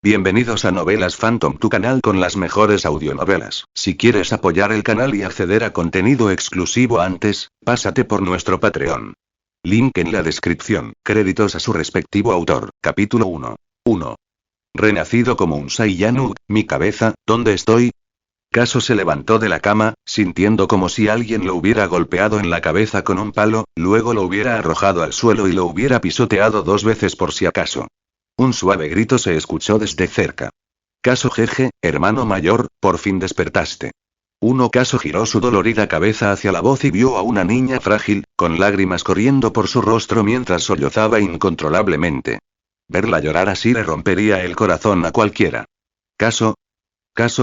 Bienvenidos a Novelas Phantom, tu canal con las mejores audionovelas. Si quieres apoyar el canal y acceder a contenido exclusivo antes, pásate por nuestro Patreon. Link en la descripción. Créditos a su respectivo autor. Capítulo 1. Renacido como un Saiyanu, mi cabeza, ¿dónde estoy? Caso se levantó de la cama, sintiendo como si alguien lo hubiera golpeado en la cabeza con un palo, luego lo hubiera arrojado al suelo y lo hubiera pisoteado 2 veces por si acaso. Un suave grito se escuchó desde cerca. Caso jeje, hermano mayor, por fin despertaste. Caso giró su dolorida cabeza hacia la voz y vio a una niña frágil, con lágrimas corriendo por su rostro mientras sollozaba incontrolablemente. Verla llorar así le rompería el corazón a cualquiera. Caso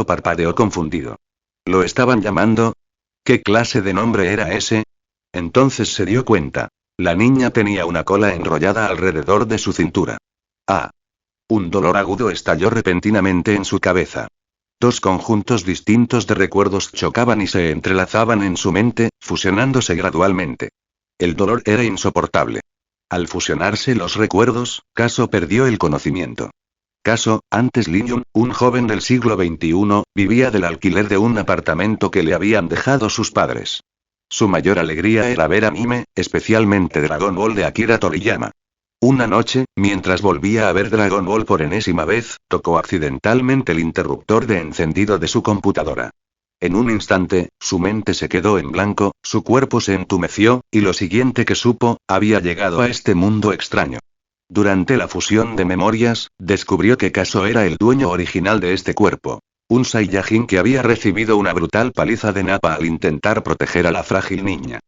parpadeó confundido. ¿Lo estaban llamando? ¿Qué clase de nombre era ese? Entonces se dio cuenta. La niña tenía una cola enrollada alrededor de su cintura. Un dolor agudo estalló repentinamente en su cabeza. 2 conjuntos distintos de recuerdos chocaban y se entrelazaban en su mente, fusionándose gradualmente. El dolor era insoportable. Al fusionarse los recuerdos, Caso perdió el conocimiento. Antes Lin Yun, un joven del siglo XXI, vivía del alquiler de un apartamento que le habían dejado sus padres. Su mayor alegría era ver anime, especialmente Dragon Ball de Akira Toriyama. Una noche, mientras volvía a ver Dragon Ball por enésima vez, tocó accidentalmente el interruptor de encendido de su computadora. En un instante, su mente se quedó en blanco, su cuerpo se entumeció, y lo siguiente que supo, había llegado a este mundo extraño. Durante la fusión de memorias, descubrió que Caso era el dueño original de este cuerpo. Un Saiyajin que había recibido una brutal paliza de Nappa al intentar proteger a la frágil niña.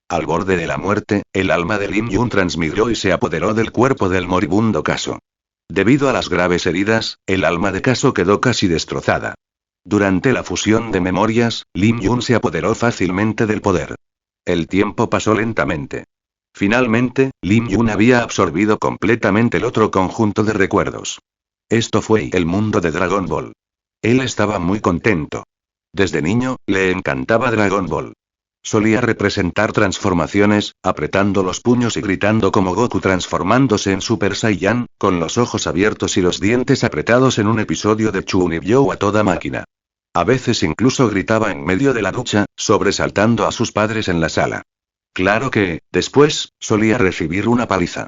Al borde de la muerte, el alma de Lin Yun transmigró y se apoderó del cuerpo del moribundo Caso. Debido a las graves heridas, el alma de Caso quedó casi destrozada. Durante la fusión de memorias, Lin Yun se apoderó fácilmente del poder. El tiempo pasó lentamente. Finalmente, Lin Yun había absorbido completamente el otro conjunto de recuerdos. Esto fue el mundo de Dragon Ball. Él estaba muy contento. Desde niño, le encantaba Dragon Ball. Solía representar transformaciones, apretando los puños y gritando como Goku transformándose en Super Saiyan, con los ojos abiertos y los dientes apretados en un episodio de Chunibyo a toda máquina. A veces incluso gritaba en medio de la ducha, sobresaltando a sus padres en la sala. Claro que, después, solía recibir una paliza.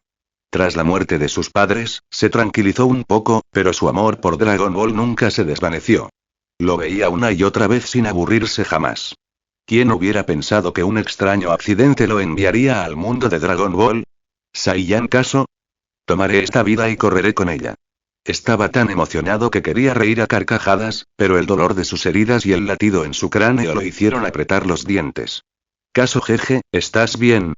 Tras la muerte de sus padres, se tranquilizó un poco, pero su amor por Dragon Ball nunca se desvaneció. Lo veía una y otra vez sin aburrirse jamás. ¿Quién hubiera pensado que un extraño accidente lo enviaría al mundo de Dragon Ball? ¿Saiyan Caso? Tomaré esta vida y correré con ella. Estaba tan emocionado que quería reír a carcajadas, pero el dolor de sus heridas y el latido en su cráneo lo hicieron apretar los dientes. Caso jeje, ¿estás bien?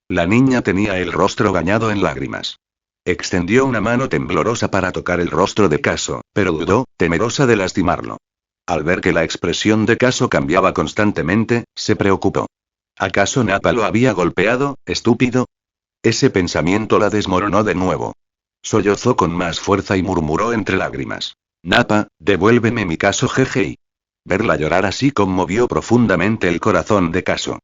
La niña tenía el rostro bañado en lágrimas. Extendió una mano temblorosa para tocar el rostro de Caso, pero dudó, temerosa de lastimarlo. Al ver que la expresión de Caso cambiaba constantemente, se preocupó. ¿Acaso Nappa lo había golpeado, estúpido? Ese pensamiento la desmoronó de nuevo. Sollozó con más fuerza y murmuró entre lágrimas. Nappa, devuélveme mi Caso jeje. Verla llorar así conmovió profundamente el corazón de Caso.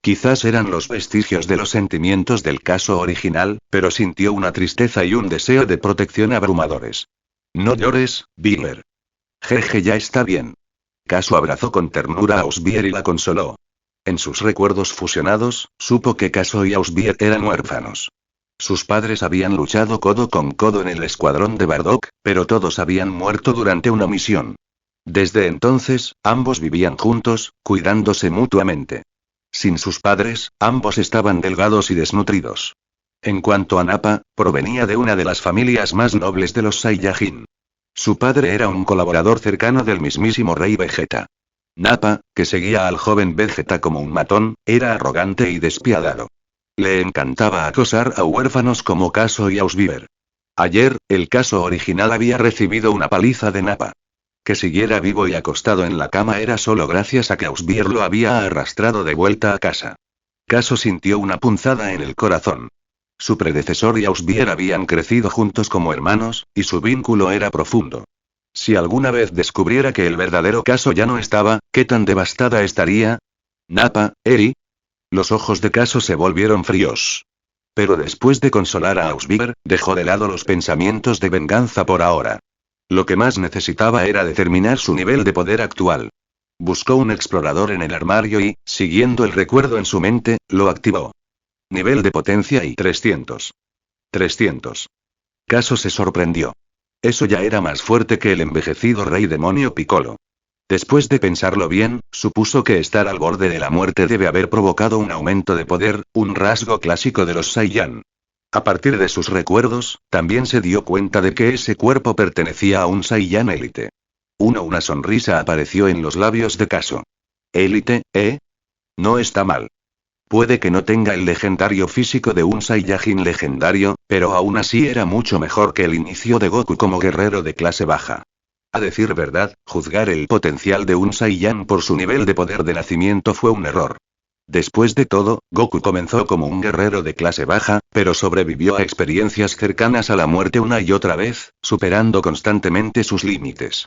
Quizás eran los vestigios de los sentimientos del Caso original, pero sintió una tristeza y un deseo de protección abrumadores. No llores, Biller. Jeje, ya está bien. Caso abrazó con ternura a Ausbier y la consoló. En sus recuerdos fusionados, supo que Caso y Ausbier eran huérfanos. Sus padres habían luchado codo con codo en el escuadrón de Bardock, pero todos habían muerto durante una misión. Desde entonces, ambos vivían juntos, cuidándose mutuamente. Sin sus padres, ambos estaban delgados y desnutridos. En cuanto a Nappa, provenía de una de las familias más nobles de los Saiyajin. Su padre era un colaborador cercano del mismísimo Rey Vegeta. Nappa, que seguía al joven Vegeta como un matón, era arrogante y despiadado. Le encantaba acosar a huérfanos como Caso y Ausbier. Ayer, el Caso original había recibido una paliza de Nappa. Que siguiera vivo y acostado en la cama era solo gracias a que Ausbier lo había arrastrado de vuelta a casa. Caso sintió una punzada en el corazón. Su predecesor y Ausbier habían crecido juntos como hermanos, y su vínculo era profundo. Si alguna vez descubriera que el verdadero Caso ya no estaba, ¿qué tan devastada estaría? Nappa, Eri. Los ojos de Caso se volvieron fríos. Pero después de consolar a Ausbier, dejó de lado los pensamientos de venganza por ahora. Lo que más necesitaba era determinar su nivel de poder actual. Buscó un explorador en el armario y, siguiendo el recuerdo en su mente, lo activó. Nivel de potencia y 300. 300. Caso se sorprendió. Eso ya era más fuerte que el envejecido rey demonio Piccolo. Después de pensarlo bien, supuso que estar al borde de la muerte debe haber provocado un aumento de poder, un rasgo clásico de los Saiyan. A partir de sus recuerdos, también se dio cuenta de que ese cuerpo pertenecía a un Saiyan élite. Una sonrisa apareció en los labios de Caso. ¿Élite, eh? No está mal. Puede que no tenga el legendario físico de un Saiyajin legendario, pero aún así era mucho mejor que el inicio de Goku como guerrero de clase baja. A decir verdad, juzgar el potencial de un Saiyan por su nivel de poder de nacimiento fue un error. Después de todo, Goku comenzó como un guerrero de clase baja, pero sobrevivió a experiencias cercanas a la muerte una y otra vez, superando constantemente sus límites.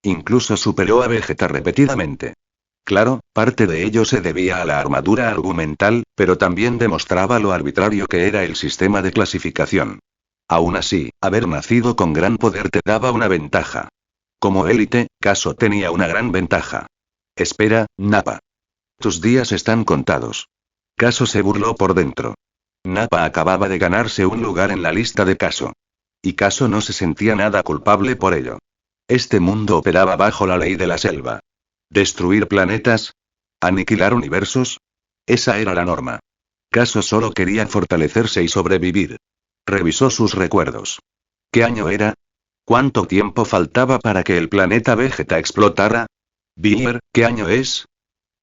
Incluso superó a Vegeta repetidamente. Claro, parte de ello se debía a la armadura argumental, pero también demostraba lo arbitrario que era el sistema de clasificación. Aún así, haber nacido con gran poder te daba una ventaja. Como élite, Caso tenía una gran ventaja. Espera, Nappa. Tus días están contados. Caso se burló por dentro. Nappa acababa de ganarse un lugar en la lista de Caso. Y Caso no se sentía nada culpable por ello. Este mundo operaba bajo la ley de la selva. ¿Destruir planetas? ¿Aniquilar universos? Esa era la norma. Caso solo quería fortalecerse y sobrevivir. Revisó sus recuerdos. ¿Qué año era? ¿Cuánto tiempo faltaba para que el planeta Vegeta explotara? Beer, ¿qué año es?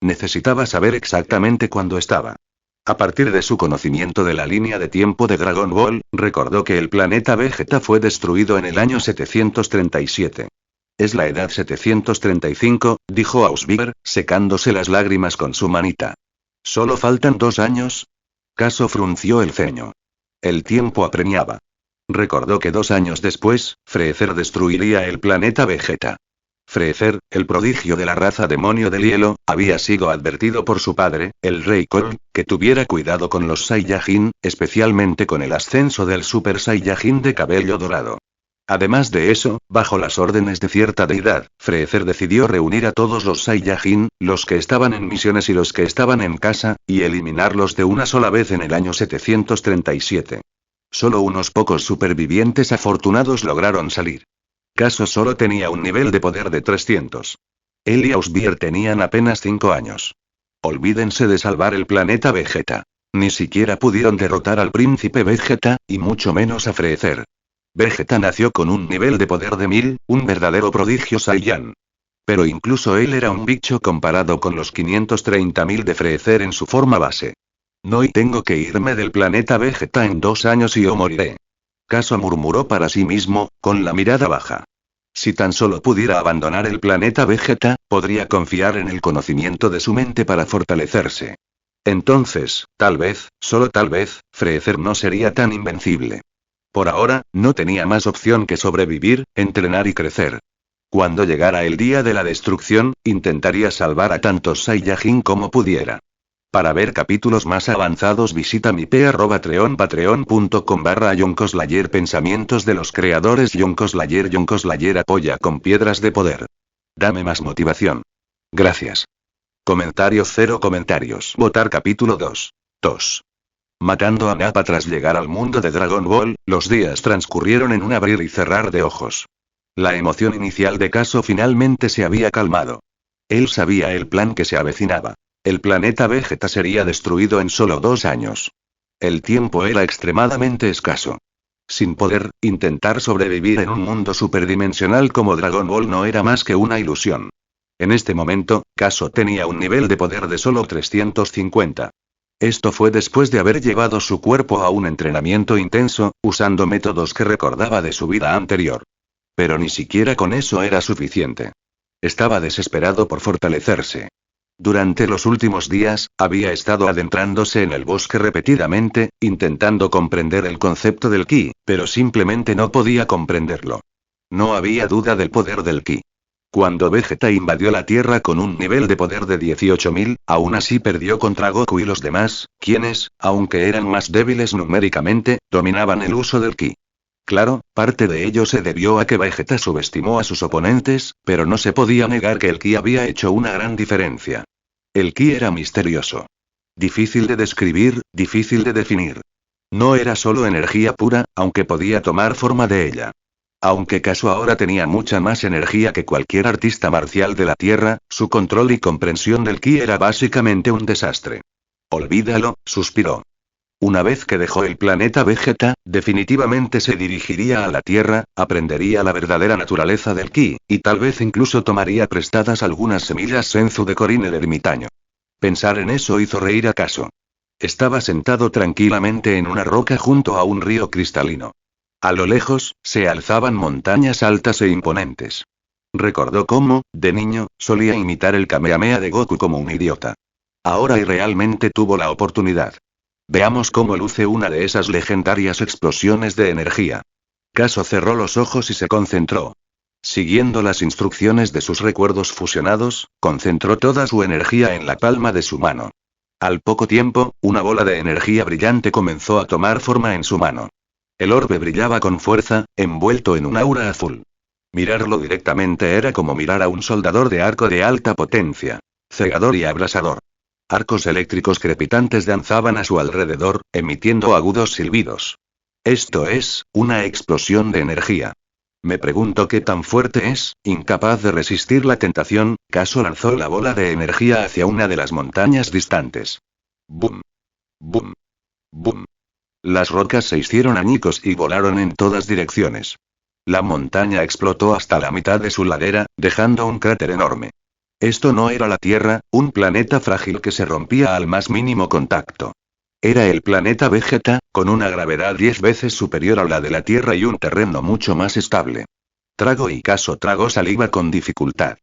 Necesitaba saber exactamente cuándo estaba. A partir de su conocimiento de la línea de tiempo de Dragon Ball, recordó que el planeta Vegeta fue destruido en el año 737. Es la edad 735, dijo Ausbier, secándose las lágrimas con su manita. ¿Solo faltan 2 años? Caso frunció el ceño. El tiempo apremiaba. Recordó que 2 años después, Freezer destruiría el planeta Vegeta. Freezer, el prodigio de la raza demonio del hielo, había sido advertido por su padre, el Rey Cole, que tuviera cuidado con los Saiyajin, especialmente con el ascenso del Super Saiyajin de cabello dorado. Además de eso, bajo las órdenes de cierta deidad, Freezer decidió reunir a todos los Saiyajin, los que estaban en misiones y los que estaban en casa, y eliminarlos de una sola vez en el año 737. Solo unos pocos supervivientes afortunados lograron salir. Caso solo tenía un nivel de poder de 300. Él y Ausbier tenían apenas 5 años. Olvídense de salvar el planeta Vegeta. Ni siquiera pudieron derrotar al príncipe Vegeta, y mucho menos a Freezer. Vegeta nació con un nivel de poder de 1000, un verdadero prodigio Saiyan. Pero incluso él era un bicho comparado con los 530.000 de Freezer en su forma base. No, y tengo que irme del planeta Vegeta en 2 años y yo moriré. Caso murmuró para sí mismo, con la mirada baja. Si tan solo pudiera abandonar el planeta Vegeta, podría confiar en el conocimiento de su mente para fortalecerse. Entonces, tal vez, solo tal vez, Freezer no sería tan invencible. Por ahora, no tenía más opción que sobrevivir, entrenar y crecer. Cuando llegara el día de la destrucción, intentaría salvar a tantos Saiyajin como pudiera. Para ver capítulos más avanzados visita mi patreon.com/YonkoSlayer. Pensamientos de los creadores YonkoSlayer. YonkoSlayer apoya con piedras de poder. Dame más motivación. Gracias. Comentario 0 comentarios. Votar capítulo 2. 2. Matando a Nappa tras llegar al mundo de Dragon Ball, los días transcurrieron en un abrir y cerrar de ojos. La emoción inicial de Caso finalmente se había calmado. Él sabía el plan que se avecinaba. El planeta Vegeta sería destruido en solo 2 años. El tiempo era extremadamente escaso. Sin poder, intentar sobrevivir en un mundo superdimensional como Dragon Ball no era más que una ilusión. En este momento, Caso tenía un nivel de poder de solo 350. Esto fue después de haber llevado su cuerpo a un entrenamiento intenso, usando métodos que recordaba de su vida anterior. Pero ni siquiera con eso era suficiente. Estaba desesperado por fortalecerse. Durante los últimos días, había estado adentrándose en el bosque repetidamente, intentando comprender el concepto del ki, pero simplemente no podía comprenderlo. No había duda del poder del ki. Cuando Vegeta invadió la Tierra con un nivel de poder de 18.000, aún así perdió contra Goku y los demás, quienes, aunque eran más débiles numéricamente, dominaban el uso del ki. Claro, parte de ello se debió a que Vegeta subestimó a sus oponentes, pero no se podía negar que el ki había hecho una gran diferencia. El ki era misterioso. Difícil de describir, difícil de definir. No era solo energía pura, aunque podía tomar forma de ella. Aunque Kaso ahora tenía mucha más energía que cualquier artista marcial de la Tierra, su control y comprensión del ki era básicamente un desastre. Olvídalo, suspiró. Una vez que dejó el planeta Vegeta, definitivamente se dirigiría a la Tierra, aprendería la verdadera naturaleza del ki, y tal vez incluso tomaría prestadas algunas semillas Senzu de Corín el ermitaño. Pensar en eso hizo reír a Kaso. Estaba sentado tranquilamente en una roca junto a un río cristalino. A lo lejos, se alzaban montañas altas e imponentes. Recordó cómo, de niño, solía imitar el Kamehameha de Goku como un idiota. Ahora y realmente tuvo la oportunidad. Veamos cómo luce una de esas legendarias explosiones de energía. Kaso cerró los ojos y se concentró. Siguiendo las instrucciones de sus recuerdos fusionados, concentró toda su energía en la palma de su mano. Al poco tiempo, una bola de energía brillante comenzó a tomar forma en su mano. El orbe brillaba con fuerza, envuelto en un aura azul. Mirarlo directamente era como mirar a un soldador de arco de alta potencia. Cegador y abrasador. Arcos eléctricos crepitantes danzaban a su alrededor, emitiendo agudos silbidos. Esto es, una explosión de energía. Me pregunto qué tan fuerte es. Incapaz de resistir la tentación, Kaso lanzó la bola de energía hacia una de las montañas distantes. ¡Bum! ¡Bum! ¡Bum! Las rocas se hicieron añicos y volaron en todas direcciones. La montaña explotó hasta la mitad de su ladera, dejando un cráter enorme. Esto no era la Tierra, un planeta frágil que se rompía al más mínimo contacto. Era el planeta Vegeta, con una gravedad 10 veces superior a la de la Tierra y un terreno mucho más estable. Trago y Kaso tragó saliva con dificultad.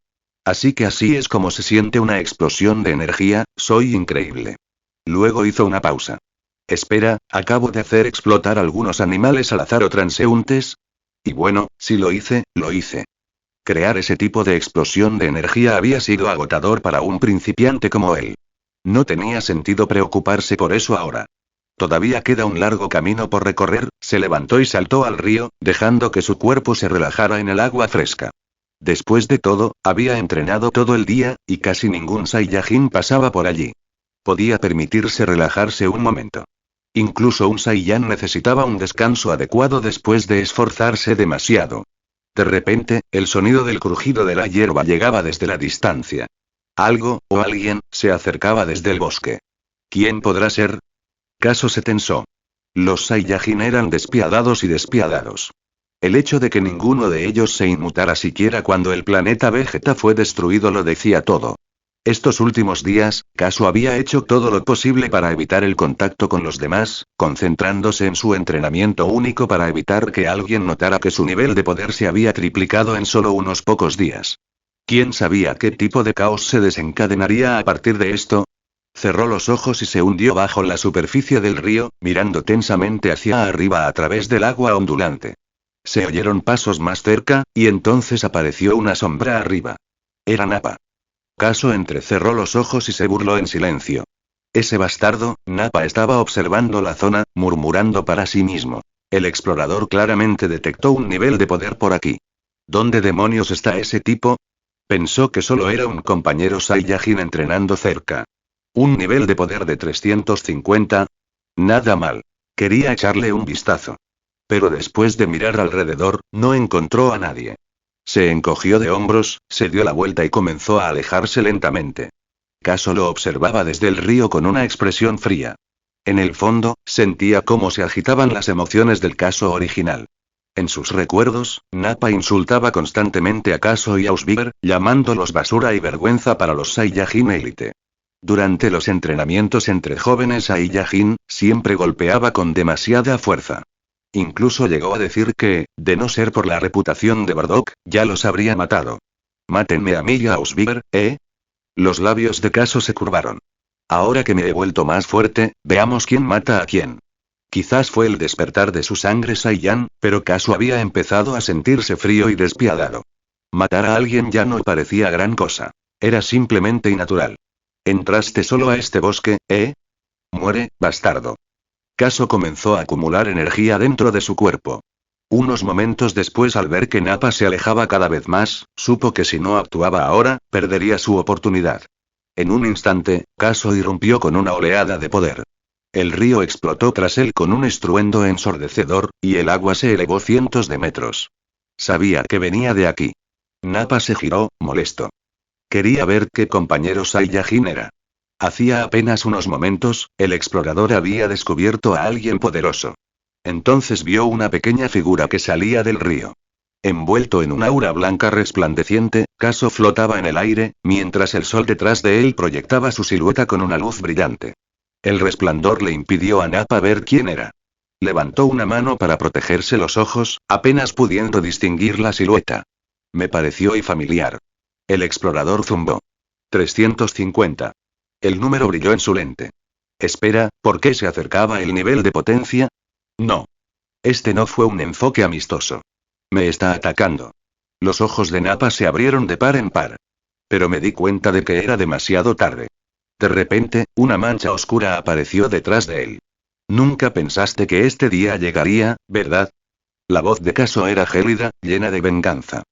Así que así es como se siente una explosión de energía, soy increíble. Luego hizo una pausa. Espera, acabo de hacer explotar algunos animales al azar o transeúntes. Y bueno, si lo hice, lo hice. Crear ese tipo de explosión de energía había sido agotador para un principiante como él. No tenía sentido preocuparse por eso ahora. Todavía queda un largo camino por recorrer, se levantó y saltó al río, dejando que su cuerpo se relajara en el agua fresca. Después de todo, había entrenado todo el día, y casi ningún Saiyajin pasaba por allí. Podía permitirse relajarse un momento. Incluso un Saiyan necesitaba un descanso adecuado después de esforzarse demasiado. De repente, el sonido del crujido de la hierba llegaba desde la distancia. Algo, o alguien, se acercaba desde el bosque. ¿Quién podrá ser? Kaso se tensó. Los Saiyajin eran despiadados y despiadados. El hecho de que ninguno de ellos se inmutara siquiera cuando el planeta Vegeta fue destruido lo decía todo. Estos últimos días, Kaso había hecho todo lo posible para evitar el contacto con los demás, concentrándose en su entrenamiento único para evitar que alguien notara que su nivel de poder se había triplicado en solo unos pocos días. ¿Quién sabía qué tipo de caos se desencadenaría a partir de esto? Cerró los ojos y se hundió bajo la superficie del río, mirando tensamente hacia arriba a través del agua ondulante. Se oyeron pasos más cerca, y entonces apareció una sombra arriba. Era Nappa. Kaso entrecerró los ojos y se burló en silencio. Ese bastardo, Nappa estaba observando la zona, murmurando para sí mismo. El explorador claramente detectó un nivel de poder por aquí. ¿Dónde demonios está ese tipo? Pensó que solo era un compañero Saiyajin entrenando cerca. Un nivel de poder de 350. Nada mal. Quería echarle un vistazo. Pero después de mirar alrededor, no encontró a nadie. Se encogió de hombros, se dio la vuelta y comenzó a alejarse lentamente. Kaso lo observaba desde el río con una expresión fría. En el fondo, sentía cómo se agitaban las emociones del Kaso original. En sus recuerdos, Nappa insultaba constantemente a Kaso y a Ausbiber, llamándolos basura y vergüenza para los Saiyajin élite. Durante los entrenamientos entre jóvenes Saiyajin, siempre golpeaba con demasiada fuerza. Incluso llegó a decir que, de no ser por la reputación de Bardock, ya los habría matado. Mátenme a mí y a Ausbiber, ¿eh? Los labios de Kaso se curvaron. Ahora que me he vuelto más fuerte, veamos quién mata a quién. Quizás fue el despertar de su sangre Saiyan, pero Kaso había empezado a sentirse frío y despiadado. Matar a alguien ya no parecía gran cosa. Era simplemente innatural. ¿Entraste solo a este bosque, eh? Muere, bastardo. Kaso comenzó a acumular energía dentro de su cuerpo. Unos momentos después, al ver que Nappa se alejaba cada vez más, supo que si no actuaba ahora, perdería su oportunidad. En un instante, Caso irrumpió con una oleada de poder. El río explotó tras él con un estruendo ensordecedor, y el agua se elevó cientos de metros. Sabía que venía de aquí. Nappa se giró, molesto. Quería ver qué compañero Saiyajin era. Hacía apenas unos momentos, el explorador había descubierto a alguien poderoso. Entonces vio una pequeña figura que salía del río. Envuelto en un aura blanca resplandeciente, Caso flotaba en el aire, mientras el sol detrás de él proyectaba su silueta con una luz brillante. El resplandor le impidió a Nappa ver quién era. Levantó una mano para protegerse los ojos, apenas pudiendo distinguir la silueta. Me pareció familiar. El explorador zumbó. 350. El número brilló en su lente. Espera, ¿por qué se acercaba el nivel de potencia? No. Este no fue un enfoque amistoso. Me está atacando. Los ojos de Nappa se abrieron de par en par. Pero me di cuenta de que era demasiado tarde. De repente, una mancha oscura apareció detrás de él. Nunca pensaste que este día llegaría, ¿verdad? La voz de Caso era gélida, llena de venganza.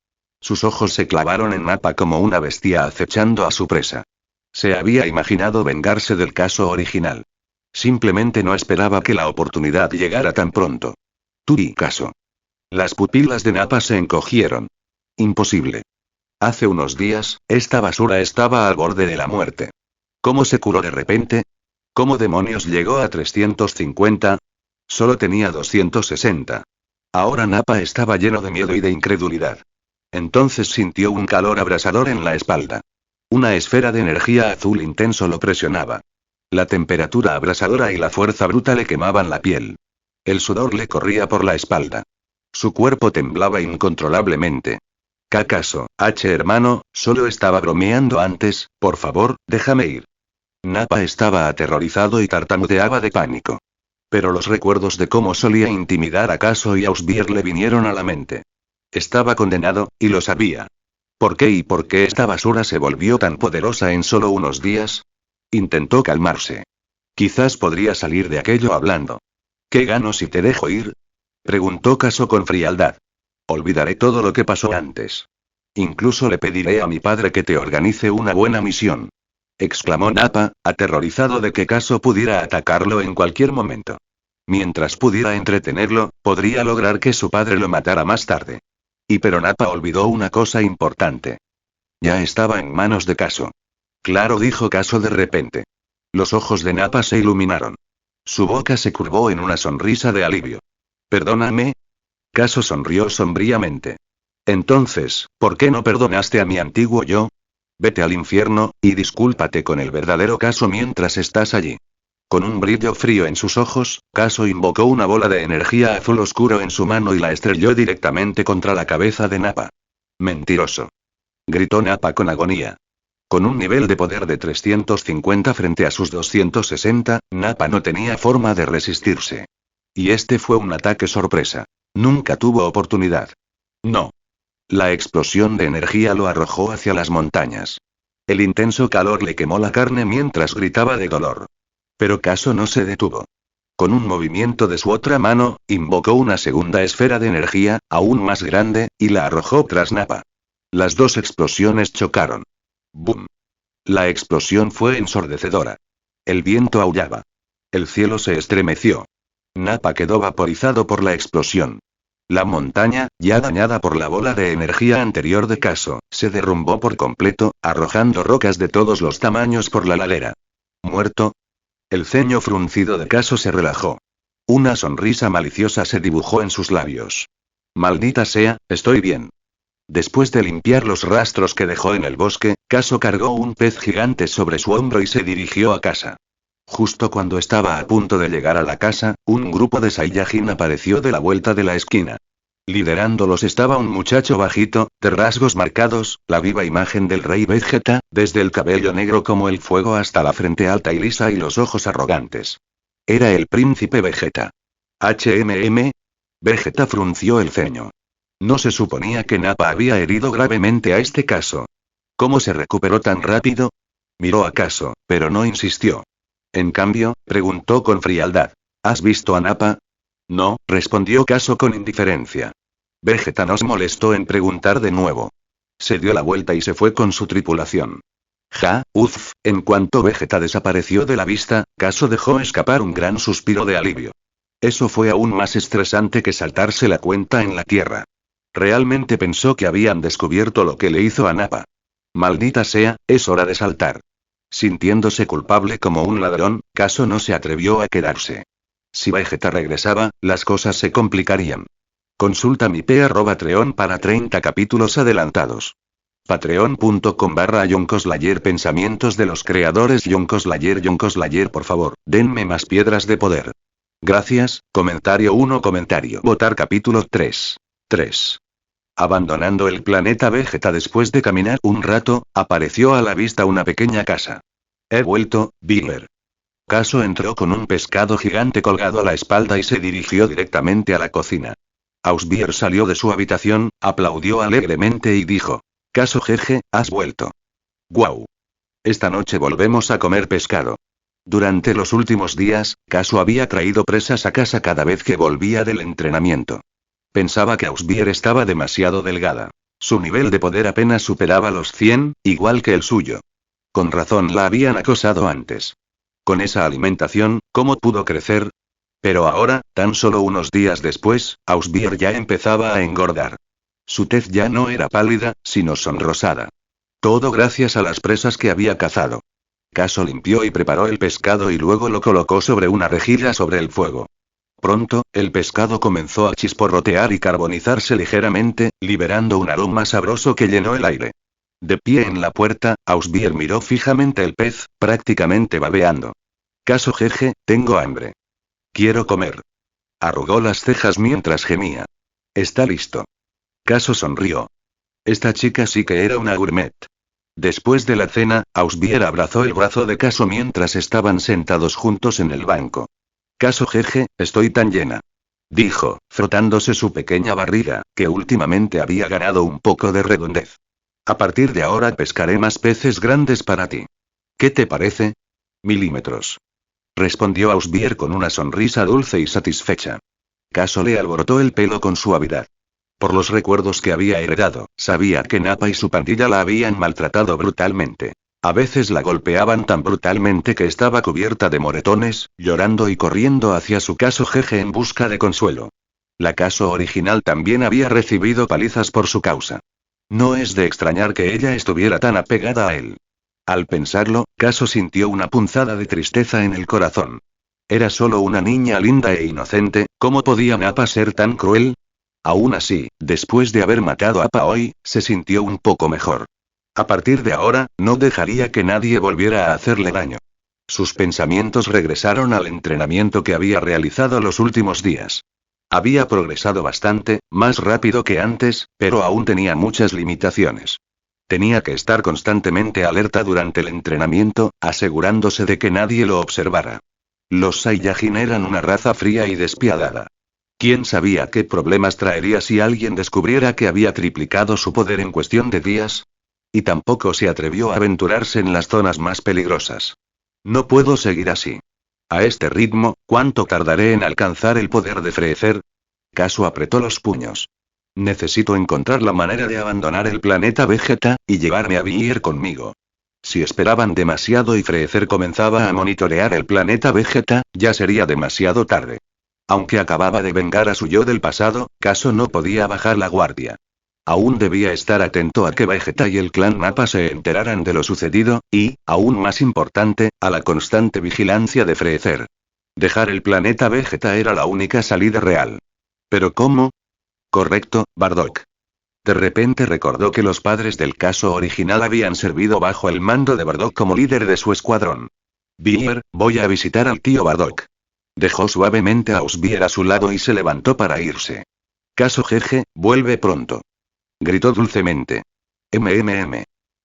Sus ojos se clavaron en Nappa como una bestia acechando a su presa. Se había imaginado vengarse del Caso original. Simplemente no esperaba que la oportunidad llegara tan pronto. Tú y Caso. Las pupilas de Nappa se encogieron. Imposible. Hace unos días, esta basura estaba al borde de la muerte. ¿Cómo se curó de repente? ¿Cómo demonios llegó a 350? Solo tenía 260. Ahora Nappa estaba lleno de miedo y de incredulidad. Entonces sintió un calor abrasador en la espalda. Una esfera de energía azul intenso lo presionaba. La temperatura abrasadora y la fuerza bruta le quemaban la piel. El sudor le corría por la espalda. Su cuerpo temblaba incontrolablemente. Caso, hermano, solo estaba bromeando antes, por favor, déjame ir. Nappa estaba aterrorizado y tartamudeaba de pánico. Pero los recuerdos de cómo solía intimidar a Caso y Ausbier le vinieron a la mente. Estaba condenado, y lo sabía. ¿Por qué y por qué esta basura se volvió tan poderosa en solo unos días? Intentó calmarse. Quizás podría salir de aquello hablando. ¿Qué gano si te dejo ir? Preguntó Caso con frialdad. Olvidaré todo lo que pasó antes. Incluso le pediré a mi padre que te organice una buena misión. Exclamó Nappa, aterrorizado de que Caso pudiera atacarlo en cualquier momento. Mientras pudiera entretenerlo, podría lograr que su padre lo matara más tarde. Pero Nappa olvidó una cosa importante. Ya estaba en manos de Caso. Claro, dijo Caso de repente. Los ojos de Nappa se iluminaron. Su boca se curvó en una sonrisa de alivio. ¿Perdóname? Caso sonrió sombríamente. Entonces, ¿por qué no perdonaste a mi antiguo yo? Vete al infierno, y discúlpate con el verdadero Caso mientras estás allí. Con un brillo frío en sus ojos, Caso invocó una bola de energía azul oscuro en su mano y la estrelló directamente contra la cabeza de Nappa. Mentiroso. Gritó Nappa con agonía. Con un nivel de poder de 350 frente a sus 260, Nappa no tenía forma de resistirse. Y este fue un ataque sorpresa. Nunca tuvo oportunidad. No. La explosión de energía lo arrojó hacia las montañas. El intenso calor le quemó la carne mientras gritaba de dolor. Pero Caso no se detuvo. Con un movimiento de su otra mano, invocó una segunda esfera de energía, aún más grande, y la arrojó tras Nappa. Las dos explosiones chocaron. ¡Bum! La explosión fue ensordecedora. El viento aullaba. El cielo se estremeció. Nappa quedó vaporizado por la explosión. La montaña, ya dañada por la bola de energía anterior de Caso, se derrumbó por completo, arrojando rocas de todos los tamaños por la ladera. ¿Muerto? El ceño fruncido de Caso se relajó. Una sonrisa maliciosa se dibujó en sus labios. Maldita sea, estoy bien. Después de limpiar los rastros que dejó en el bosque, Caso cargó un pez gigante sobre su hombro y se dirigió a casa. Justo cuando estaba a punto de llegar a la casa, un grupo de Saiyajin apareció de la vuelta de la esquina. Liderándolos estaba un muchacho bajito, de rasgos marcados, la viva imagen del rey Vegeta, desde el cabello negro como el fuego hasta la frente alta y lisa y los ojos arrogantes. Era el príncipe Vegeta. Vegeta frunció el ceño. No se suponía que Nappa había herido gravemente a este Caso. ¿Cómo se recuperó tan rápido? Miró a Caso, pero no insistió. En cambio, preguntó con frialdad. ¿Has visto a Nappa? No, respondió Caso con indiferencia. Vegeta no se molestó en preguntar de nuevo. Se dio la vuelta y se fue con su tripulación. En cuanto Vegeta desapareció de la vista, Caso dejó escapar un gran suspiro de alivio. Eso fue aún más estresante que saltarse la cuenta en la Tierra. Realmente pensó que habían descubierto lo que le hizo a Nappa. Maldita sea, es hora de saltar. Sintiéndose culpable como un ladrón, Caso no se atrevió a quedarse. Si Vegeta regresaba, las cosas se complicarían. Consulta mi Patreon para 30 capítulos adelantados. Patreon.com/YonkoSlayer. Pensamientos de los creadores YonkoSlayer, por favor, denme más piedras de poder. Gracias. Comentario 1. Votar capítulo 3. Abandonando el planeta Vegeta después de caminar un rato, apareció a la vista una pequeña casa. He vuelto, Biller. Caso entró con un pescado gigante colgado a la espalda y se dirigió directamente a la cocina. Ausbier salió de su habitación, aplaudió alegremente y dijo: Caso jeje, has vuelto. ¡Guau! Esta noche volvemos a comer pescado. Durante los últimos días, Caso había traído presas a casa cada vez que volvía del entrenamiento. Pensaba que Ausbier estaba demasiado delgada. Su nivel de poder apenas superaba los 100, igual que el suyo. Con razón la habían acosado antes. Con esa alimentación, ¿cómo pudo crecer? Pero ahora, tan solo unos días después, Ausbier ya empezaba a engordar. Su tez ya no era pálida, sino sonrosada. Todo gracias a las presas que había cazado. Caso limpió y preparó el pescado y luego lo colocó sobre una rejilla sobre el fuego. Pronto, el pescado comenzó a chisporrotear y carbonizarse ligeramente, liberando un aroma sabroso que llenó el aire. De pie en la puerta, Ausbier miró fijamente el pez, prácticamente babeando. Caso jeje, tengo hambre. Quiero comer. Arrugó las cejas mientras gemía. Está listo. Caso sonrió. Esta chica sí que era una gourmet. Después de la cena, Ausbier abrazó el brazo de Caso mientras estaban sentados juntos en el banco. Caso jeje, estoy tan llena. Dijo, frotándose su pequeña barriga, que últimamente había ganado un poco de redondez. A partir de ahora pescaré más peces grandes para ti. ¿Qué te parece? Milímetros. Respondió Ausbier con una sonrisa dulce y satisfecha. Caso le alborotó el pelo con suavidad. Por los recuerdos que había heredado, sabía que Nappa y su pandilla la habían maltratado brutalmente. A veces la golpeaban tan brutalmente que estaba cubierta de moretones, llorando y corriendo hacia su Caso jeje en busca de consuelo. La Caso original también había recibido palizas por su causa. No es de extrañar que ella estuviera tan apegada a él. Al pensarlo, Caso sintió una punzada de tristeza en el corazón. Era solo una niña linda e inocente, ¿cómo podía Nappa ser tan cruel? Aún así, después de haber matado a Appa hoy, se sintió un poco mejor. A partir de ahora, no dejaría que nadie volviera a hacerle daño. Sus pensamientos regresaron al entrenamiento que había realizado los últimos días. Había progresado bastante, más rápido que antes, pero aún tenía muchas limitaciones. Tenía que estar constantemente alerta durante el entrenamiento, asegurándose de que nadie lo observara. Los Saiyajin eran una raza fría y despiadada. ¿Quién sabía qué problemas traería si alguien descubriera que había triplicado su poder en cuestión de días? Y tampoco se atrevió a aventurarse en las zonas más peligrosas. No puedo seguir así. A este ritmo, ¿cuánto tardaré en alcanzar el poder de Freezer? Caso apretó los puños. Necesito encontrar la manera de abandonar el planeta Vegeta, y llevarme a Biller conmigo. Si esperaban demasiado y Freezer comenzaba a monitorear el planeta Vegeta, ya sería demasiado tarde. Aunque acababa de vengar a su yo del pasado, Caso no podía bajar la guardia. Aún debía estar atento a que Vegeta y el clan Nappa se enteraran de lo sucedido, y, aún más importante, a la constante vigilancia de Freezer. Dejar el planeta Vegeta era la única salida real. ¿Pero cómo? Correcto, Bardock. De repente recordó que los padres del Caso original habían servido bajo el mando de Bardock como líder de su escuadrón. Biller, voy a visitar al tío Bardock. Dejó suavemente a Ausbier a su lado y se levantó para irse. Caso jeje, vuelve pronto. Gritó dulcemente.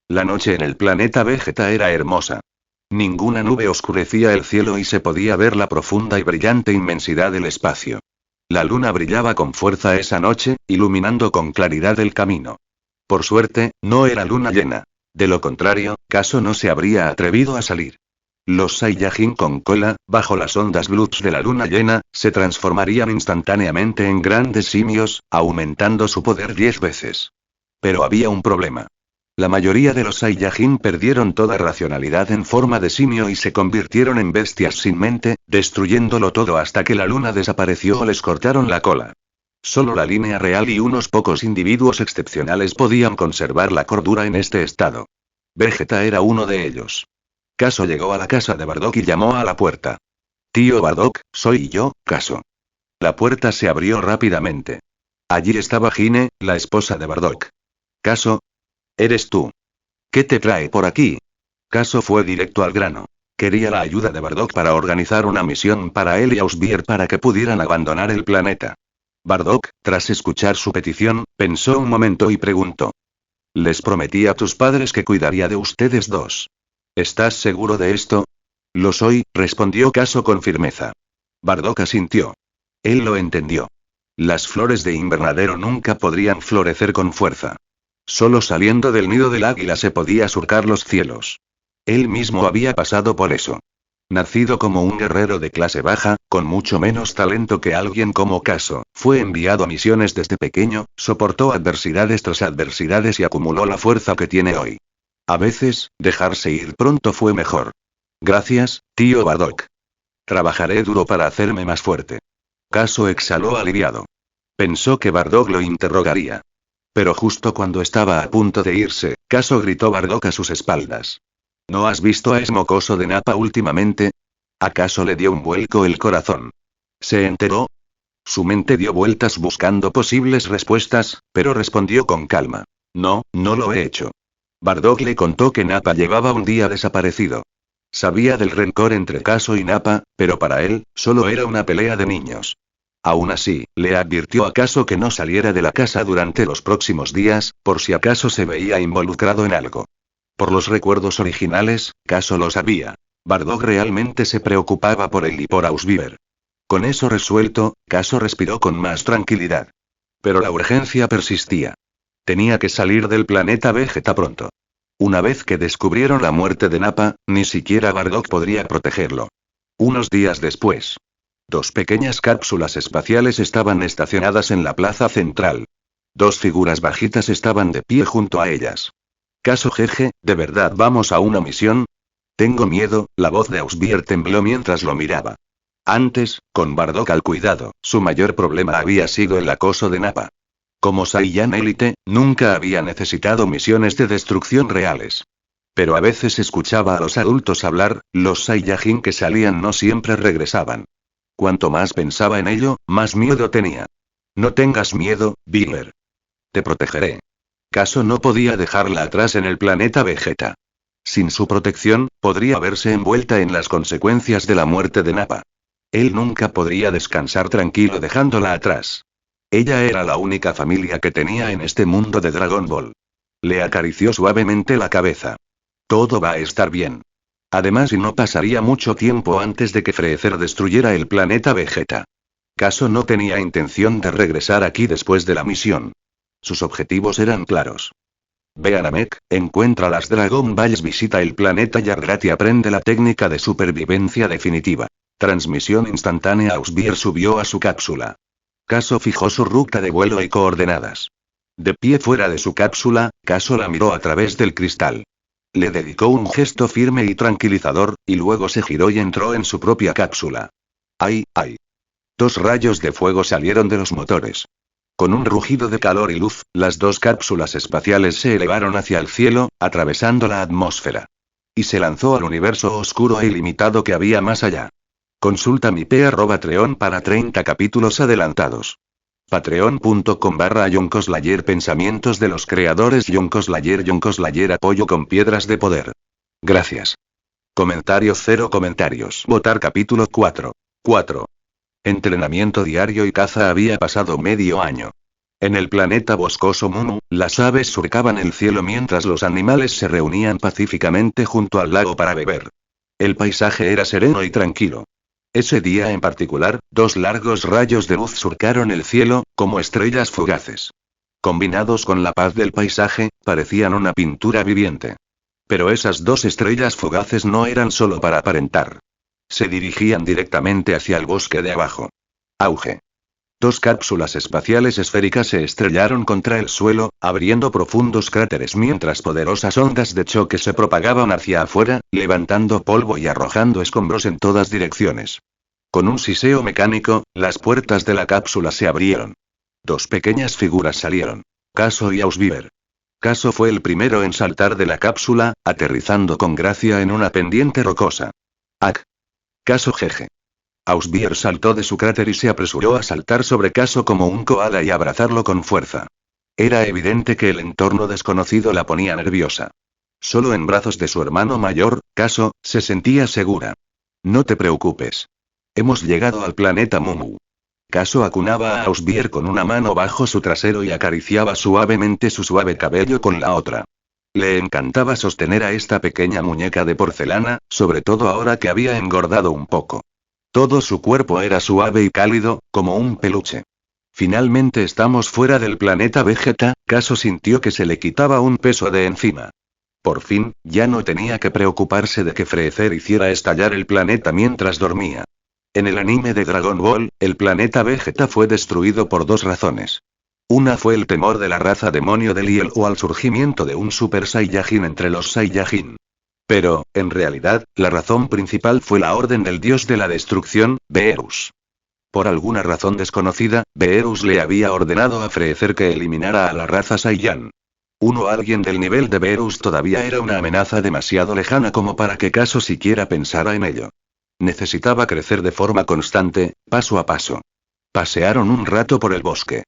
La noche en el planeta Vegeta era hermosa. Ninguna nube oscurecía el cielo y se podía ver la profunda y brillante inmensidad del espacio. La luna brillaba con fuerza esa noche, iluminando con claridad el camino. Por suerte, no era luna llena. De lo contrario, Caso no se habría atrevido a salir. Los Saiyajin con cola, bajo las ondas Bloods de la luna llena, se transformarían instantáneamente en grandes simios, aumentando su poder 10 veces. Pero había un problema. La mayoría de los Saiyajin perdieron toda racionalidad en forma de simio y se convirtieron en bestias sin mente, destruyéndolo todo hasta que la luna desapareció o les cortaron la cola. Solo la línea real y unos pocos individuos excepcionales podían conservar la cordura en este estado. Vegeta era uno de ellos. Caso llegó a la casa de Bardock y llamó a la puerta. Tío Bardock, soy yo, Caso. La puerta se abrió rápidamente. Allí estaba Gine, la esposa de Bardock. Caso. ¿Eres tú? ¿Qué te trae por aquí? Caso fue directo al grano. Quería la ayuda de Bardock para organizar una misión para él y Ausbier para que pudieran abandonar el planeta. Bardock, tras escuchar su petición, pensó un momento y preguntó. Les prometí a tus padres que cuidaría de ustedes dos. ¿Estás seguro de esto? Lo soy, respondió Caso con firmeza. Bardock asintió. Él lo entendió. Las flores de invernadero nunca podrían florecer con fuerza. Solo saliendo del nido del águila se podía surcar los cielos. Él mismo había pasado por eso. Nacido como un guerrero de clase baja, con mucho menos talento que alguien como Caso, fue enviado a misiones desde pequeño, soportó adversidades tras adversidades y acumuló la fuerza que tiene hoy. A veces, dejarse ir pronto fue mejor. Gracias, tío Bardock. Trabajaré duro para hacerme más fuerte. Caso exhaló aliviado. Pensó que Bardock lo interrogaría. Pero justo cuando estaba a punto de irse, Caso gritó Bardock a sus espaldas. ¿No has visto a ese mocoso de Nappa últimamente? ¿Acaso le dio un vuelco el corazón? ¿Se enteró? Su mente dio vueltas buscando posibles respuestas, pero respondió con calma. No, no lo he hecho. Bardock le contó que Nappa llevaba un día desaparecido. Sabía del rencor entre Caso y Nappa, pero para él, solo era una pelea de niños. Aún así, le advirtió a Caso que no saliera de la casa durante los próximos días, por si acaso se veía involucrado en algo. Por los recuerdos originales, Caso lo sabía. Bardock realmente se preocupaba por él y por Ausbier. Con eso resuelto, Caso respiró con más tranquilidad. Pero la urgencia persistía. Tenía que salir del planeta Vegeta pronto. Una vez que descubrieron la muerte de Nappa, ni siquiera Bardock podría protegerlo. Unos días después. 2 pequeñas cápsulas espaciales estaban estacionadas en la plaza central. 2 figuras bajitas estaban de pie junto a ellas. Caso jeje, ¿de verdad vamos a una misión? Tengo miedo, la voz de Ausbier tembló mientras lo miraba. Antes, con Bardock al cuidado, su mayor problema había sido el acoso de Nappa. Como Saiyan élite, nunca había necesitado misiones de destrucción reales. Pero a veces escuchaba a los adultos hablar, los Saiyajin que salían no siempre regresaban. Cuanto más pensaba en ello, más miedo tenía. No tengas miedo, Biller. Te protegeré. Caso no podía dejarla atrás en el planeta Vegeta. Sin su protección, podría verse envuelta en las consecuencias de la muerte de Nappa. Él nunca podría descansar tranquilo dejándola atrás. Ella era la única familia que tenía en este mundo de Dragon Ball. Le acarició suavemente la cabeza. Todo va a estar bien. Además, y no pasaría mucho tiempo antes de que Freezer destruyera el planeta Vegeta. Caso no tenía intención de regresar aquí después de la misión. Sus objetivos eran claros. Ve a Namek, encuentra las Dragon Balls, visita el planeta Yardrat y aprende la técnica de supervivencia definitiva. Transmisión instantánea. Ausbier subió a su cápsula. Caso fijó su ruta de vuelo y coordenadas. De pie fuera de su cápsula, Caso la miró a través del cristal. Le dedicó un gesto firme y tranquilizador, y luego se giró y entró en su propia cápsula. ¡Ay, ay! 2 rayos de fuego salieron de los motores. Con un rugido de calor y luz, las 2 cápsulas espaciales se elevaron hacia el cielo, atravesando la atmósfera. Y se lanzó al universo oscuro e ilimitado que había más allá. Consulta mi @Treon para 30 capítulos adelantados. Patreon.com/YonKoslayer. Pensamientos de los creadores YonKoslayer apoyo con piedras de poder. Gracias. Comentario 0 comentarios. Votar capítulo 4. Entrenamiento diario y caza. Había pasado medio año. En el planeta boscoso Munu, las aves surcaban el cielo mientras los animales se reunían pacíficamente junto al lago para beber. El paisaje era sereno y tranquilo. Ese día en particular, 2 largos rayos de luz surcaron el cielo, como estrellas fugaces. Combinados con la paz del paisaje, parecían una pintura viviente. Pero esas dos estrellas fugaces no eran solo para aparentar. Se dirigían directamente hacia el bosque de abajo. Auge. Dos cápsulas espaciales esféricas se estrellaron contra el suelo, abriendo profundos cráteres mientras poderosas ondas de choque se propagaban hacia afuera, levantando polvo y arrojando escombros en todas direcciones. Con un siseo mecánico, las puertas de la cápsula se abrieron. Dos pequeñas figuras salieron. Caso y Ausbier. Caso fue el primero en saltar de la cápsula, aterrizando con gracia en una pendiente rocosa. ¡Ac! Caso jeje. Ausbier saltó de su cráter y se apresuró a saltar sobre Caso como un koala y abrazarlo con fuerza. Era evidente que el entorno desconocido la ponía nerviosa. Solo en brazos de su hermano mayor, Caso, se sentía segura. No te preocupes. Hemos llegado al planeta Mumu. Caso acunaba a Ausbier con una mano bajo su trasero y acariciaba suavemente su suave cabello con la otra. Le encantaba sostener a esta pequeña muñeca de porcelana, sobre todo ahora que había engordado un poco. Todo su cuerpo era suave y cálido, como un peluche. Finalmente estamos fuera del planeta Vegeta, Caso sintió que se le quitaba un peso de encima. Por fin, ya no tenía que preocuparse de que Freezer hiciera estallar el planeta mientras dormía. En el anime de Dragon Ball, el planeta Vegeta fue destruido por dos razones. Una fue el temor de la raza demonio de Liel o al surgimiento de un Super Saiyajin entre los Saiyajin. Pero, en realidad, la razón principal fue la orden del dios de la destrucción, Beerus. Por alguna razón desconocida, Beerus le había ordenado a Freezer que eliminara a la raza Saiyan. Alguien del nivel de Beerus todavía era una amenaza demasiado lejana como para que Caso siquiera pensara en ello. Necesitaba crecer de forma constante, paso a paso. Pasearon un rato por el bosque.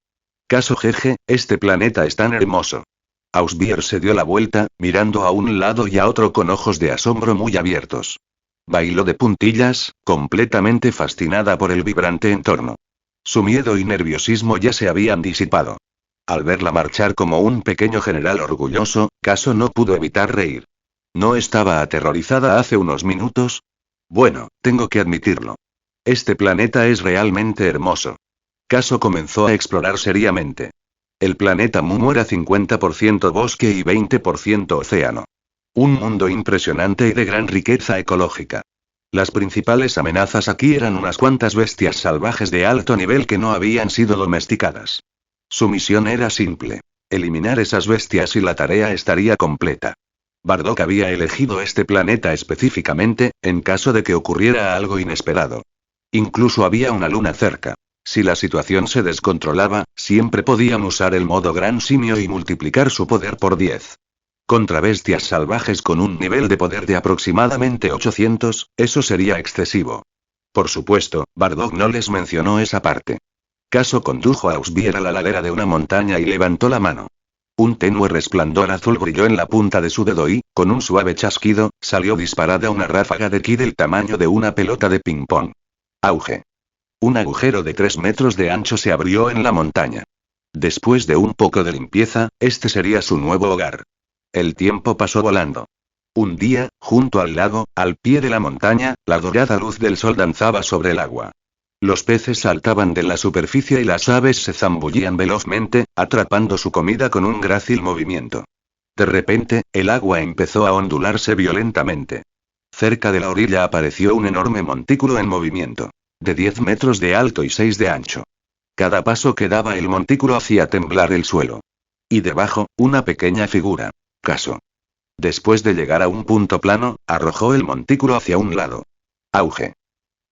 Caso jeje, este planeta es tan hermoso. Ausbier se dio la vuelta, mirando a un lado y a otro con ojos de asombro muy abiertos. Bailó de puntillas, completamente fascinada por el vibrante entorno. Su miedo y nerviosismo ya se habían disipado. Al verla marchar como un pequeño general orgulloso, Caso no pudo evitar reír. ¿No estaba aterrorizada hace unos minutos? Bueno, tengo que admitirlo. Este planeta es realmente hermoso. Caso comenzó a explorar seriamente. El planeta Mumu era 50% bosque y 20% océano. Un mundo impresionante y de gran riqueza ecológica. Las principales amenazas aquí eran unas cuantas bestias salvajes de alto nivel que no habían sido domesticadas. Su misión era simple: eliminar esas bestias y la tarea estaría completa. Bardock había elegido este planeta específicamente, en caso de que ocurriera algo inesperado. Incluso había una luna cerca. Si la situación se descontrolaba, siempre podían usar el modo Gran Simio y multiplicar su poder por 10. Contra bestias salvajes con un nivel de poder de aproximadamente 800, eso sería excesivo. Por supuesto, Bardock no les mencionó esa parte. Caso condujo a Ausbier a la ladera de una montaña y levantó la mano. Un tenue resplandor azul brilló en la punta de su dedo y, con un suave chasquido, salió disparada una ráfaga de ki del tamaño de una pelota de ping-pong. Auge. Un agujero de 3 metros de ancho se abrió en la montaña. Después de un poco de limpieza, este sería su nuevo hogar. El tiempo pasó volando. Un día, junto al lago, al pie de la montaña, la dorada luz del sol danzaba sobre el agua. Los peces saltaban de la superficie y las aves se zambullían velozmente, atrapando su comida con un grácil movimiento. De repente, el agua empezó a ondularse violentamente. Cerca de la orilla apareció un enorme montículo en movimiento. De 10 metros de alto y 6 de ancho. Cada paso que daba el montículo hacía temblar el suelo. Y debajo, una pequeña figura. Caso. Después de llegar a un punto plano, arrojó el montículo hacia un lado. Auge.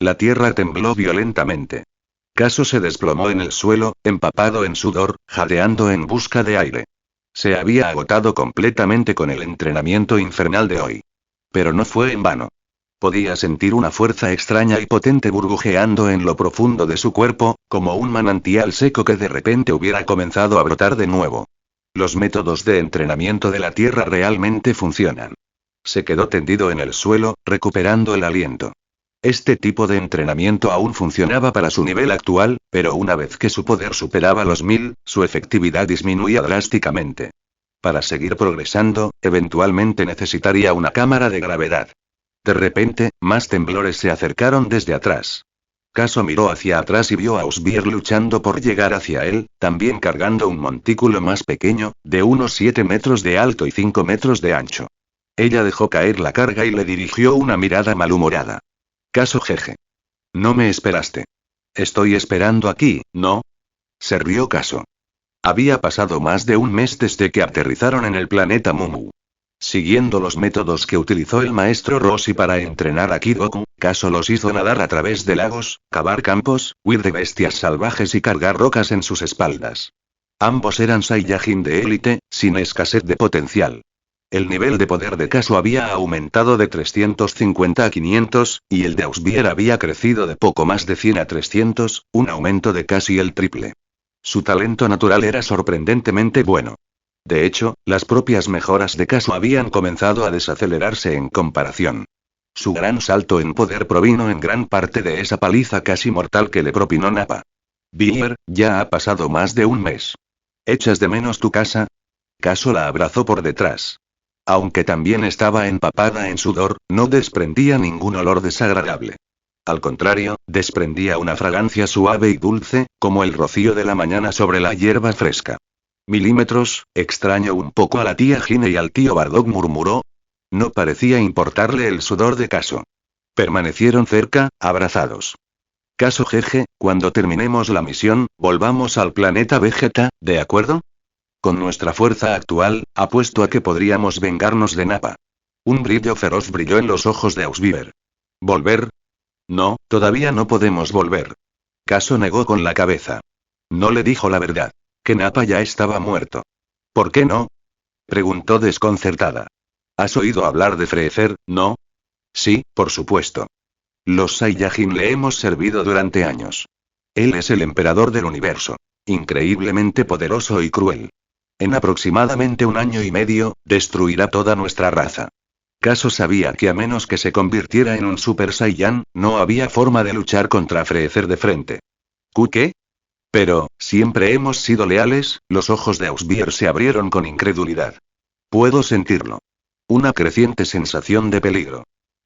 La tierra tembló violentamente. Caso se desplomó en el suelo, empapado en sudor, jadeando en busca de aire. Se había agotado completamente con el entrenamiento infernal de hoy. Pero no fue en vano. Podía sentir una fuerza extraña y potente burbujeando en lo profundo de su cuerpo, como un manantial seco que de repente hubiera comenzado a brotar de nuevo. Los métodos de entrenamiento de la Tierra realmente funcionan. Se quedó tendido en el suelo, recuperando el aliento. Este tipo de entrenamiento aún funcionaba para su nivel actual, pero una vez que su poder superaba los 1000, su efectividad disminuía drásticamente. Para seguir progresando, eventualmente necesitaría una cámara de gravedad. De repente, más temblores se acercaron desde atrás. Caso miró hacia atrás y vio a Ausbier luchando por llegar hacia él, también cargando un montículo más pequeño, de unos 7 metros de alto y 5 metros de ancho. Ella dejó caer la carga y le dirigió una mirada malhumorada. Caso jeje. No me esperaste. Estoy esperando aquí, ¿no? Se rió Caso. Había pasado más de un mes desde que aterrizaron en el planeta Mumu. Siguiendo los métodos que utilizó el maestro Rossi para entrenar a Kidoku, Caso los hizo nadar a través de lagos, cavar campos, huir de bestias salvajes y cargar rocas en sus espaldas. Ambos eran Saiyajin de élite, sin escasez de potencial. El nivel de poder de Caso había aumentado de 350 a 500, y el de Ausbier había crecido de poco más de 100 a 300, un aumento de casi el triple. Su talento natural era sorprendentemente bueno. De hecho, las propias mejoras de Caso habían comenzado a desacelerarse en comparación. Su gran salto en poder provino en gran parte de esa paliza casi mortal que le propinó Nappa. Beer, ya ha pasado más de un mes. ¿Echas de menos tu casa? Caso la abrazó por detrás. Aunque también estaba empapada en sudor, no desprendía ningún olor desagradable. Al contrario, desprendía una fragancia suave y dulce, como el rocío de la mañana sobre la hierba fresca. Milímetros, extraño un poco a la tía Gine y al tío Bardock, murmuró. No parecía importarle el sudor de Caso. Permanecieron cerca, abrazados. Caso jeje, cuando terminemos la misión, volvamos al planeta Vegeta, ¿de acuerdo? Con nuestra fuerza actual, apuesto a que podríamos vengarnos de Nappa. Un brillo feroz brilló en los ojos de Ausbier. ¿Volver? No, todavía no podemos volver. Caso negó con la cabeza. No le dijo la verdad. Que Nappa ya estaba muerto. ¿Por qué no? Preguntó desconcertada. ¿Has oído hablar de Freezer, no? Sí, por supuesto. Los Saiyajin le hemos servido durante años. Él es el emperador del universo. Increíblemente poderoso y cruel. En aproximadamente un año y medio, destruirá toda nuestra raza. Caso sabía que a menos que se convirtiera en un Super Saiyan, no había forma de luchar contra Freezer de frente. ¿Qué? Pero, siempre hemos sido leales. Los ojos de Ausbier se abrieron con incredulidad. Puedo sentirlo. Una creciente sensación de peligro.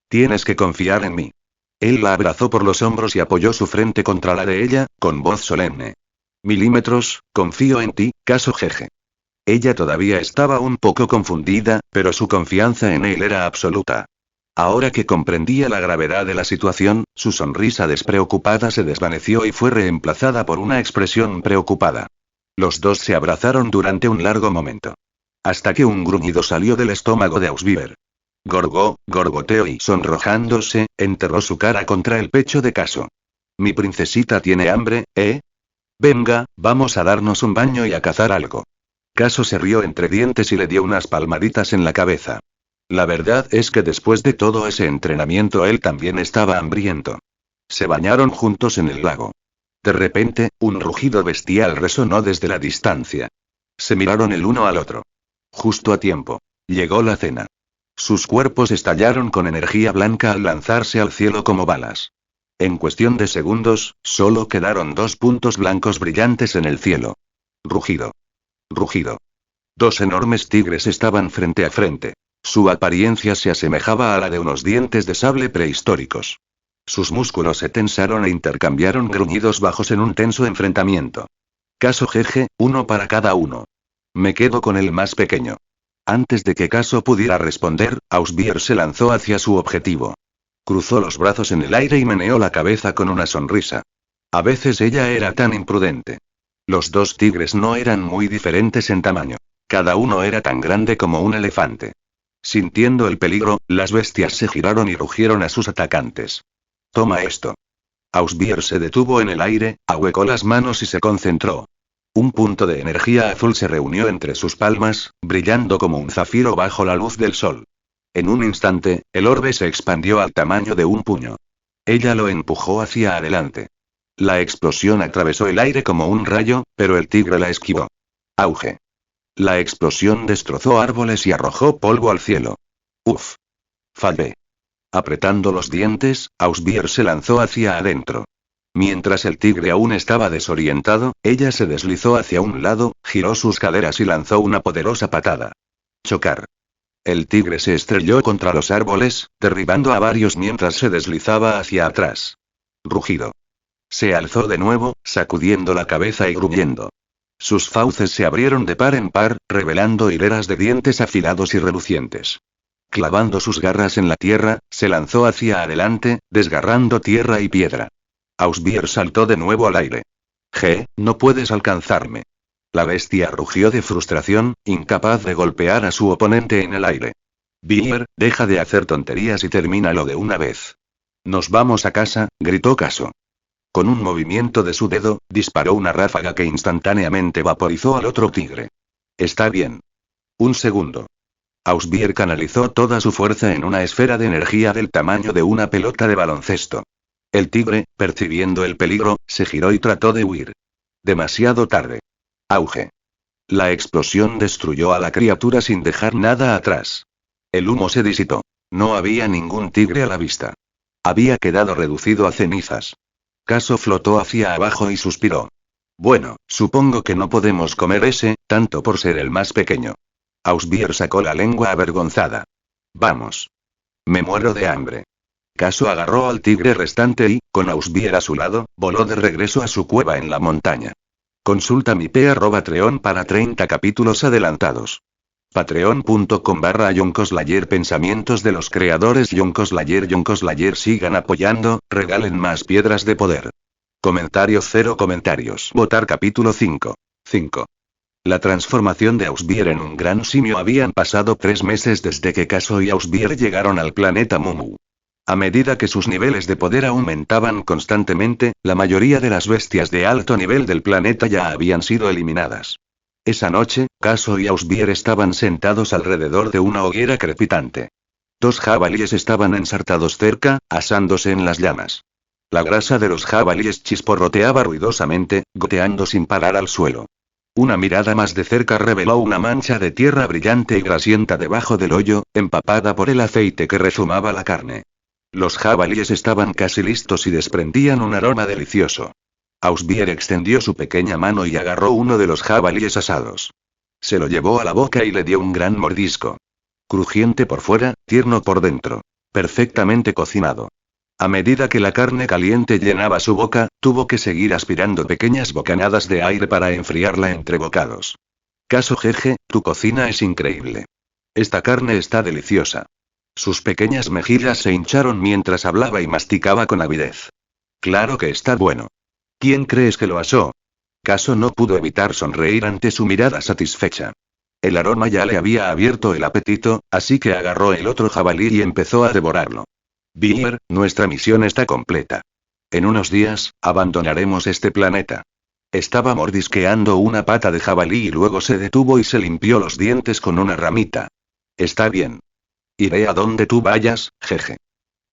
Tienes que confiar en mí. Él la abrazó por los hombros y apoyó su frente contra la de ella, con voz solemne. Milímetros, confío en ti, Caso jeje. Ella todavía estaba un poco confundida, pero su confianza en él era absoluta. Ahora que comprendía la gravedad de la situación, su sonrisa despreocupada se desvaneció y fue reemplazada por una expresión preocupada. Los dos se abrazaron durante un largo momento. Hasta que un gruñido salió del estómago de Ausbier. Gorgoteó y sonrojándose, enterró su cara contra el pecho de Caso. Mi princesita tiene hambre, ¿eh? Venga, vamos a darnos un baño y a cazar algo. Caso se rió entre dientes y le dio unas palmaditas en la cabeza. La verdad es que después de todo ese entrenamiento él también estaba hambriento. Se bañaron juntos en el lago. De repente, un rugido bestial resonó desde la distancia. Se miraron el uno al otro. Justo a tiempo. Llegó la cena. Sus cuerpos estallaron con energía blanca al lanzarse al cielo como balas. En cuestión de segundos, solo quedaron 2 puntos blancos brillantes en el cielo. Rugido. Rugido. 2 enormes tigres estaban frente a frente. Su apariencia se asemejaba a la de unos dientes de sable prehistóricos. Sus músculos se tensaron e intercambiaron gruñidos bajos en un tenso enfrentamiento. Caso jeje, uno para cada uno. Me quedo con el más pequeño. Antes de que Caso pudiera responder, Ausbier se lanzó hacia su objetivo. Cruzó los brazos en el aire y meneó la cabeza con una sonrisa. A veces ella era tan imprudente. Los 2 tigres no eran muy diferentes en tamaño. Cada uno era tan grande como un elefante. Sintiendo el peligro, las bestias se giraron y rugieron a sus atacantes. Toma esto. Ausbier se detuvo en el aire, ahuecó las manos y se concentró. Un punto de energía azul se reunió entre sus palmas, brillando como un zafiro bajo la luz del sol. En un instante, el orbe se expandió al tamaño de un puño. Ella lo empujó hacia adelante. La explosión atravesó el aire como un rayo, pero el tigre la esquivó. Auge. La explosión destrozó árboles y arrojó polvo al cielo. Uf. Fallé. Apretando los dientes, Ausbier se lanzó hacia adentro. Mientras el tigre aún estaba desorientado, ella se deslizó hacia un lado, giró sus caderas y lanzó una poderosa patada. Chocar. El tigre se estrelló contra los árboles, derribando a varios mientras se deslizaba hacia atrás. Rugido. Se alzó de nuevo, sacudiendo la cabeza y gruñendo. Sus fauces se abrieron de par en par, revelando hileras de dientes afilados y relucientes. Clavando sus garras en la tierra, se lanzó hacia adelante, desgarrando tierra y piedra. Ausbier saltó de nuevo al aire. No puedes alcanzarme. La bestia rugió de frustración, incapaz de golpear a su oponente en el aire. Bier, deja de hacer tonterías y termínalo de una vez. Nos vamos a casa, gritó Caso. Con un movimiento de su dedo, disparó una ráfaga que instantáneamente vaporizó al otro tigre. Está bien. Un segundo. Ausbier canalizó toda su fuerza en una esfera de energía del tamaño de una pelota de baloncesto. El tigre, percibiendo el peligro, se giró y trató de huir. Demasiado tarde. Auge. La explosión destruyó a la criatura sin dejar nada atrás. El humo se disipó. No había ningún tigre a la vista. Había quedado reducido a cenizas. Caso flotó hacia abajo y suspiró. Bueno, supongo que no podemos comer ese, tanto por ser el más pequeño. Ausbier sacó la lengua avergonzada. Vamos. Me muero de hambre. Caso agarró al tigre restante y, con Ausbier a su lado, voló de regreso a su cueva en la montaña. Consulta mi Patreon para 30 capítulos adelantados. Patreon.com/YonKoslayer. Pensamientos de los creadores YonKoslayer. Sigan apoyando, regalen más piedras de poder. Comentario 0 comentarios. Votar capítulo 5. La transformación de Ausbier en un gran simio. Habían pasado 3 meses desde que Caso y Ausbier llegaron al planeta Mumu. A medida que sus niveles de poder aumentaban constantemente, la mayoría de las bestias de alto nivel del planeta ya habían sido eliminadas. Esa noche, Caso y Ausbier estaban sentados alrededor de una hoguera crepitante. 2 jabalíes estaban ensartados cerca, asándose en las llamas. La grasa de los jabalíes chisporroteaba ruidosamente, goteando sin parar al suelo. Una mirada más de cerca reveló una mancha de tierra brillante y grasienta debajo del hoyo, empapada por el aceite que rezumaba la carne. Los jabalíes estaban casi listos y desprendían un aroma delicioso. Ausbier extendió su pequeña mano y agarró uno de los jabalíes asados. Se lo llevó a la boca y le dio un gran mordisco. Crujiente por fuera, tierno por dentro. Perfectamente cocinado. A medida que la carne caliente llenaba su boca, tuvo que seguir aspirando pequeñas bocanadas de aire para enfriarla entre bocados. Caso jeje, tu cocina es increíble. Esta carne está deliciosa. Sus pequeñas mejillas se hincharon mientras hablaba y masticaba con avidez. Claro que está bueno. ¿Quién crees que lo asó? Caso no pudo evitar sonreír ante su mirada satisfecha. El aroma ya le había abierto el apetito, así que agarró el otro jabalí y empezó a devorarlo. Bier, nuestra misión está completa. En unos días, abandonaremos este planeta. Estaba mordisqueando una pata de jabalí y luego se detuvo y se limpió los dientes con una ramita. Está bien. Iré a donde tú vayas, jeje.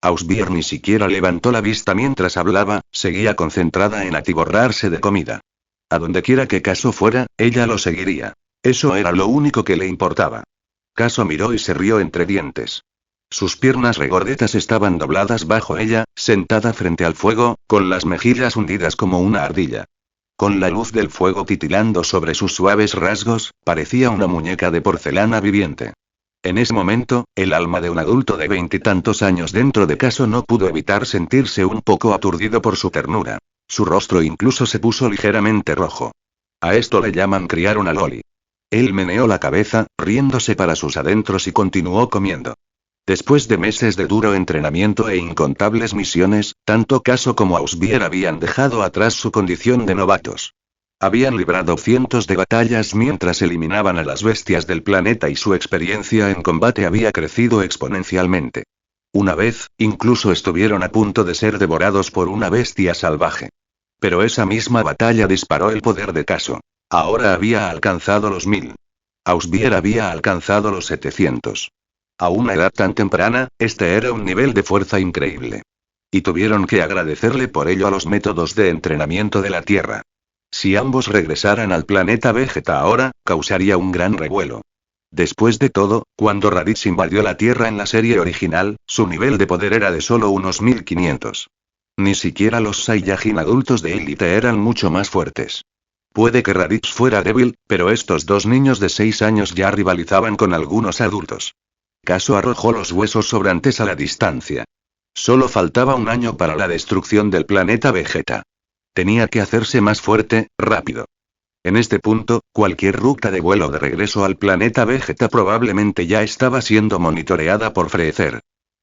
Ausbier ni siquiera levantó la vista mientras hablaba, seguía concentrada en atiborrarse de comida. A donde quiera que Caso fuera, ella lo seguiría. Eso era lo único que le importaba. Caso miró y se rió entre dientes. Sus piernas regordetas estaban dobladas bajo ella, sentada frente al fuego, con las mejillas hundidas como una ardilla. Con la luz del fuego titilando sobre sus suaves rasgos, parecía una muñeca de porcelana viviente. En ese momento, el alma de un adulto de 20 y tantos años dentro de Caso no pudo evitar sentirse un poco aturdido por su ternura. Su rostro incluso se puso ligeramente rojo. A esto le llaman criar una loli. Él meneó la cabeza, riéndose para sus adentros y continuó comiendo. Después de meses de duro entrenamiento e incontables misiones, tanto Caso como Ausbier habían dejado atrás su condición de novatos. Habían librado cientos de batallas mientras eliminaban a las bestias del planeta y su experiencia en combate había crecido exponencialmente. Una vez, incluso estuvieron a punto de ser devorados por una bestia salvaje. Pero esa misma batalla disparó el poder de Caso. Ahora había alcanzado los 1000. Ausbier había alcanzado los 700. A una edad tan temprana, este era un nivel de fuerza increíble. Y tuvieron que agradecerle por ello a los métodos de entrenamiento de la Tierra. Si ambos regresaran al planeta Vegeta ahora, causaría un gran revuelo. Después de todo, cuando Raditz invadió la Tierra en la serie original, su nivel de poder era de solo unos 1500. Ni siquiera los Saiyajin adultos de élite eran mucho más fuertes. Puede que Raditz fuera débil, pero estos dos niños de 6 años ya rivalizaban con algunos adultos. Caso arrojó los huesos sobrantes a la distancia. Solo faltaba un año para la destrucción del planeta Vegeta. Tenía que hacerse más fuerte, rápido. En este punto, cualquier ruta de vuelo de regreso al planeta Vegeta probablemente ya estaba siendo monitoreada por Freezer.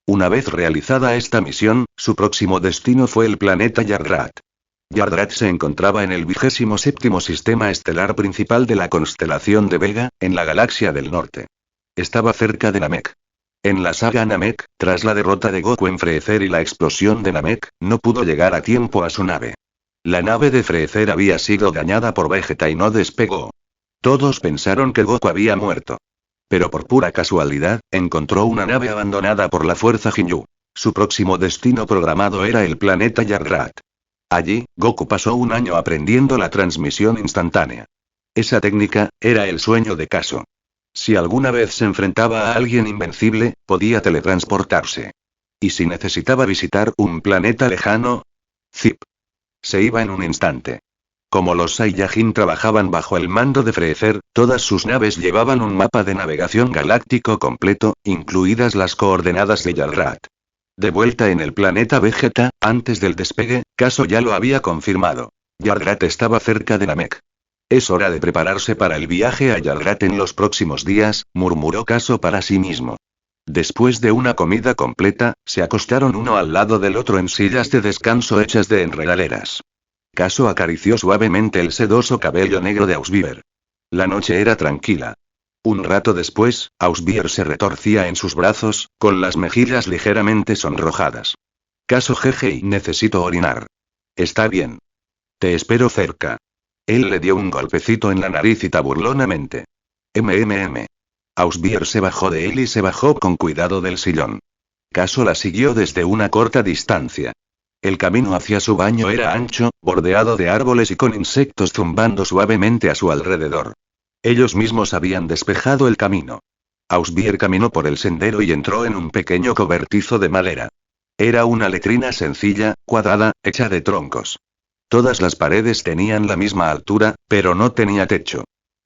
Una vez realizada esta misión, su próximo destino fue el planeta Yardrat. Yardrat se encontraba en el 27º sistema estelar principal de la constelación de Vega, en la galaxia del norte. Estaba cerca de Namek. En la saga Namek, tras la derrota de Goku en Freezer y la explosión de Namek, no pudo llegar a tiempo a su nave. La nave de Freezer había sido dañada por Vegeta y no despegó. Todos pensaron que Goku había muerto. Pero por pura casualidad, encontró una nave abandonada por la fuerza Ginyu. Su próximo destino programado era el planeta Yardrat. Allí, Goku pasó un año aprendiendo la transmisión instantánea. Esa técnica era el sueño de Kaso. Si alguna vez se enfrentaba a alguien invencible, podía teletransportarse. ¿Y si necesitaba visitar un planeta lejano? Zip. Se iba en un instante. Como los Saiyajin trabajaban bajo el mando de Freezer, todas sus naves llevaban un mapa de navegación galáctico completo, incluidas las coordenadas de Yardrat. De vuelta en el planeta Vegeta, antes del despegue, Kaso ya lo había confirmado. Yardrat estaba cerca de Namek. Es hora de prepararse para el viaje a Yardrat en los próximos días, murmuró Kaso para sí mismo. Después de una comida completa, se acostaron uno al lado del otro en sillas de descanso hechas de enredaderas. Kaso acarició suavemente el sedoso cabello negro de Ausbier. La noche era tranquila. Un rato después, Ausbier se retorcía en sus brazos, con las mejillas ligeramente sonrojadas. Kaso jeje, necesito orinar. Está bien. Te espero cerca. Él le dio un golpecito en la naricita burlonamente. Ausbier se bajó de él y se bajó con cuidado del sillón. Kaso la siguió desde una corta distancia. El camino hacia su baño era ancho, bordeado de árboles y con insectos zumbando suavemente a su alrededor. Ellos mismos habían despejado el camino. Ausbier caminó por el sendero y entró en un pequeño cobertizo de madera. Era una letrina sencilla, cuadrada, hecha de troncos. Todas las paredes tenían la misma altura, pero no tenía techo.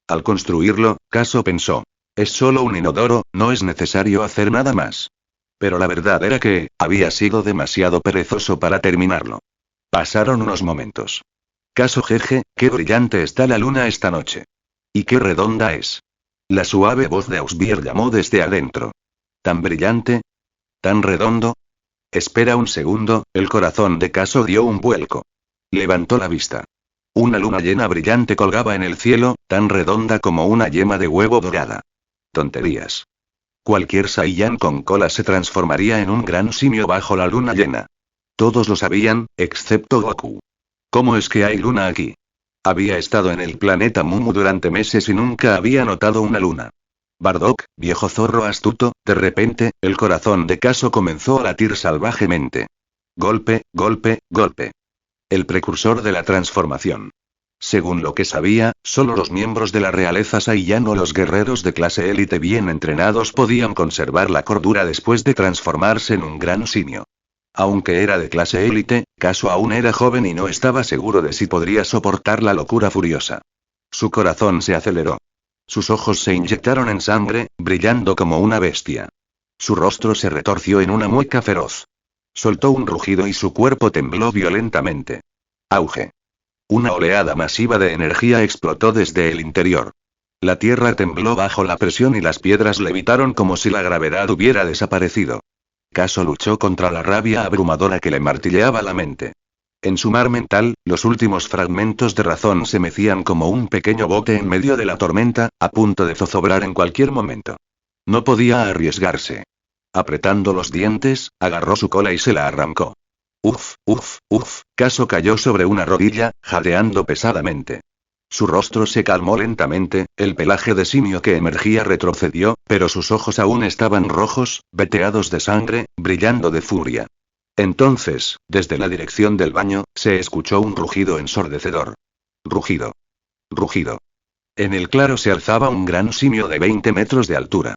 Al construirlo, Kaso pensó: es solo un inodoro, no es necesario hacer nada más. Pero la verdad era que, había sido demasiado perezoso para terminarlo. Pasaron unos momentos. Kaso jeje, qué brillante está la luna esta noche. Y qué redonda es. La suave voz de Ausbier llamó desde adentro. ¿Tan brillante? ¿Tan redondo? Espera un segundo, el corazón de Kaso dio un vuelco. Levantó la vista. Una luna llena brillante colgaba en el cielo, tan redonda como una yema de huevo dorada. Tonterías. Cualquier Saiyan con cola se transformaría en un gran simio bajo la luna llena. Todos lo sabían, excepto Goku. ¿Cómo es que hay luna aquí? Había estado en el planeta Mumu durante meses y nunca había notado una luna. Bardock, viejo zorro astuto, de repente, el corazón de Kaso comenzó a latir salvajemente. Golpe, golpe, golpe. El precursor de la transformación. Según lo que sabía, solo los miembros de la realeza Saiyan o los guerreros de clase élite bien entrenados podían conservar la cordura después de transformarse en un gran simio. Aunque era de clase élite, Kaso aún era joven y no estaba seguro de si podría soportar la locura furiosa. Su corazón se aceleró. Sus ojos se inyectaron en sangre, brillando como una bestia. Su rostro se retorció en una mueca feroz. Soltó un rugido y su cuerpo tembló violentamente. Auge. Una oleada masiva de energía explotó desde el interior. La tierra tembló bajo la presión y las piedras levitaron como si la gravedad hubiera desaparecido. Kaso luchó contra la rabia abrumadora que le martilleaba la mente. En su mar mental, los últimos fragmentos de razón se mecían como un pequeño bote en medio de la tormenta, a punto de zozobrar en cualquier momento. No podía arriesgarse. Apretando los dientes, agarró su cola y se la arrancó. Kaso cayó sobre una rodilla, jadeando pesadamente. Su rostro se calmó lentamente, el pelaje de simio que emergía retrocedió, pero sus ojos aún estaban rojos, veteados de sangre, brillando de furia. Entonces, desde la dirección del baño, se escuchó un rugido ensordecedor. Rugido. Rugido. En el claro se alzaba un gran simio de 20 metros de altura.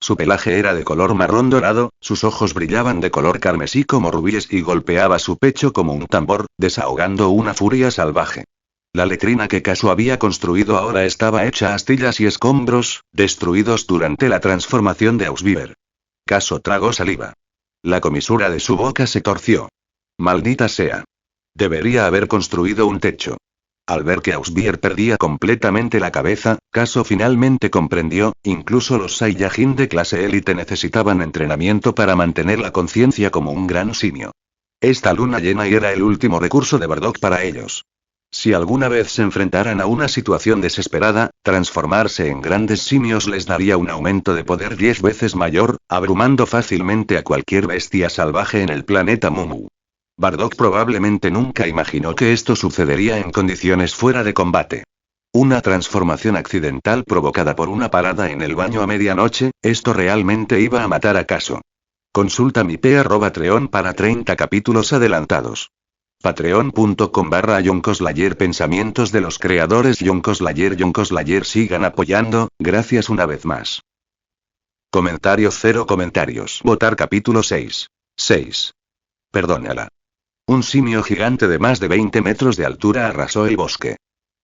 Su pelaje era de color marrón dorado, sus ojos brillaban de color carmesí como rubíes y golpeaba su pecho como un tambor, desahogando una furia salvaje. La letrina que Kaso había construido ahora estaba hecha astillas y escombros, destruidos durante la transformación de Ausbier. Kaso tragó saliva. La comisura de su boca se torció. Maldita sea. Debería haber construido un techo. Al ver que Ausbier perdía completamente la cabeza, Caso finalmente comprendió, incluso los Saiyajin de clase élite necesitaban entrenamiento para mantener la conciencia como un gran simio. Esta luna llena y era el último recurso de Bardock para ellos. Si alguna vez se enfrentaran a una situación desesperada, transformarse en grandes simios les daría un aumento de poder 10 veces mayor, abrumando fácilmente a cualquier bestia salvaje en el planeta Mumu. Bardock probablemente nunca imaginó que esto sucedería en condiciones fuera de combate. Una transformación accidental provocada por una parada en el baño a medianoche, esto realmente iba a matar a Caso. Consulta mi p@treon para 30 capítulos adelantados. Patreon.com/YonkoSlayer. Pensamientos de los creadores YonkoSlayer sigan apoyando, gracias una vez más. Comentario 0 comentarios. Votar capítulo 6. Perdónala. Un simio gigante de más de 20 metros de altura arrasó el bosque.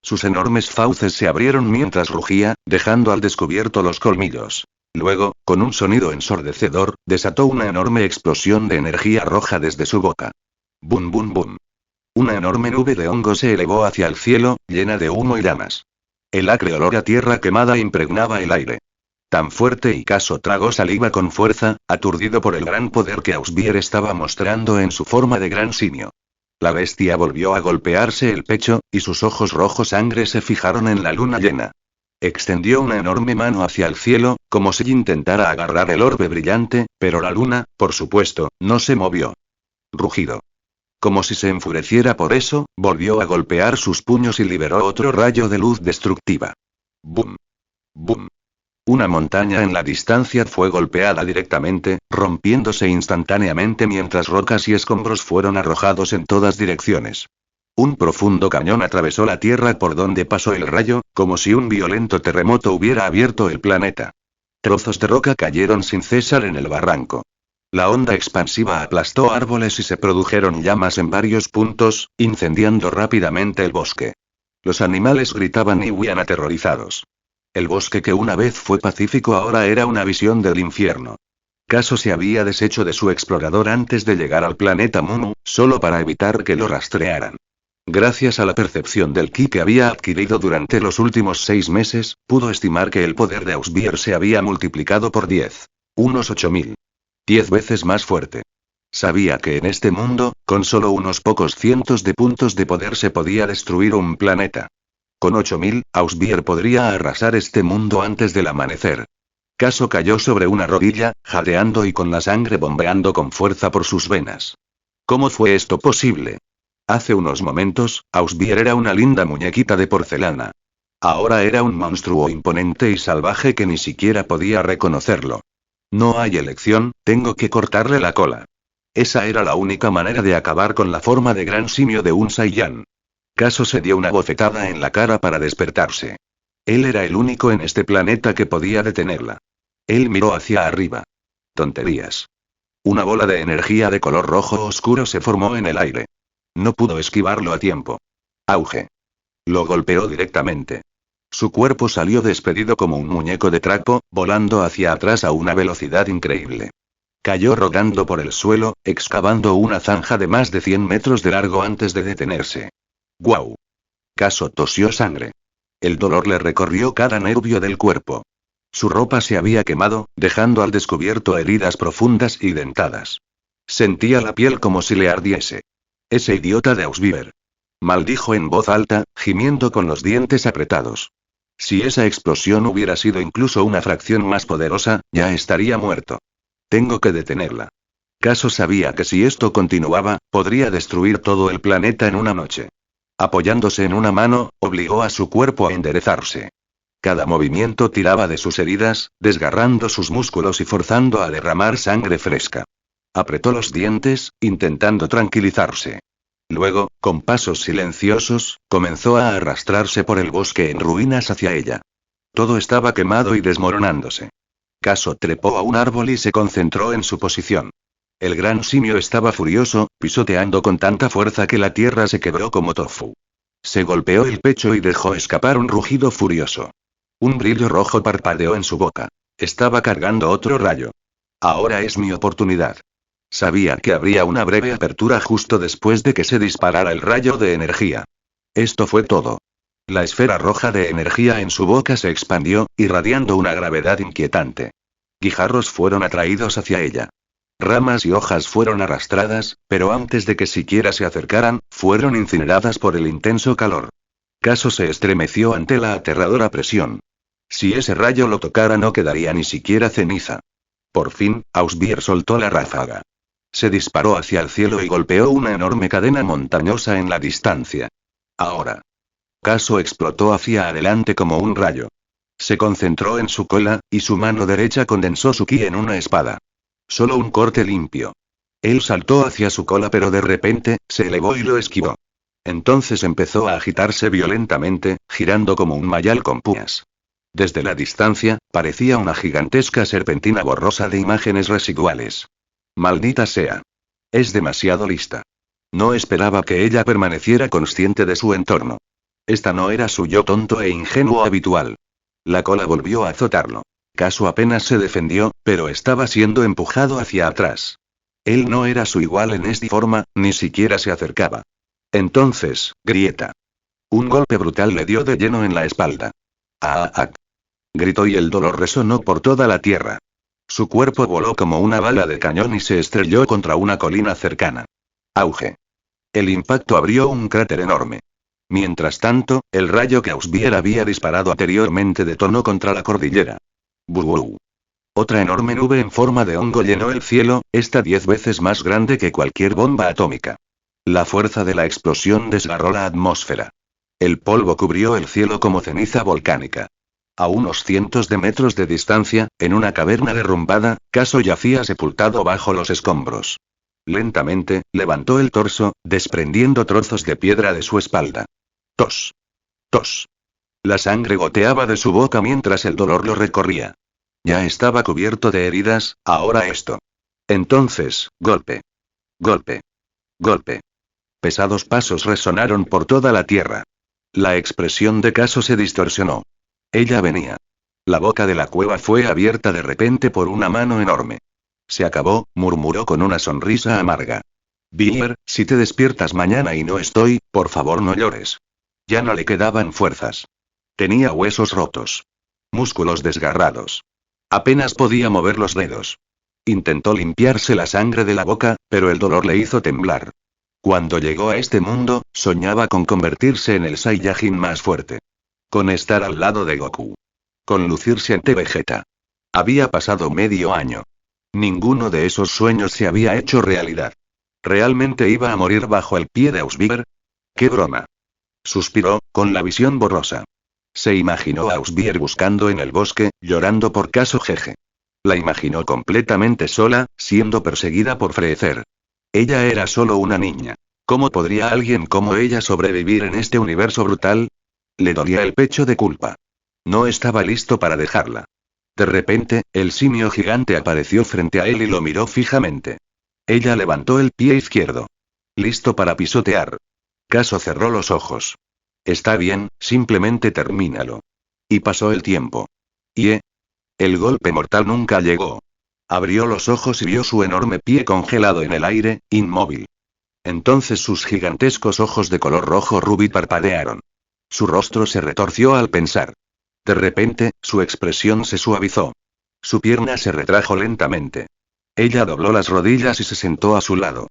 Sus enormes fauces se abrieron mientras rugía, dejando al descubierto los colmillos. Luego, con un sonido ensordecedor, desató una enorme explosión de energía roja desde su boca. ¡Bum bum bum! Una enorme nube de hongo se elevó hacia el cielo, llena de humo y llamas. El acre olor a tierra quemada impregnaba el aire. Tan fuerte y Caso tragó saliva con fuerza, aturdido por el gran poder que Ausbier estaba mostrando en su forma de gran simio. La bestia volvió a golpearse el pecho, y sus ojos rojos sangre se fijaron en la luna llena. Extendió una enorme mano hacia el cielo, como si intentara agarrar el orbe brillante, pero la luna, por supuesto, no se movió. Rugido. Como si se enfureciera por eso, volvió a golpear sus puños y liberó otro rayo de luz destructiva. ¡Bum! ¡Bum! Una montaña en la distancia fue golpeada directamente, rompiéndose instantáneamente mientras rocas y escombros fueron arrojados en todas direcciones. Un profundo cañón atravesó la tierra por donde pasó el rayo, como si un violento terremoto hubiera abierto el planeta. Trozos de roca cayeron sin cesar en el barranco. La onda expansiva aplastó árboles y se produjeron llamas en varios puntos, incendiando rápidamente el bosque. Los animales gritaban y huían aterrorizados. El bosque que una vez fue pacífico ahora era una visión del infierno. Caso se había deshecho de su explorador antes de llegar al planeta Mumu, solo para evitar que lo rastrearan. Gracias a la percepción del ki que había adquirido durante los últimos 6 meses, pudo estimar que el poder de Ausbier se había multiplicado por 10. Unos 8000. 10 veces más fuerte. Sabía que en este mundo, con solo unos pocos cientos de puntos de poder se podía destruir un planeta. Con 8000, Ausbier podría arrasar este mundo antes del amanecer. Caso cayó sobre una rodilla, jadeando y con la sangre bombeando con fuerza por sus venas. ¿Cómo fue esto posible? Hace unos momentos, Ausbier era una linda muñequita de porcelana. Ahora era un monstruo imponente y salvaje que ni siquiera podía reconocerlo. No hay elección, tengo que cortarle la cola. Esa era la única manera de acabar con la forma de gran simio de un Saiyan. Caso se dio una bofetada en la cara para despertarse. Él era el único en este planeta que podía detenerla. Él miró hacia arriba. Tonterías. Una bola de energía de color rojo oscuro se formó en el aire. No pudo esquivarlo a tiempo. Auge. Lo golpeó directamente. Su cuerpo salió despedido como un muñeco de trapo, volando hacia atrás a una velocidad increíble. Cayó rodando por el suelo, excavando una zanja de más de 100 metros de largo antes de detenerse. ¡Guau! Caso tosió sangre. El dolor le recorrió cada nervio del cuerpo. Su ropa se había quemado, dejando al descubierto heridas profundas y dentadas. Sentía la piel como si le ardiese. Ese idiota de Ausbier. Maldijo en voz alta, gimiendo con los dientes apretados. Si esa explosión hubiera sido incluso una fracción más poderosa, ya estaría muerto. Tengo que detenerla. Caso sabía que si esto continuaba, podría destruir todo el planeta en una noche. Apoyándose en una mano, obligó a su cuerpo a enderezarse. Cada movimiento tiraba de sus heridas, desgarrando sus músculos y forzando a derramar sangre fresca. Apretó los dientes, intentando tranquilizarse. Luego, con pasos silenciosos, comenzó a arrastrarse por el bosque en ruinas hacia ella. Todo estaba quemado y desmoronándose. Caso trepó a un árbol y se concentró en su posición. El gran simio estaba furioso, pisoteando con tanta fuerza que la tierra se quebró como tofu. Se golpeó el pecho y dejó escapar un rugido furioso. Un brillo rojo parpadeó en su boca. Estaba cargando otro rayo. Ahora es mi oportunidad. Sabía que habría una breve apertura justo después de que se disparara el rayo de energía. Esto fue todo. La esfera roja de energía en su boca se expandió, irradiando una gravedad inquietante. Guijarros fueron atraídos hacia ella. Ramas y hojas fueron arrastradas, pero antes de que siquiera se acercaran, fueron incineradas por el intenso calor. Caso se estremeció ante la aterradora presión. Si ese rayo lo tocara no quedaría ni siquiera ceniza. Por fin, Ausbier soltó la ráfaga. Se disparó hacia el cielo y golpeó una enorme cadena montañosa en la distancia. Ahora. Caso explotó hacia adelante como un rayo. Se concentró en su cola, y su mano derecha condensó su ki en una espada. Solo un corte limpio. Él saltó hacia su cola pero de repente, se elevó y lo esquivó. Entonces empezó a agitarse violentamente, girando como un mayal con púas. Desde la distancia, parecía una gigantesca serpentina borrosa de imágenes residuales. Maldita sea. Es demasiado lista. No esperaba que ella permaneciera consciente de su entorno. Esta no era su yo tonto e ingenuo habitual. La cola volvió a azotarlo. Caso apenas se defendió, pero estaba siendo empujado hacia atrás. Él no era su igual en esta forma, ni siquiera se acercaba. Entonces, grieta. Un golpe brutal le dio de lleno en la espalda. ¡Ah! Gritó y el dolor resonó por toda la tierra. Su cuerpo voló como una bala de cañón y se estrelló contra una colina cercana. Auge. El impacto abrió un cráter enorme. Mientras tanto, el rayo que Ausbier había disparado anteriormente detonó contra la cordillera. ¡Buuu! Otra enorme nube en forma de hongo llenó el cielo, esta 10 veces más grande que cualquier bomba atómica. La fuerza de la explosión desgarró la atmósfera. El polvo cubrió el cielo como ceniza volcánica. A unos cientos de metros de distancia, en una caverna derrumbada, Caso yacía sepultado bajo los escombros. Lentamente, levantó el torso, desprendiendo trozos de piedra de su espalda. Tos. Tos. La sangre goteaba de su boca mientras el dolor lo recorría. Ya estaba cubierto de heridas, ahora esto. Entonces, golpe. Golpe. Golpe. Pesados pasos resonaron por toda la tierra. La expresión de Caso se distorsionó. Ella venía. La boca de la cueva fue abierta de repente por una mano enorme. Se acabó, murmuró con una sonrisa amarga. Bier, si te despiertas mañana y no estoy, por favor no llores. Ya no le quedaban fuerzas. Tenía huesos rotos. Músculos desgarrados. Apenas podía mover los dedos. Intentó limpiarse la sangre de la boca, pero el dolor le hizo temblar. Cuando llegó a este mundo, soñaba con convertirse en el Saiyajin más fuerte. Con estar al lado de Goku. Con lucirse ante Vegeta. Había pasado medio año. Ninguno de esos sueños se había hecho realidad. ¿Realmente iba a morir bajo el pie de Ausbier? ¡Qué broma! Suspiró, con la visión borrosa. Se imaginó a Ausbier buscando en el bosque, llorando por Caso Jeje. La imaginó completamente sola, siendo perseguida por Freezer. Ella era solo una niña. ¿Cómo podría alguien como ella sobrevivir en este universo brutal? Le dolía el pecho de culpa. No estaba listo para dejarla. De repente, el simio gigante apareció frente a él y lo miró fijamente. Ella levantó el pie izquierdo. Listo para pisotear. Caso cerró los ojos. Está bien, simplemente termínalo. Y pasó el tiempo. El golpe mortal nunca llegó. Abrió los ojos y vio su enorme pie congelado en el aire, inmóvil. Entonces sus gigantescos ojos de color rojo rubí parpadearon. Su rostro se retorció al pensar. De repente, su expresión se suavizó. Su pierna se retrajo lentamente. Ella dobló las rodillas y se sentó a su lado.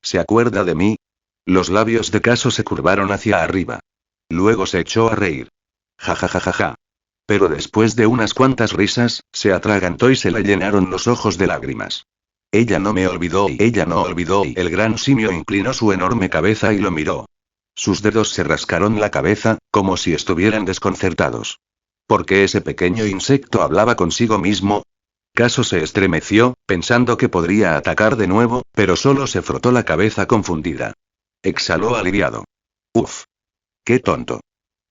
¿Se acuerda de mí? Los labios de Caso se curvaron hacia arriba. Luego se echó a reír. Ja ja ja ja ja. Pero después de unas cuantas risas, se atragantó y se le llenaron los ojos de lágrimas. Ella no me olvidó y ella no olvidó y el gran simio inclinó su enorme cabeza y lo miró. Sus dedos se rascaron la cabeza, como si estuvieran desconcertados. ¿Por qué ese pequeño insecto hablaba consigo mismo? Caso se estremeció, pensando que podría atacar de nuevo, pero solo se frotó la cabeza confundida. Exhaló aliviado. Uf. Qué tonto.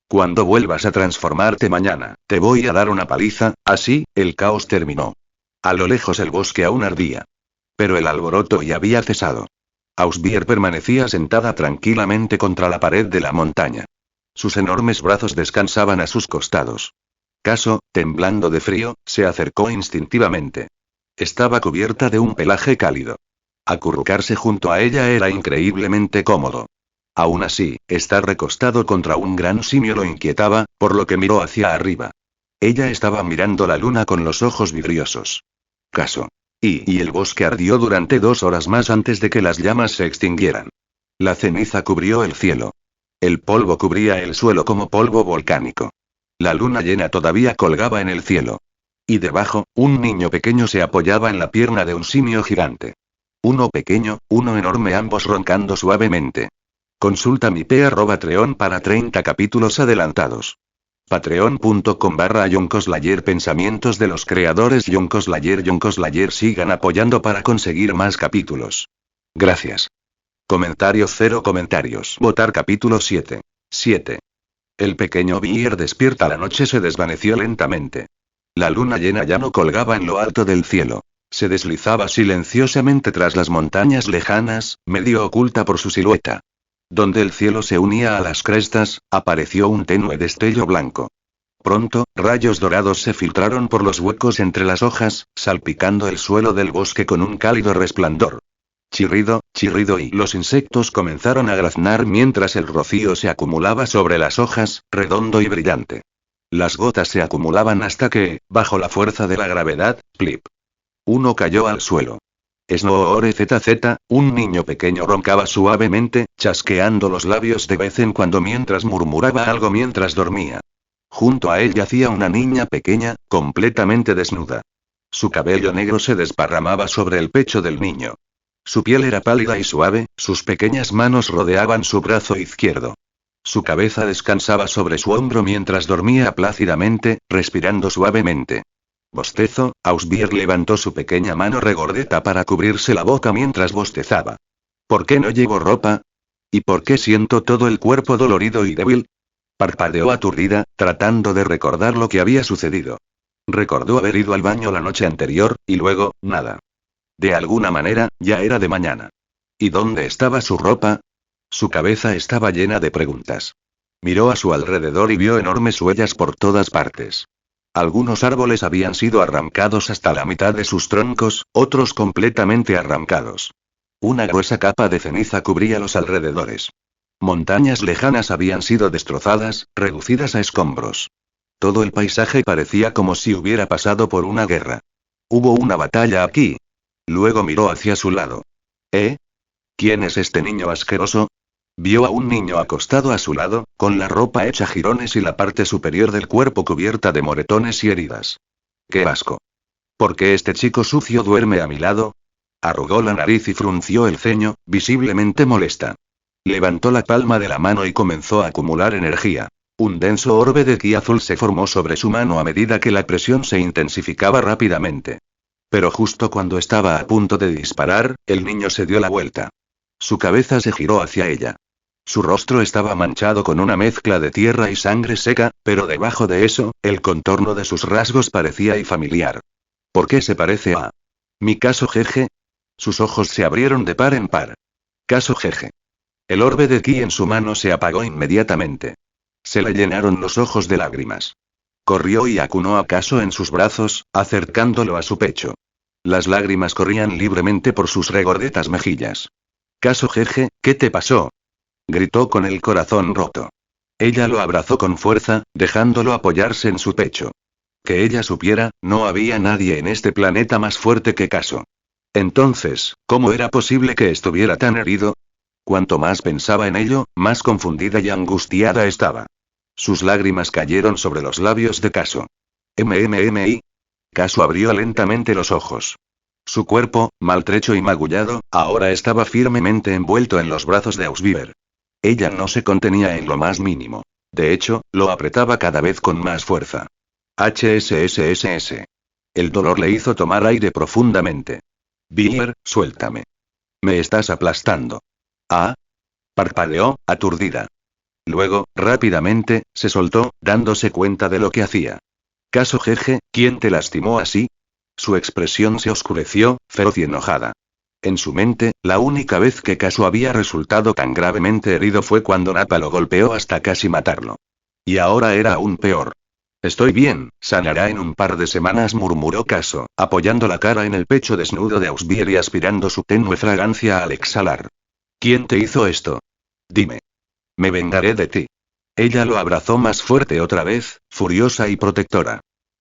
Cuando vuelvas a transformarte mañana, te voy a dar una paliza. Así, el caos terminó. A lo lejos el bosque aún ardía. Pero el alboroto ya había cesado. Ausbier permanecía sentada tranquilamente contra la pared de la montaña. Sus enormes brazos descansaban a sus costados. Caso, temblando de frío, se acercó instintivamente. Estaba cubierta de un pelaje cálido. Acurrucarse junto a ella era increíblemente cómodo. Aún así, estar recostado contra un gran simio lo inquietaba, por lo que miró hacia arriba. Ella estaba mirando la luna con los ojos vidriosos. Caso. Y el bosque ardió durante 2 horas más antes de que las llamas se extinguieran. La ceniza cubrió el cielo. El polvo cubría el suelo como polvo volcánico. La luna llena todavía colgaba en el cielo. Y debajo, un niño pequeño se apoyaba en la pierna de un simio gigante. Uno pequeño, uno enorme, ambos roncando suavemente. Consulta mi Patreon para 30 capítulos adelantados. Patreon.com/YonKoslayer. Pensamientos de los creadores YonKoslayer. Sigan apoyando para conseguir más capítulos. Gracias. Comentario 0 comentarios. Votar capítulo 7. El pequeño Beer despierta. La noche se desvaneció lentamente. La luna llena ya no colgaba en lo alto del cielo. Se deslizaba silenciosamente tras las montañas lejanas, medio oculta por su silueta. Donde el cielo se unía a las crestas, apareció un tenue destello blanco. Pronto, rayos dorados se filtraron por los huecos entre las hojas, salpicando el suelo del bosque con un cálido resplandor. Chirrido, y los insectos comenzaron a graznar mientras el rocío se acumulaba sobre las hojas, redondo y brillante. Las gotas se acumulaban hasta que, bajo la fuerza de la gravedad, plip. Uno cayó al suelo. Snoore ZZ, un niño pequeño roncaba suavemente, chasqueando los labios de vez en cuando mientras murmuraba algo mientras dormía. Junto a él yacía una niña pequeña, completamente desnuda. Su cabello negro se desparramaba sobre el pecho del niño. Su piel era pálida y suave, sus pequeñas manos rodeaban su brazo izquierdo. Su cabeza descansaba sobre su hombro mientras dormía plácidamente, respirando suavemente. Bostezo, Ausbier levantó su pequeña mano regordeta para cubrirse la boca mientras bostezaba. ¿Por qué no llevo ropa? ¿Y por qué siento todo el cuerpo dolorido y débil? Parpadeó aturdida, tratando de recordar lo que había sucedido. Recordó haber ido al baño la noche anterior, y luego, nada. De alguna manera, ya era de mañana. ¿Y dónde estaba su ropa? Su cabeza estaba llena de preguntas. Miró a su alrededor y vio enormes huellas por todas partes. Algunos árboles habían sido arrancados hasta la mitad de sus troncos, otros completamente arrancados. Una gruesa capa de ceniza cubría los alrededores. Montañas lejanas habían sido destrozadas, reducidas a escombros. Todo el paisaje parecía como si hubiera pasado por una guerra. Hubo una batalla aquí. Luego miró hacia su lado. ¿Quién es este niño asqueroso? Vio a un niño acostado a su lado, con la ropa hecha jirones y la parte superior del cuerpo cubierta de moretones y heridas. ¡Qué asco! ¿Por qué este chico sucio duerme a mi lado? Arrugó la nariz y frunció el ceño, visiblemente molesta. Levantó la palma de la mano y comenzó a acumular energía. Un denso orbe de ki azul se formó sobre su mano a medida que la presión se intensificaba rápidamente. Pero justo cuando estaba a punto de disparar, el niño se dio la vuelta. Su cabeza se giró hacia ella. Su rostro estaba manchado con una mezcla de tierra y sangre seca, pero debajo de eso, el contorno de sus rasgos parecía infamiliar. ¿Por qué se parece a mi caso jeje? Sus ojos se abrieron de par en par. Caso jeje. El orbe de ki en su mano se apagó inmediatamente. Se le llenaron los ojos de lágrimas. Corrió y acunó a Caso en sus brazos, acercándolo a su pecho. Las lágrimas corrían libremente por sus regordetas mejillas. Caso jeje, ¿qué te pasó? Gritó con el corazón roto. Ella lo abrazó con fuerza, dejándolo apoyarse en su pecho. Que ella supiera, no había nadie en este planeta más fuerte que Caso. Entonces, ¿cómo era posible que estuviera tan herido? Cuanto más pensaba en ello, más confundida y angustiada estaba. Sus lágrimas cayeron sobre los labios de Caso. MMMI. Caso abrió lentamente los ojos. Su cuerpo, maltrecho y magullado, ahora estaba firmemente envuelto en los brazos de Ausbier. Ella no se contenía en lo más mínimo. De hecho, lo apretaba cada vez con más fuerza. HSSSS. El dolor le hizo tomar aire profundamente. Beer, suéltame. Me estás aplastando. Ah. Parpadeó, aturdida. Luego, rápidamente, se soltó, dándose cuenta de lo que hacía. Caso jeje, ¿quién te lastimó así? Su expresión se oscureció, feroz y enojada. En su mente, la única vez que Caso había resultado tan gravemente herido fue cuando Nappa lo golpeó hasta casi matarlo. Y ahora era aún peor. Estoy bien, sanará en un par de semanas, murmuró Caso, apoyando la cara en el pecho desnudo de Ausbier y aspirando su tenue fragancia al exhalar. ¿Quién te hizo esto? Dime. Me vengaré de ti. Ella lo abrazó más fuerte otra vez, furiosa y protectora.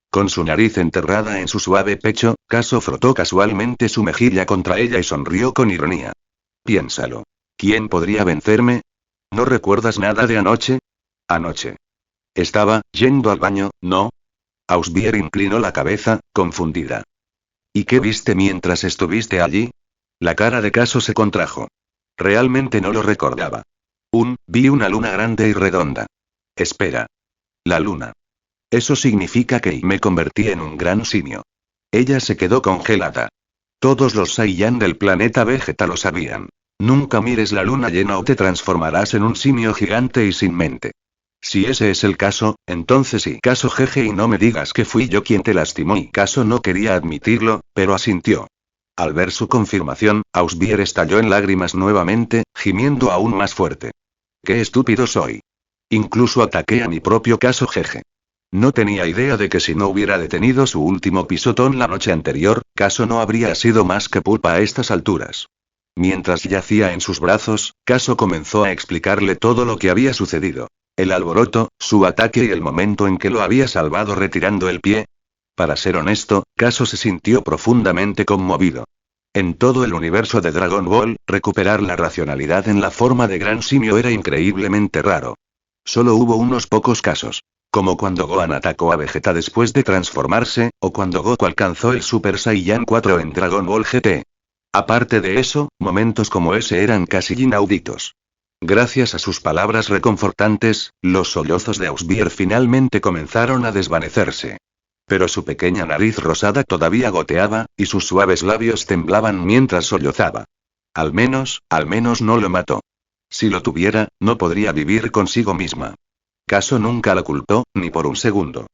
Con su nariz enterrada en su suave pecho, Caso frotó casualmente su mejilla contra ella y sonrió con ironía. Piénsalo. ¿Quién podría vencerme? ¿No recuerdas nada de anoche? Anoche. Estaba yendo al baño, ¿no? Ausbier inclinó la cabeza, confundida. ¿Y qué viste mientras estuviste allí? La cara de Caso se contrajo. Realmente no lo recordaba. Vi una luna grande y redonda. Espera. La luna. Eso significa que me convertí en un gran simio. Ella se quedó congelada. Todos los Saiyan del planeta Vegeta lo sabían. Nunca mires la luna llena o te transformarás en un simio gigante y sin mente. Si ese es el caso, entonces sí. Caso jeje y no me digas que fui yo quien te lastimó. Y Caso no quería admitirlo, pero asintió. Al ver su confirmación, Ausbier estalló en lágrimas nuevamente, gimiendo aún más fuerte. ¡Qué estúpido soy! Incluso ataqué a mi propio Caso jeje. No tenía idea de que si no hubiera detenido su último pisotón la noche anterior, Caso no habría sido más que pulpa a estas alturas. Mientras yacía en sus brazos, Caso comenzó a explicarle todo lo que había sucedido. El alboroto, su ataque y el momento en que lo había salvado retirando el pie. Para ser honesto, Caso se sintió profundamente conmovido. En todo el universo de Dragon Ball, recuperar la racionalidad en la forma de gran simio era increíblemente raro. Solo hubo unos pocos casos. Como cuando Gohan atacó a Vegeta después de transformarse, o cuando Goku alcanzó el Super Saiyan 4 en Dragon Ball GT. Aparte de eso, momentos como ese eran casi inauditos. Gracias a sus palabras reconfortantes, los sollozos de Ausbier finalmente comenzaron a desvanecerse. Pero su pequeña nariz rosada todavía goteaba, y sus suaves labios temblaban mientras sollozaba. Al menos no lo mató. Si lo tuviera, no podría vivir consigo misma. Caso nunca la culpó, ni por un segundo.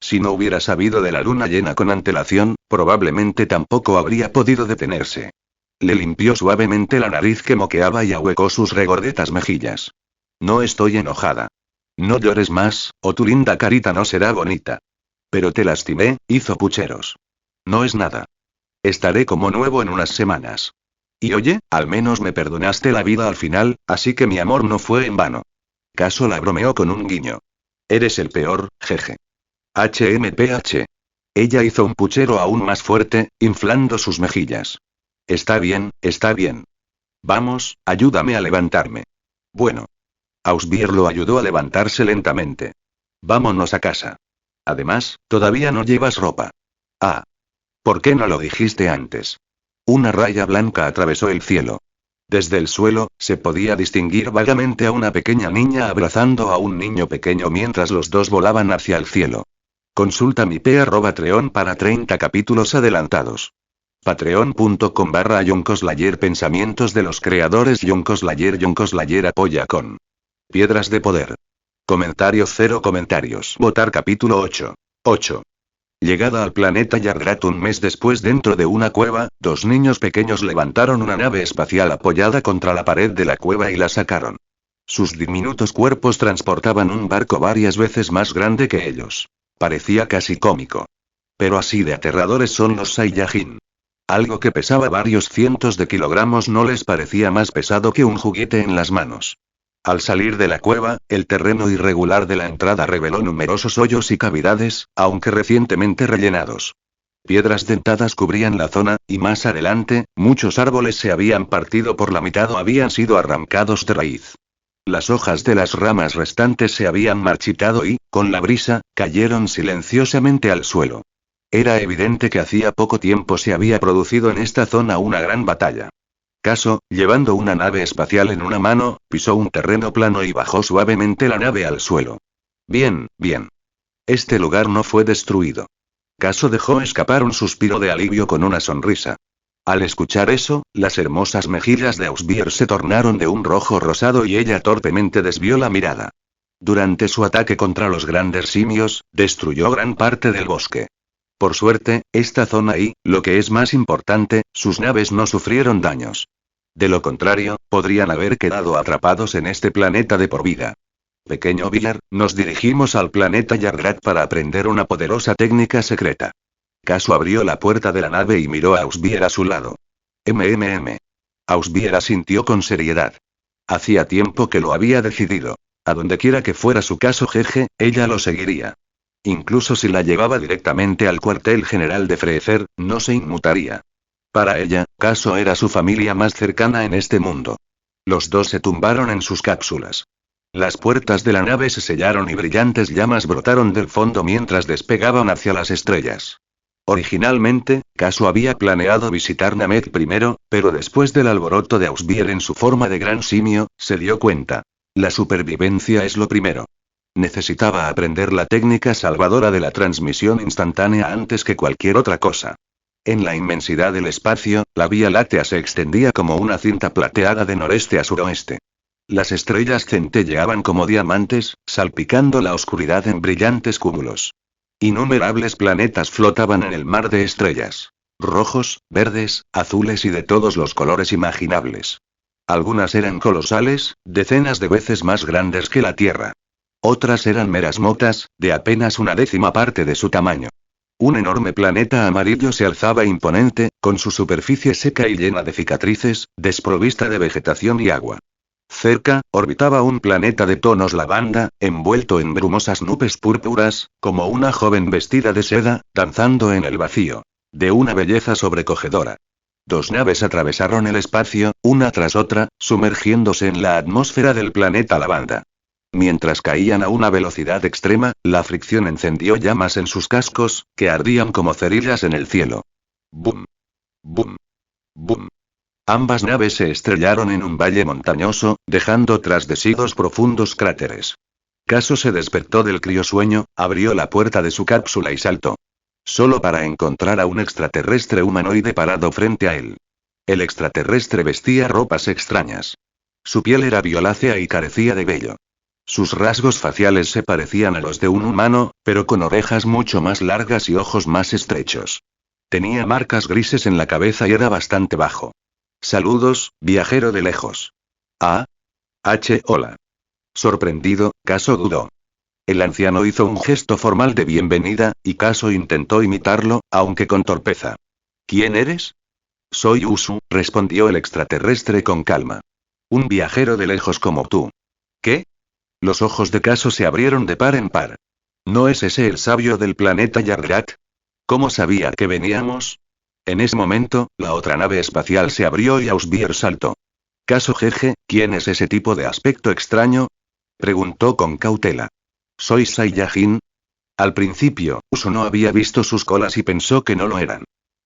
Si no hubiera sabido de la luna llena con antelación, probablemente tampoco habría podido detenerse. Le limpió suavemente la nariz que moqueaba y ahuecó sus regordetas mejillas. No estoy enojada. No llores más, o tu linda carita no será bonita. Pero te lastimé, hizo pucheros. No es nada. Estaré como nuevo en unas semanas. Y oye, al menos me perdonaste la vida al final, así que mi amor no fue en vano. Caso la bromeó con un guiño. Eres el peor, jeje. HMPH. Ella hizo un puchero aún más fuerte, inflando sus mejillas. Está bien, está bien. Vamos, ayúdame a levantarme. Bueno. Ausbier lo ayudó a levantarse lentamente. Vámonos a casa. Además, todavía no llevas ropa. Ah. ¿Por qué no lo dijiste antes? Una raya blanca atravesó el cielo. Desde el suelo, se podía distinguir vagamente a una pequeña niña abrazando a un niño pequeño mientras los dos volaban hacia el cielo. Consulta mi Patreon para 30 capítulos adelantados. Patreon.com/Yonkoslayer. Pensamientos de los creadores Yonkoslayer apoya con Piedras de Poder. Comentarios 0 comentarios. Votar capítulo 8. Llegada al planeta Yardrat un mes después dentro de una cueva, dos niños pequeños levantaron una nave espacial apoyada contra la pared de la cueva y la sacaron. Sus diminutos cuerpos transportaban un barco varias veces más grande que ellos. Parecía casi cómico. Pero así de aterradores son los Saiyajin. Algo que pesaba varios cientos de kilogramos no les parecía más pesado que un juguete en las manos. Al salir de la cueva, el terreno irregular de la entrada reveló numerosos hoyos y cavidades, aunque recientemente rellenados. Piedras dentadas cubrían la zona, y más adelante, muchos árboles se habían partido por la mitad o habían sido arrancados de raíz. Las hojas de las ramas restantes se habían marchitado y, con la brisa, cayeron silenciosamente al suelo. Era evidente que hacía poco tiempo se había producido en esta zona una gran batalla. Caso, llevando una nave espacial en una mano, pisó un terreno plano y bajó suavemente la nave al suelo. Bien. Este lugar no fue destruido. Caso dejó escapar un suspiro de alivio con una sonrisa. Al escuchar eso, las hermosas mejillas de Ausbier se tornaron de un rojo rosado y ella torpemente desvió la mirada. Durante su ataque contra los grandes simios, destruyó gran parte del bosque. Por suerte, esta zona y, lo que es más importante, sus naves no sufrieron daños. De lo contrario, podrían haber quedado atrapados en este planeta de por vida. Pequeño Villar, nos dirigimos al planeta Yardrat para aprender una poderosa técnica secreta. Caso abrió la puerta de la nave y miró a Ausbier a su lado. Ausbier asintió con seriedad. Hacía tiempo que lo había decidido. A donde quiera que fuera su caso jeje, ella lo seguiría. Incluso si la llevaba directamente al cuartel general de Freezer, no se inmutaría. Para ella, Caso era su familia más cercana en este mundo. Los dos se tumbaron en sus cápsulas. Las puertas de la nave se sellaron y brillantes llamas brotaron del fondo mientras despegaban hacia las estrellas. Originalmente, Caso había planeado visitar Namek primero, pero después del alboroto de Ausbier en su forma de gran simio, se dio cuenta. La supervivencia es lo primero. Necesitaba aprender la técnica salvadora de la transmisión instantánea antes que cualquier otra cosa. En la inmensidad del espacio, la Vía Láctea se extendía como una cinta plateada de noreste a suroeste. Las estrellas centelleaban como diamantes, salpicando la oscuridad en brillantes cúmulos. Innumerables planetas flotaban en el mar de estrellas. Rojos, verdes, azules y de todos los colores imaginables. Algunas eran colosales, decenas de veces más grandes que la Tierra. Otras eran meras motas, de apenas una décima parte de su tamaño. Un enorme planeta amarillo se alzaba imponente, con su superficie seca y llena de cicatrices, desprovista de vegetación y agua. Cerca, orbitaba un planeta de tonos lavanda, envuelto en brumosas nubes púrpuras, como una joven vestida de seda, danzando en el vacío. De una belleza sobrecogedora. Dos naves atravesaron el espacio, una tras otra, sumergiéndose en la atmósfera del planeta lavanda. Mientras caían a una velocidad extrema, la fricción encendió llamas en sus cascos, que ardían como cerillas en el cielo. ¡Bum! ¡Bum! ¡Bum! Ambas naves se estrellaron en un valle montañoso, dejando tras de sí dos profundos cráteres. Caso se despertó del criosueño, abrió la puerta de su cápsula y saltó. Solo para encontrar a un extraterrestre humanoide parado frente a él. El extraterrestre vestía ropas extrañas. Su piel era violácea y carecía de vello. Sus rasgos faciales se parecían a los de un humano, pero con orejas mucho más largas y ojos más estrechos. Tenía marcas grises en la cabeza y era bastante bajo. Saludos, viajero de lejos. Hola. Sorprendido, Caso dudó. El anciano hizo un gesto formal de bienvenida, y Caso intentó imitarlo, aunque con torpeza. ¿Quién eres? Soy Usu, respondió el extraterrestre con calma. Un viajero de lejos como tú. ¿Qué? Los ojos de Caso se abrieron de par en par. ¿No es ese el sabio del planeta Yardrat? ¿Cómo sabía que veníamos? En ese momento, la otra nave espacial se abrió y Ausbier saltó. Caso jeje, ¿quién es ese tipo de aspecto extraño? Preguntó con cautela. ¿Soy Saiyajin? Al principio, Usu no había visto sus colas y pensó que no lo eran.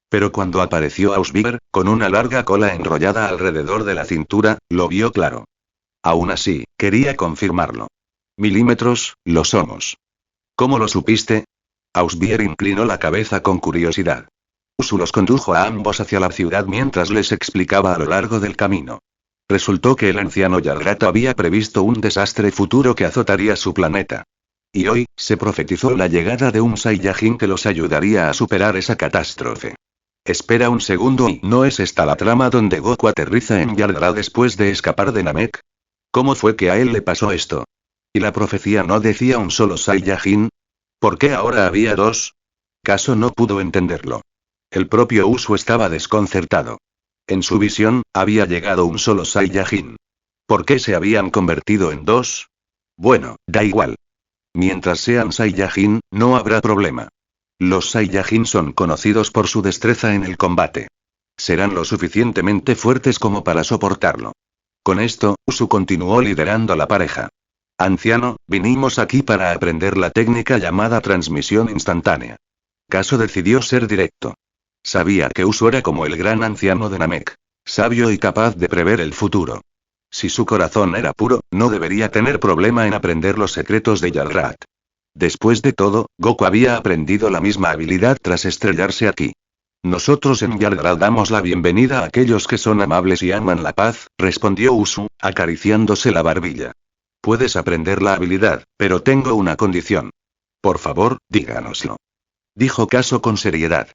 Pero cuando apareció Ausbier, con una larga cola enrollada alrededor de la cintura, lo vio claro. Aún así, quería confirmarlo. Milímetros, lo somos. ¿Cómo lo supiste? Ausbier inclinó la cabeza con curiosidad. Usu los condujo a ambos hacia la ciudad mientras les explicaba a lo largo del camino. Resultó que el anciano Yardrat había previsto un desastre futuro que azotaría su planeta. Y hoy, se profetizó la llegada de un Saiyajin que los ayudaría a superar esa catástrofe. Espera un segundo, ¿y no es esta la trama donde Goku aterriza en Yardrat después de escapar de Namek? ¿Cómo fue que a él le pasó esto? ¿Y la profecía no decía un solo Saiyajin? ¿Por qué ahora había dos? Caso no pudo entenderlo. El propio Usu estaba desconcertado. En su visión, había llegado un solo Saiyajin. ¿Por qué se habían convertido en dos? Bueno, da igual. Mientras sean Saiyajin, no habrá problema. Los Saiyajin son conocidos por su destreza en el combate. Serán lo suficientemente fuertes como para soportarlo. Con esto, Usu continuó liderando a la pareja. Anciano, vinimos aquí para aprender la técnica llamada transmisión instantánea. Caso decidió ser directo. Sabía que Usu era como el gran anciano de Namek. Sabio y capaz de prever el futuro. Si su corazón era puro, no debería tener problema en aprender los secretos de Yardrat. Después de todo, Goku había aprendido la misma habilidad tras estrellarse aquí. Nosotros en Yardrat damos la bienvenida a aquellos que son amables y aman la paz, respondió Usu, acariciándose la barbilla. Puedes aprender la habilidad, pero tengo una condición. Por favor, díganoslo. Dijo Caso con seriedad.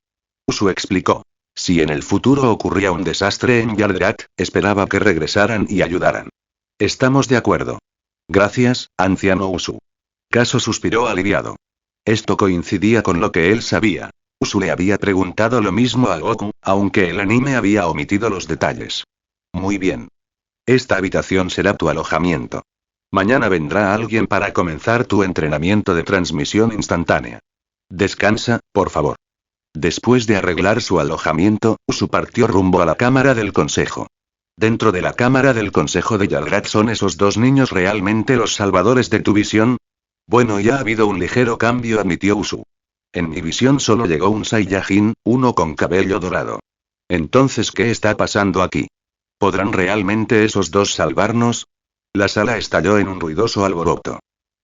Usu explicó. Si en el futuro ocurría un desastre en Yardrat, esperaba que regresaran y ayudaran. Estamos de acuerdo. Gracias, anciano Usu. Caso suspiró aliviado. Esto coincidía con lo que él sabía. Usu le había preguntado lo mismo a Goku, aunque el anime había omitido los detalles. Muy bien. Esta habitación será tu alojamiento. Mañana vendrá alguien para comenzar tu entrenamiento de transmisión instantánea. Descansa, por favor. Después de arreglar su alojamiento, Usu partió rumbo a la cámara del consejo. Dentro de la cámara del consejo de Yalrat, ¿son esos dos niños realmente los salvadores de tu visión? Bueno, ya ha habido un ligero cambio, admitió Usu. En mi visión solo llegó un Saiyajin, uno con cabello dorado. Entonces, ¿qué está pasando aquí? ¿Podrán realmente esos dos salvarnos? La sala estalló en un ruidoso alboroto.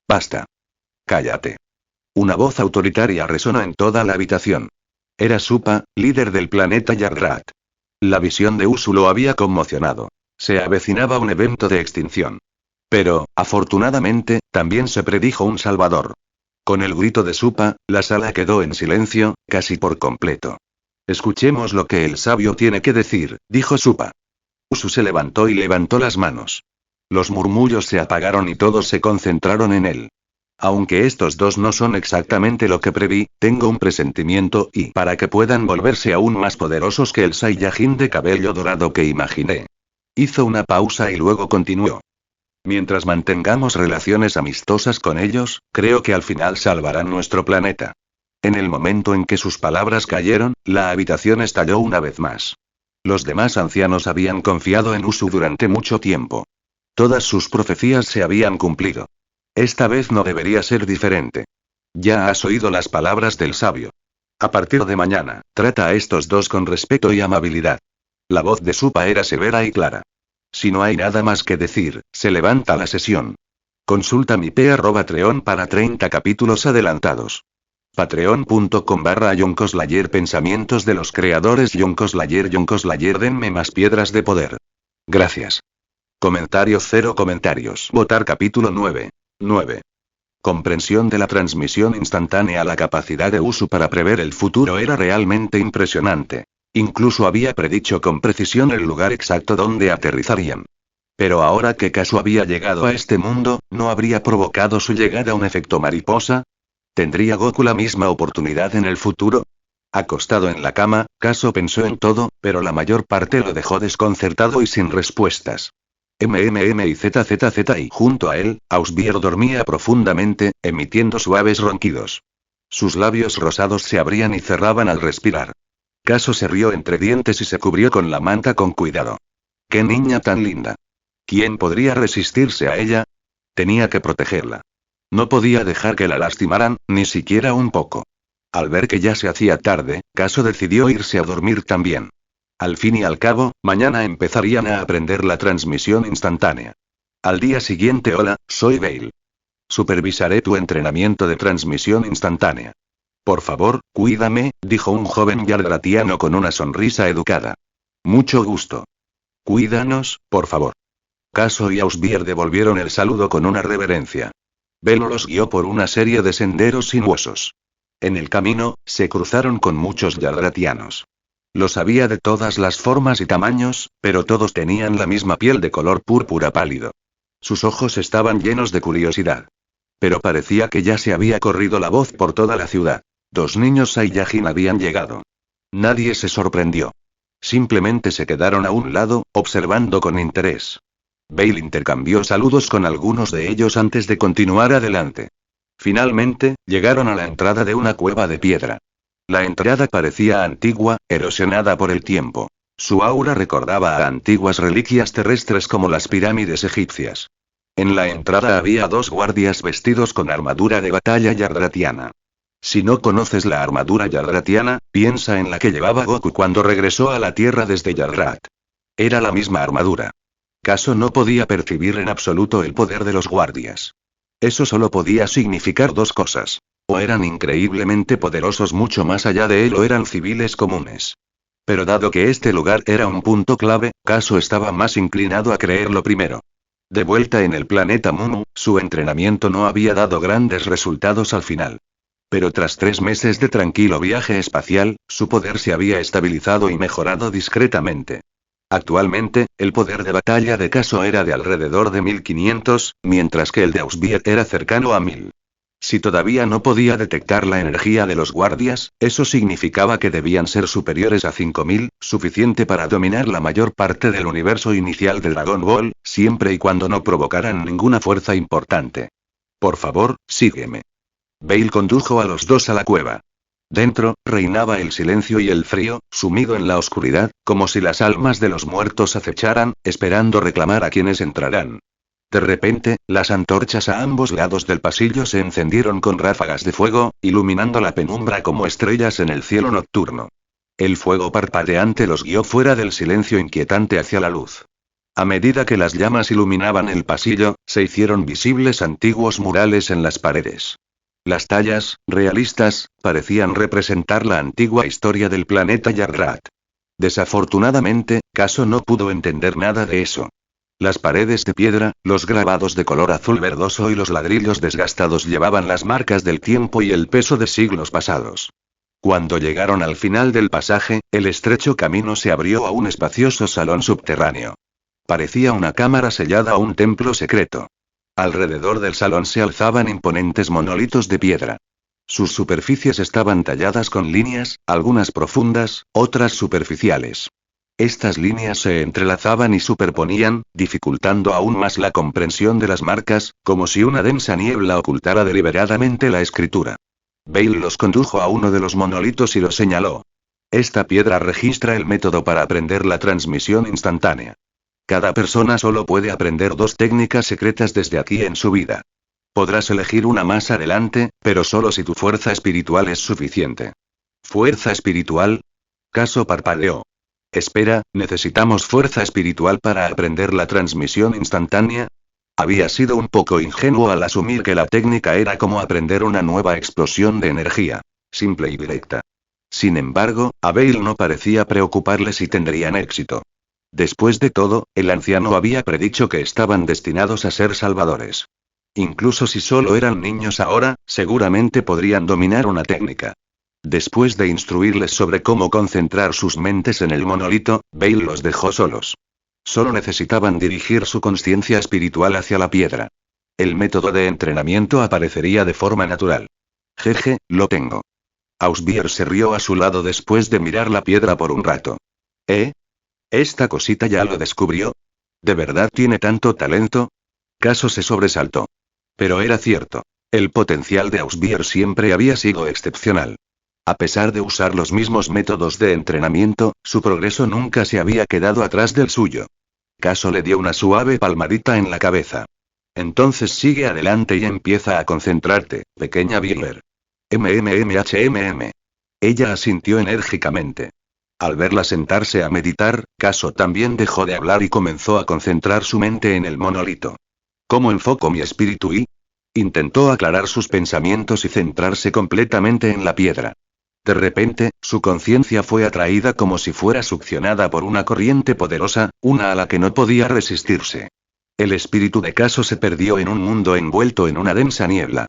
Basta. Cállate. Una voz autoritaria resonó en toda la habitación. Era Supa, líder del planeta Yardrat. La visión de Usu lo había conmocionado. Se avecinaba un evento de extinción. Pero, afortunadamente, también se predijo un salvador. Con el grito de Supa, la sala quedó en silencio, casi por completo. Escuchemos lo que el sabio tiene que decir, dijo Supa. Usu se levantó y levantó las manos. Los murmullos se apagaron y todos se concentraron en él. Aunque estos dos no son exactamente lo que preví, tengo un presentimiento y para que puedan volverse aún más poderosos que el Saiyajin de cabello dorado que imaginé. Hizo una pausa y luego continuó. Mientras mantengamos relaciones amistosas con ellos, creo que al final salvarán nuestro planeta. En el momento en que sus palabras cayeron, la habitación estalló una vez más. Los demás ancianos habían confiado en Usu durante mucho tiempo. Todas sus profecías se habían cumplido. Esta vez no debería ser diferente. Ya has oído las palabras del sabio. A partir de mañana, trata a estos dos con respeto y amabilidad. La voz de Supa era severa y clara. Si no hay nada más que decir, se levanta la sesión. Consulta mi p@treon para 30 capítulos adelantados. Patreon.com/YonKoslayer. Pensamientos de los creadores YonKoslayer. Denme más piedras de poder. Gracias. Comentario 0 comentarios. Votar capítulo 9. Comprensión de la transmisión instantánea. La capacidad de Usu para prever el futuro era realmente impresionante. Incluso había predicho con precisión el lugar exacto donde aterrizarían. Pero ahora que Kazu había llegado a este mundo, ¿no habría provocado su llegada un efecto mariposa? ¿Tendría Goku la misma oportunidad en el futuro? Acostado en la cama, Kazu pensó en todo, pero la mayor parte lo dejó desconcertado y sin respuestas. Y ZZZ, y junto a él, Ausbier dormía profundamente, emitiendo suaves ronquidos. Sus labios rosados se abrían y cerraban al respirar. Kazu se rió entre dientes y se cubrió con la manta con cuidado. ¡Qué niña tan linda! ¿Quién podría resistirse a ella? Tenía que protegerla. No podía dejar que la lastimaran, ni siquiera un poco. Al ver que ya se hacía tarde, Kazu decidió irse a dormir también. Al fin y al cabo, mañana empezarían a aprender la transmisión instantánea. Al día siguiente: hola, soy Bale. Supervisaré tu entrenamiento de transmisión instantánea. Por favor, cuídame, dijo un joven yardratiano con una sonrisa educada. Mucho gusto. Cuídanos, por favor. Kazu y Ausbier devolvieron el saludo con una reverencia. Bale los guió por una serie de senderos sinuosos. En el camino, se cruzaron con muchos yardratianos. Los había de todas las formas y tamaños, pero todos tenían la misma piel de color púrpura pálido. Sus ojos estaban llenos de curiosidad. Pero parecía que ya se había corrido la voz por toda la ciudad. 2 niños Saiyajin habían llegado. Nadie se sorprendió. Simplemente se quedaron a un lado, observando con interés. Bale intercambió saludos con algunos de ellos antes de continuar adelante. Finalmente, llegaron a la entrada de una cueva de piedra. La entrada parecía antigua, erosionada por el tiempo. Su aura recordaba a antiguas reliquias terrestres como las pirámides egipcias. En la entrada había 2 guardias vestidos con armadura de batalla yardratiana. Si no conoces la armadura yardratiana, piensa en la que llevaba Goku cuando regresó a la Tierra desde Yardrat. Era la misma armadura. Kazu no podía percibir en absoluto el poder de los guardias. Eso solo podía significar 2 cosas. O eran increíblemente poderosos mucho más allá de él, o eran civiles comunes. Pero dado que este lugar era un punto clave, Kazu estaba más inclinado a creer lo primero. De vuelta en el planeta Mumu, su entrenamiento no había dado grandes resultados al final. Pero tras 3 meses de tranquilo viaje espacial, su poder se había estabilizado y mejorado discretamente. Actualmente, el poder de batalla de Kazu era de alrededor de 1500, mientras que el de Ausbier era cercano a 1000. Si todavía no podía detectar la energía de los guardias, eso significaba que debían ser superiores a 5000, suficiente para dominar la mayor parte del universo inicial de Dragon Ball, siempre y cuando no provocaran ninguna fuerza importante. Por favor, sígueme. Bale condujo a los dos a la cueva. Dentro, reinaba el silencio y el frío, sumido en la oscuridad, como si las almas de los muertos acecharan, esperando reclamar a quienes entrarán. De repente, las antorchas a ambos lados del pasillo se encendieron con ráfagas de fuego, iluminando la penumbra como estrellas en el cielo nocturno. El fuego parpadeante los guió fuera del silencio inquietante hacia la luz. A medida que las llamas iluminaban el pasillo, se hicieron visibles antiguos murales en las paredes. Las tallas, realistas, parecían representar la antigua historia del planeta Yardrat. Desafortunadamente, Caso no pudo entender nada de eso. Las paredes de piedra, los grabados de color azul verdoso y los ladrillos desgastados llevaban las marcas del tiempo y el peso de siglos pasados. Cuando llegaron al final del pasaje, el estrecho camino se abrió a un espacioso salón subterráneo. Parecía una cámara sellada o un templo secreto. Alrededor del salón se alzaban imponentes monolitos de piedra. Sus superficies estaban talladas con líneas, algunas profundas, otras superficiales. Estas líneas se entrelazaban y superponían, dificultando aún más la comprensión de las marcas, como si una densa niebla ocultara deliberadamente la escritura. Bale los condujo a uno de los monolitos y lo señaló. Esta piedra registra el método para aprender la transmisión instantánea. Cada persona solo puede aprender 2 técnicas secretas desde aquí en su vida. Podrás elegir una más adelante, pero solo si tu fuerza espiritual es suficiente. ¿Fuerza espiritual? Caso parpadeó. Espera, ¿necesitamos fuerza espiritual para aprender la transmisión instantánea? Había sido un poco ingenuo al asumir que la técnica era como aprender una nueva explosión de energía. Simple y directa. Sin embargo, a Bale no parecía preocuparle si tendrían éxito. Después de todo, el anciano había predicho que estaban destinados a ser salvadores. Incluso si solo eran niños ahora, seguramente podrían dominar una técnica. Después de instruirles sobre cómo concentrar sus mentes en el monolito, Bale los dejó solos. Solo necesitaban dirigir su conciencia espiritual hacia la piedra. El método de entrenamiento aparecería de forma natural. Jeje, lo tengo. Ausbier se rió a su lado después de mirar la piedra por un rato. ¿Eh? ¿Esta cosita ya lo descubrió? ¿De verdad tiene tanto talento? Caso se sobresaltó. Pero era cierto. El potencial de Ausbier siempre había sido excepcional. A pesar de usar los mismos métodos de entrenamiento, su progreso nunca se había quedado atrás del suyo. Caso le dio una suave palmadita en la cabeza. Entonces sigue adelante y empieza a concentrarte, pequeña Bieler. MMMHMM. Ella asintió enérgicamente. Al verla sentarse a meditar, Caso también dejó de hablar y comenzó a concentrar su mente en el monolito. ¿Cómo enfoco mi espíritu y? Intentó aclarar sus pensamientos y centrarse completamente en la piedra. De repente, su conciencia fue atraída como si fuera succionada por una corriente poderosa, una a la que no podía resistirse. El espíritu de Caso se perdió en un mundo envuelto en una densa niebla.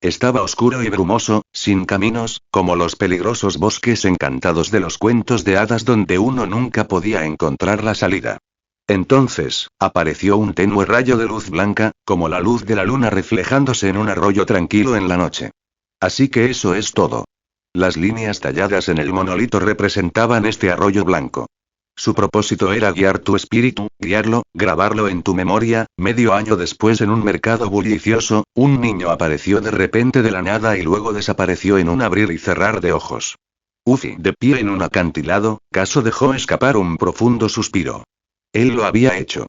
Estaba oscuro y brumoso, sin caminos, como los peligrosos bosques encantados de los cuentos de hadas donde uno nunca podía encontrar la salida. Entonces, apareció un tenue rayo de luz blanca, como la luz de la luna reflejándose en un arroyo tranquilo en la noche. Así que eso es todo. Las líneas talladas en el monolito representaban este arroyo blanco. Su propósito era guiar tu espíritu, guiarlo, grabarlo en tu memoria. Medio año después, en un mercado bullicioso, un niño apareció de repente de la nada y luego desapareció en un abrir y cerrar de ojos. Ufi, de pie en un acantilado, Caso dejó escapar un profundo suspiro. Él lo había hecho.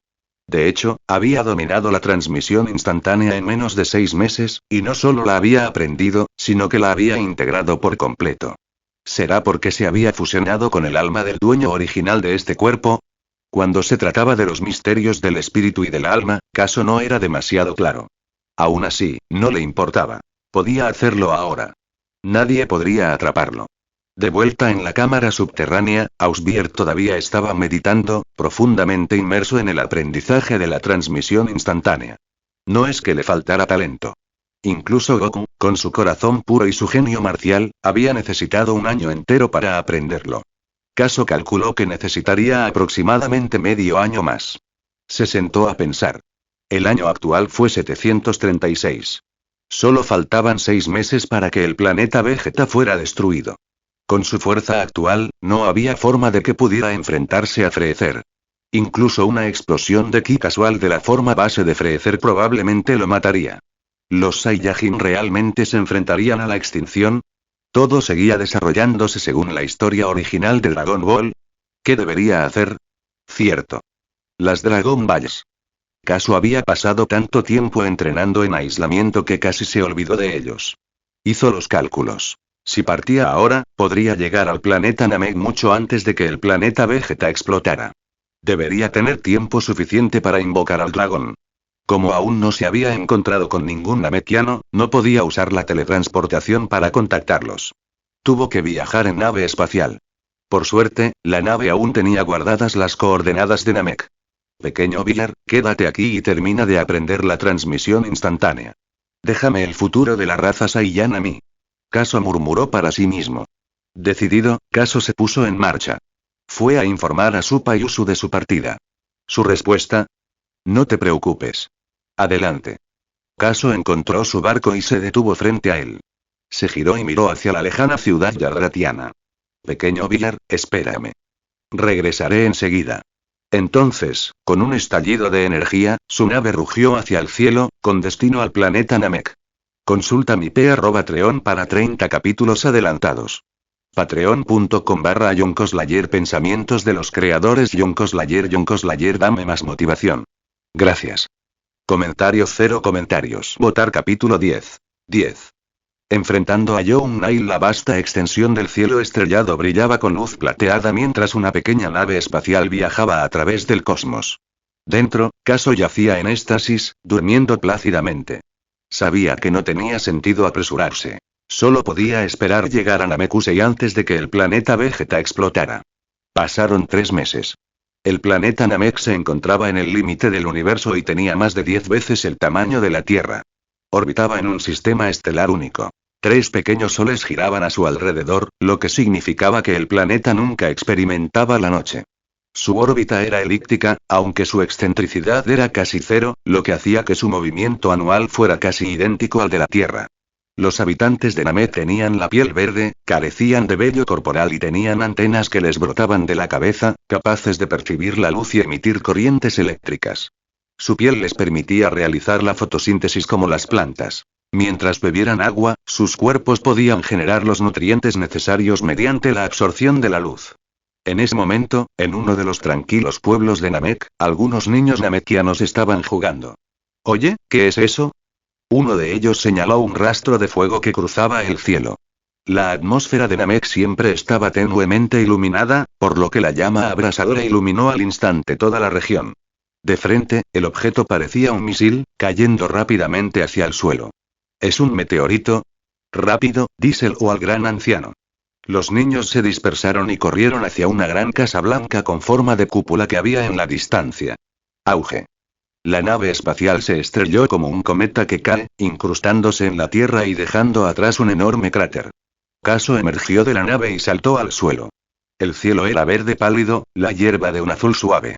De hecho, había dominado la transmisión instantánea en menos de 6 meses, y no solo la había aprendido, sino que la había integrado por completo. ¿Será porque se había fusionado con el alma del dueño original de este cuerpo? Cuando se trataba de los misterios del espíritu y del alma, Caso no era demasiado claro. Aún así, no le importaba. Podía hacerlo ahora. Nadie podría atraparlo. De vuelta en la cámara subterránea, Ausbier todavía estaba meditando, profundamente inmerso en el aprendizaje de la transmisión instantánea. No es que le faltara talento. Incluso Goku, con su corazón puro y su genio marcial, había necesitado un año entero para aprenderlo. Caso calculó que necesitaría aproximadamente medio año más. Se sentó a pensar. El año actual fue 736. Solo faltaban 6 meses para que el planeta Vegeta fuera destruido. Con su fuerza actual, no había forma de que pudiera enfrentarse a Freezer. Incluso una explosión de ki casual de la forma base de Freezer probablemente lo mataría. ¿Los Saiyajin realmente se enfrentarían a la extinción? ¿Todo seguía desarrollándose según la historia original de Dragon Ball? ¿Qué debería hacer? Cierto. Las Dragon Balls. Kazu había pasado tanto tiempo entrenando en aislamiento que casi se olvidó de ellos. Hizo los cálculos. Si partía ahora, podría llegar al planeta Namek mucho antes de que el planeta Vegeta explotara. Debería tener tiempo suficiente para invocar al dragón. Como aún no se había encontrado con ningún namekiano, no podía usar la teletransportación para contactarlos. Tuvo que viajar en nave espacial. Por suerte, la nave aún tenía guardadas las coordenadas de Namek. Pequeño Villar, quédate aquí y termina de aprender la transmisión instantánea. Déjame el futuro de la raza Saiyan a mí. Kaso murmuró para sí mismo. Decidido, Kaso se puso en marcha. Fue a informar a Supa y Usu de su partida. Su respuesta: no te preocupes. Adelante. Kaso encontró su barco y se detuvo frente a él. Se giró y miró hacia la lejana ciudad yarratiana. Pequeño Villar, espérame. Regresaré enseguida. Entonces, con un estallido de energía, su nave rugió hacia el cielo, con destino al planeta Namek. Consulta mi Patreon para 30 capítulos adelantados. Patreon.com/YonkoSlayer. Pensamientos de los creadores YonkoSlayer. Dame más motivación. Gracias. Comentario 0 comentarios. Votar capítulo 10. 10. Enfrentando a Young Nail, la vasta extensión del cielo estrellado brillaba con luz plateada mientras una pequeña nave espacial viajaba a través del cosmos. Dentro, Kaso yacía en éxtasis, durmiendo plácidamente. Sabía que no tenía sentido apresurarse. Solo podía esperar llegar a Namekusei antes de que el planeta Vegeta explotara. Pasaron 3 meses. El planeta Namek se encontraba en el límite del universo y tenía más de 10 veces el tamaño de la Tierra. Orbitaba en un sistema estelar único. 3 pequeños soles giraban a su alrededor, lo que significaba que el planeta nunca experimentaba la noche. Su órbita era elíptica, aunque su excentricidad era casi cero, lo que hacía que su movimiento anual fuera casi idéntico al de la Tierra. Los habitantes de Namek tenían la piel verde, carecían de vello corporal y tenían antenas que les brotaban de la cabeza, capaces de percibir la luz y emitir corrientes eléctricas. Su piel les permitía realizar la fotosíntesis como las plantas. Mientras bebieran agua, sus cuerpos podían generar los nutrientes necesarios mediante la absorción de la luz. En ese momento, en uno de los tranquilos pueblos de Namek, algunos niños namekianos estaban jugando. «Oye, ¿qué es eso?». Uno de ellos señaló un rastro de fuego que cruzaba el cielo. La atmósfera de Namek siempre estaba tenuemente iluminada, por lo que la llama abrasadora iluminó al instante toda la región. De frente, el objeto parecía un misil, cayendo rápidamente hacia el suelo. ¿Es un meteorito? Rápido, díselo al gran anciano. Los niños se dispersaron y corrieron hacia una gran casa blanca con forma de cúpula que había en la distancia. Auge. La nave espacial se estrelló como un cometa que cae, incrustándose en la Tierra y dejando atrás un enorme cráter. Kaso emergió de la nave y saltó al suelo. El cielo era verde pálido, la hierba de un azul suave.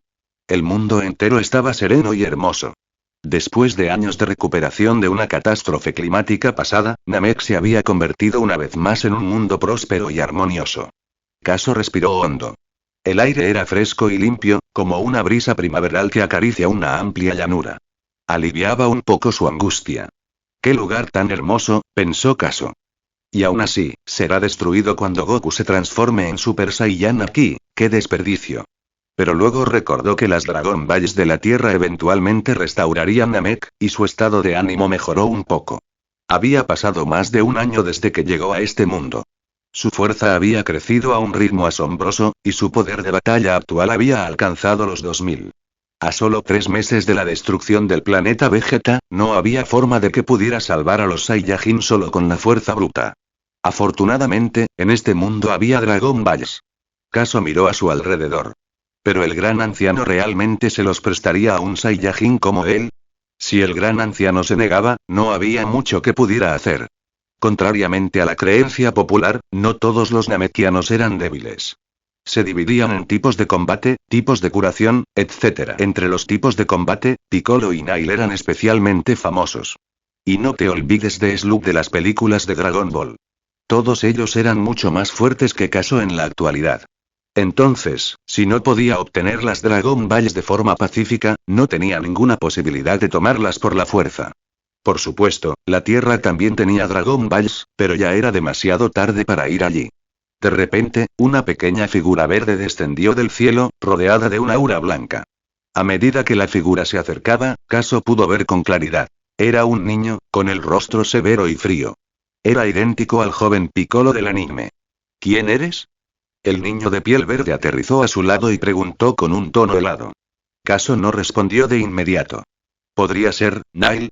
El mundo entero estaba sereno y hermoso. Después de años de recuperación de una catástrofe climática pasada, Namek se había convertido una vez más en un mundo próspero y armonioso. Kaso respiró hondo. El aire era fresco y limpio, como una brisa primaveral que acaricia una amplia llanura. Aliviaba un poco su angustia. «Qué lugar tan hermoso», pensó Kaso. Y aún así, será destruido cuando Goku se transforme en Super Saiyan aquí, ¡qué desperdicio! Pero luego recordó que las Dragon Balls de la Tierra eventualmente restaurarían Namek, y su estado de ánimo mejoró un poco. Había pasado más de un año desde que llegó a este mundo. Su fuerza había crecido a un ritmo asombroso, y su poder de batalla actual había alcanzado los 2000. A solo 3 meses de la destrucción del planeta Vegeta, no había forma de que pudiera salvar a los Saiyajin solo con la fuerza bruta. Afortunadamente, en este mundo había Dragon Balls. Kaso miró a su alrededor. ¿Pero el gran anciano realmente se los prestaría a un Saiyajin como él? Si el gran anciano se negaba, no había mucho que pudiera hacer. Contrariamente a la creencia popular, no todos los namekianos eran débiles. Se dividían en tipos de combate, tipos de curación, etc. Entre los tipos de combate, Piccolo y Nail eran especialmente famosos. Y no te olvides de Slug de las películas de Dragon Ball. Todos ellos eran mucho más fuertes que Kaso en la actualidad. Entonces, si no podía obtener las Dragon Balls de forma pacífica, no tenía ninguna posibilidad de tomarlas por la fuerza. Por supuesto, la Tierra también tenía Dragon Balls, pero ya era demasiado tarde para ir allí. De repente, una pequeña figura verde descendió del cielo, rodeada de una aura blanca. A medida que la figura se acercaba, Kaso pudo ver con claridad. Era un niño, con el rostro severo y frío. Era idéntico al joven Piccolo del anime. ¿Quién eres? El niño de piel verde aterrizó a su lado y preguntó con un tono helado. Kaso no respondió de inmediato. ¿Podría ser, Nail?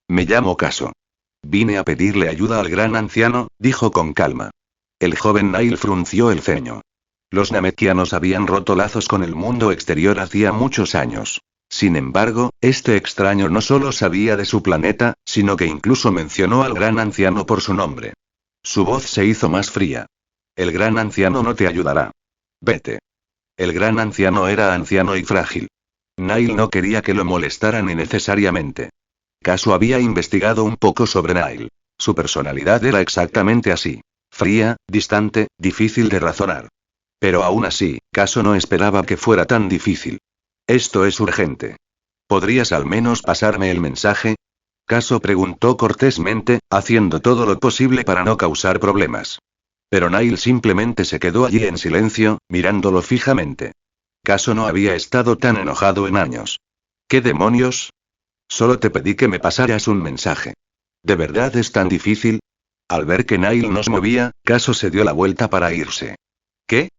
Me llamo Kaso. Vine a pedirle ayuda al gran anciano, dijo con calma. El joven Nail frunció el ceño. Los namekianos habían roto lazos con el mundo exterior hacía muchos años. Sin embargo, este extraño no solo sabía de su planeta, sino que incluso mencionó al gran anciano por su nombre. Su voz se hizo más fría. El gran anciano no te ayudará. Vete. El gran anciano era anciano y frágil. Nail no quería que lo molestaran innecesariamente. Kaso había investigado un poco sobre Nail. Su personalidad era exactamente así. Fría, distante, difícil de razonar. Pero aún así, Kaso no esperaba que fuera tan difícil. Esto es urgente. ¿Podrías al menos pasarme el mensaje? Kaso preguntó cortésmente, haciendo todo lo posible para no causar problemas. Pero Nail simplemente se quedó allí en silencio, mirándolo fijamente. Kaso no había estado tan enojado en años. ¿Qué demonios? Solo te pedí que me pasaras un mensaje. ¿De verdad es tan difícil? Al ver que Nail no se movía, Kaso se dio la vuelta para irse. ¿Qué?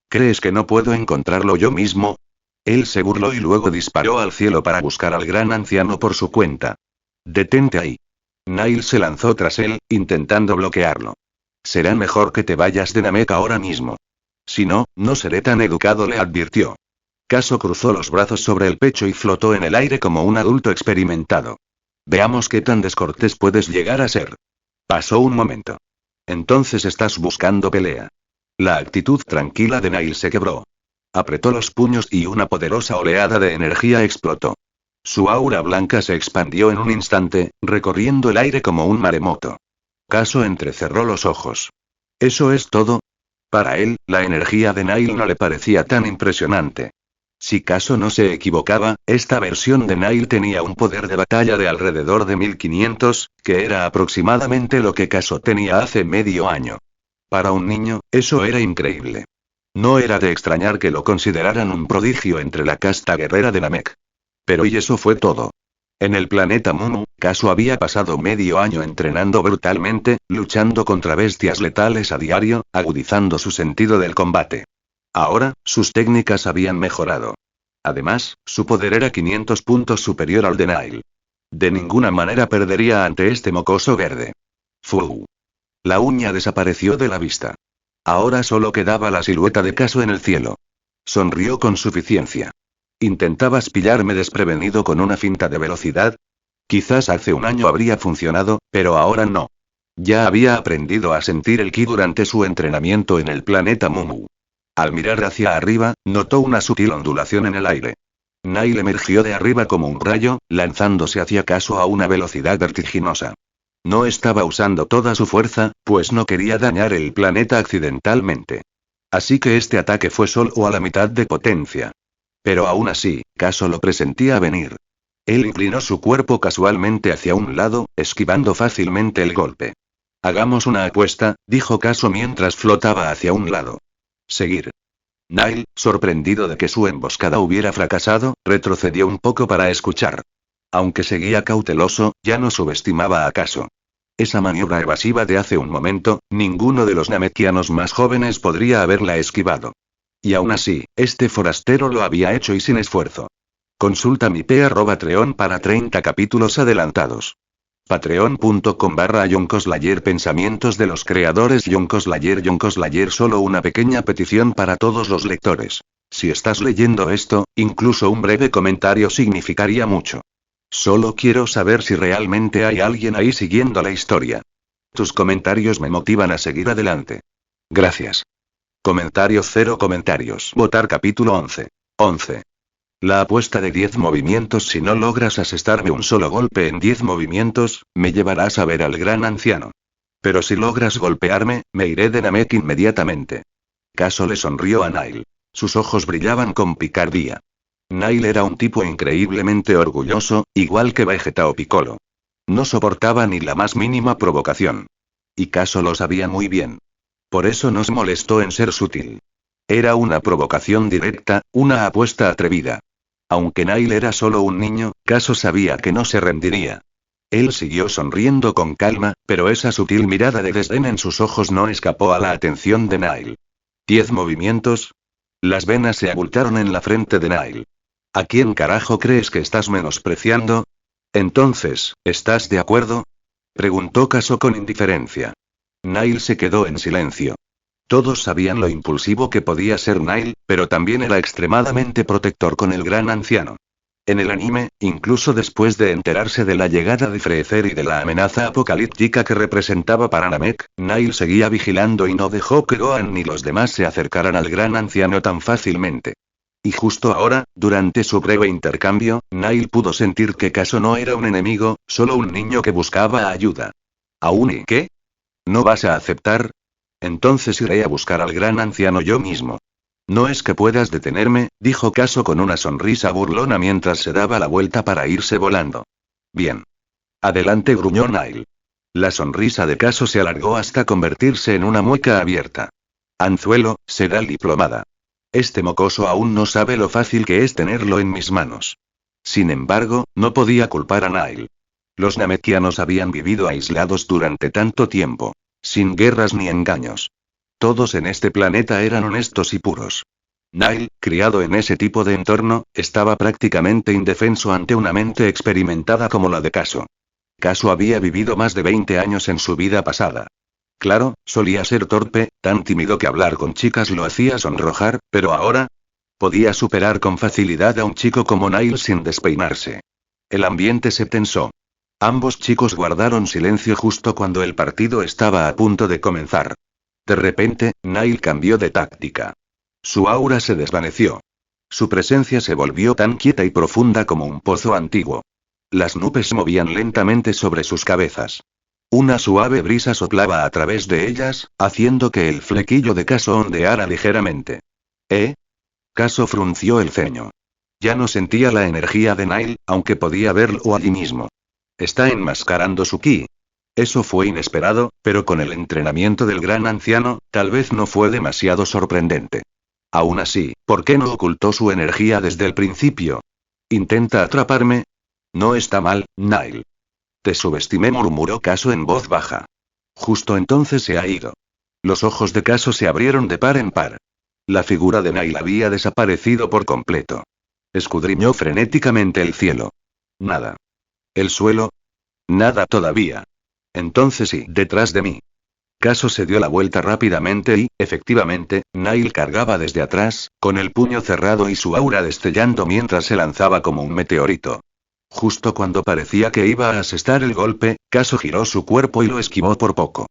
¿Crees que no puedo encontrarlo yo mismo? Él se burló y luego disparó al cielo para buscar al gran anciano por su cuenta. Detente ahí. Nail se lanzó tras él, intentando bloquearlo. Será mejor que te vayas de Namek ahora mismo. Si no, no seré tan educado, le advirtió. Kaso cruzó los brazos sobre el pecho y flotó en el aire como un adulto experimentado. Veamos qué tan descortés puedes llegar a ser. Pasó un momento. Entonces estás buscando pelea. La actitud tranquila de Nail se quebró. Apretó los puños y una poderosa oleada de energía explotó. Su aura blanca se expandió en un instante, recorriendo el aire como un maremoto. Kaso entrecerró los ojos. ¿Eso es todo? Para él, la energía de Nail no le parecía tan impresionante. Si Kaso no se equivocaba, esta versión de Nail tenía un poder de batalla de alrededor de 1500, que era aproximadamente lo que Kaso tenía hace medio año. Para un niño, eso era increíble. No era de extrañar que lo consideraran un prodigio entre la casta guerrera de Namek. Pero y eso fue todo. En el planeta Mumu, Kaso había pasado medio año entrenando brutalmente, luchando contra bestias letales a diario, agudizando su sentido del combate. Ahora, sus técnicas habían mejorado. Además, su poder era 500 puntos superior al de Nail. De ninguna manera perdería ante este mocoso verde. ¡Fu! La uña desapareció de la vista. Ahora solo quedaba la silueta de Kaso en el cielo. Sonrió con suficiencia. ¿Intentabas pillarme desprevenido con una finta de velocidad? Quizás hace un año habría funcionado, pero ahora no. Ya había aprendido a sentir el ki durante su entrenamiento en el planeta Mumu. Al mirar hacia arriba, notó una sutil ondulación en el aire. Nail emergió de arriba como un rayo, lanzándose hacia Kaso a una velocidad vertiginosa. No estaba usando toda su fuerza, pues no quería dañar el planeta accidentalmente. Así que este ataque fue solo a la mitad de potencia. Pero aún así, Kaso lo presentía venir. Él inclinó su cuerpo casualmente hacia un lado, esquivando fácilmente el golpe. Hagamos una apuesta, dijo Kaso mientras flotaba hacia un lado. Seguir. Nail, sorprendido de que su emboscada hubiera fracasado, retrocedió un poco para escuchar. Aunque seguía cauteloso, ya no subestimaba a Kaso. Esa maniobra evasiva de hace un momento, ninguno de los namekianos más jóvenes podría haberla esquivado. Y aún así, este forastero lo había hecho y sin esfuerzo. Consulta mi Patreon para 30 capítulos adelantados. Patreon.com/YonKoslayer. Pensamientos de los creadores YonKoslayer. Solo una pequeña petición para todos los lectores. Si estás leyendo esto, incluso un breve comentario significaría mucho. Solo quiero saber si realmente hay alguien ahí siguiendo la historia. Tus comentarios me motivan a seguir adelante. Gracias. Comentario 0 comentarios. Votar capítulo 11. 11. La apuesta de 10 movimientos: si no logras asestarme un solo golpe en 10 movimientos, me llevarás a ver al gran anciano. Pero si logras golpearme, me iré de Namek inmediatamente. Caso le sonrió a Nile. Sus ojos brillaban con picardía. Nile era un tipo increíblemente orgulloso, igual que Vegeta o Piccolo. No soportaba ni la más mínima provocación. Y Caso lo sabía muy bien. Por eso no se molestó en ser sutil. Era una provocación directa, una apuesta atrevida. Aunque Nile era solo un niño, Caso sabía que no se rendiría. Él siguió sonriendo con calma, pero esa sutil mirada de desdén en sus ojos no escapó a la atención de Nile. 10 movimientos. Las venas se abultaron en la frente de Nile. ¿A quién carajo crees que estás menospreciando? Entonces, ¿estás de acuerdo? Preguntó Caso con indiferencia. Nile se quedó en silencio. Todos sabían lo impulsivo que podía ser Nile, pero también era extremadamente protector con el gran anciano. En el anime, incluso después de enterarse de la llegada de Freezer y de la amenaza apocalíptica que representaba para Namek, Nile seguía vigilando y no dejó que Gohan ni los demás se acercaran al gran anciano tan fácilmente. Y justo ahora, durante su breve intercambio, Nile pudo sentir que Caso no era un enemigo, solo un niño que buscaba ayuda. ¿Aún y qué? ¿No vas a aceptar? Entonces iré a buscar al gran anciano yo mismo. No es que puedas detenerme, dijo Caso con una sonrisa burlona mientras se daba la vuelta para irse volando. Bien. Adelante, gruñó Nile. La sonrisa de Caso se alargó hasta convertirse en una mueca abierta. Anzuelo, será diplomada. Este mocoso aún no sabe lo fácil que es tenerlo en mis manos. Sin embargo, no podía culpar a Nile. Los namekianos habían vivido aislados durante tanto tiempo. Sin guerras ni engaños. Todos en este planeta eran honestos y puros. Nile, criado en ese tipo de entorno, estaba prácticamente indefenso ante una mente experimentada como la de Caso. Caso había vivido más de 20 años en su vida pasada. Claro, solía ser torpe, tan tímido que hablar con chicas lo hacía sonrojar, pero ahora podía superar con facilidad a un chico como Nile sin despeinarse. El ambiente se tensó. Ambos chicos guardaron silencio justo cuando el partido estaba a punto de comenzar. De repente, Nile cambió de táctica. Su aura se desvaneció. Su presencia se volvió tan quieta y profunda como un pozo antiguo. Las nubes se movían lentamente sobre sus cabezas. Una suave brisa soplaba a través de ellas, haciendo que el flequillo de Caso ondeara ligeramente. ¿Eh? Caso frunció el ceño. Ya no sentía la energía de Nile, aunque podía verlo allí mismo. Está enmascarando su ki. Eso fue inesperado, pero con el entrenamiento del gran anciano, tal vez no fue demasiado sorprendente. Aún así, ¿por qué no ocultó su energía desde el principio? ¿Intenta atraparme? No está mal, Nile. Te subestimé, murmuró Caso en voz baja. Justo entonces se ha ido. Los ojos de Caso se abrieron de par en par. La figura de Nile había desaparecido por completo. Escudriñó frenéticamente el cielo. Nada. ¿El suelo? Nada todavía. Entonces sí, detrás de mí. Caso se dio la vuelta rápidamente y, efectivamente, Nile cargaba desde atrás, con el puño cerrado y su aura destellando mientras se lanzaba como un meteorito. Justo cuando parecía que iba a asestar el golpe, Caso giró su cuerpo y lo esquivó por poco.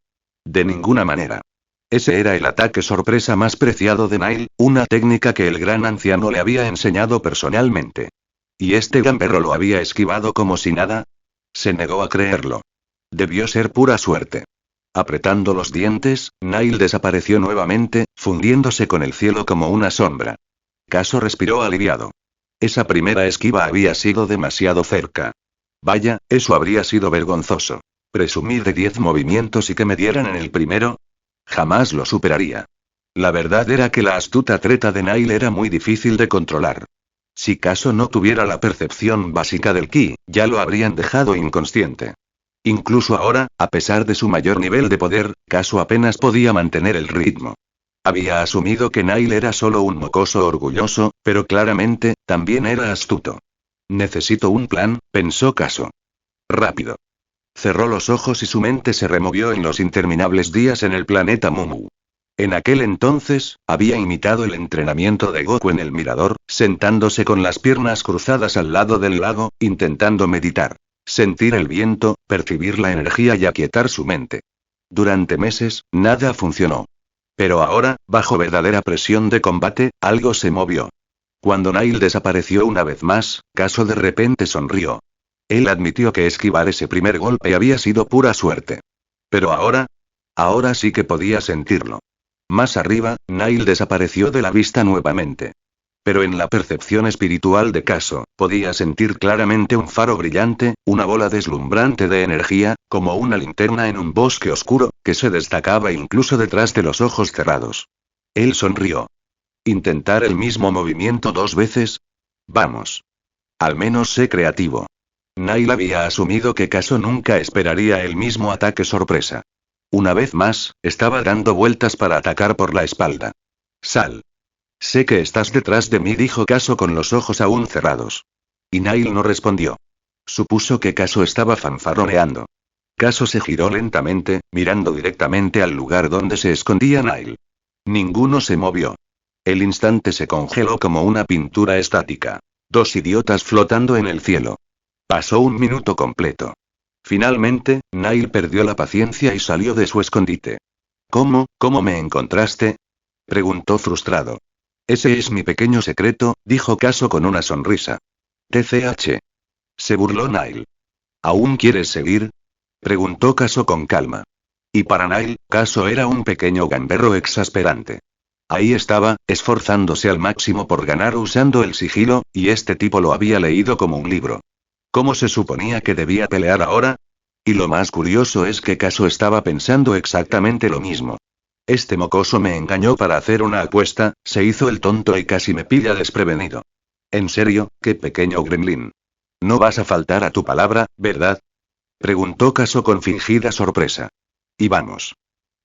De ninguna manera. Ese era el ataque sorpresa más preciado de Nile, una técnica que el gran anciano le había enseñado personalmente. ¿Y este gamberro lo había esquivado como si nada? Se negó a creerlo. Debió ser pura suerte. Apretando los dientes, Nile desapareció nuevamente, fundiéndose con el cielo como una sombra. Caso respiró aliviado. Esa primera esquiva había sido demasiado cerca. Vaya, eso habría sido vergonzoso. Presumir de 10 movimientos y que me dieran en el primero. Jamás lo superaría. La verdad era que la astuta treta de Nile era muy difícil de controlar. Si Caso no tuviera la percepción básica del ki, ya lo habrían dejado inconsciente. Incluso ahora, a pesar de su mayor nivel de poder, Caso apenas podía mantener el ritmo. Había asumido que Nile era solo un mocoso orgulloso, pero claramente, también era astuto. Necesito un plan, pensó Caso. Rápido. Cerró los ojos y su mente se removió en los interminables días en el planeta Mumu. En aquel entonces, había imitado el entrenamiento de Goku en el mirador, sentándose con las piernas cruzadas al lado del lago, intentando meditar. Sentir el viento, percibir la energía y aquietar su mente. Durante meses, nada funcionó. Pero ahora, bajo verdadera presión de combate, algo se movió. Cuando Nail desapareció una vez más, Caso de repente sonrió. Él admitió que esquivar ese primer golpe había sido pura suerte. Pero ahora sí que podía sentirlo. Más arriba, Nail desapareció de la vista nuevamente. Pero en la percepción espiritual de Caso, podía sentir claramente un faro brillante, una bola deslumbrante de energía, como una linterna en un bosque oscuro, que se destacaba incluso detrás de los ojos cerrados. Él sonrió. ¿Intentar el mismo movimiento 2 veces? Vamos. Al menos sé creativo. Nail había asumido que Caso nunca esperaría el mismo ataque sorpresa. Una vez más, estaba dando vueltas para atacar por la espalda. Sal. Sé que estás detrás de mí, dijo Caso con los ojos aún cerrados. Y Nail no respondió. Supuso que Caso estaba fanfarroneando. Caso se giró lentamente, mirando directamente al lugar donde se escondía Nail. Ninguno se movió. El instante se congeló como una pintura estática. 2 idiotas flotando en el cielo. Pasó 1 minuto completo. Finalmente, Nail perdió la paciencia y salió de su escondite. ¿Cómo me encontraste?, preguntó frustrado. Ese es mi pequeño secreto, dijo Caso con una sonrisa. TCH. Se burló Nail. ¿Aún quieres seguir?, preguntó Caso con calma. Y para Nail, Caso era un pequeño gamberro exasperante. Ahí estaba, esforzándose al máximo por ganar usando el sigilo, y este tipo lo había leído como un libro. ¿Cómo se suponía que debía pelear ahora? Y lo más curioso es que Caso estaba pensando exactamente lo mismo. Este mocoso me engañó para hacer una apuesta, se hizo el tonto y casi me pilla desprevenido. ¿En serio, qué pequeño gremlin? No vas a faltar a tu palabra, ¿verdad?, preguntó Caso con fingida sorpresa. Y vamos.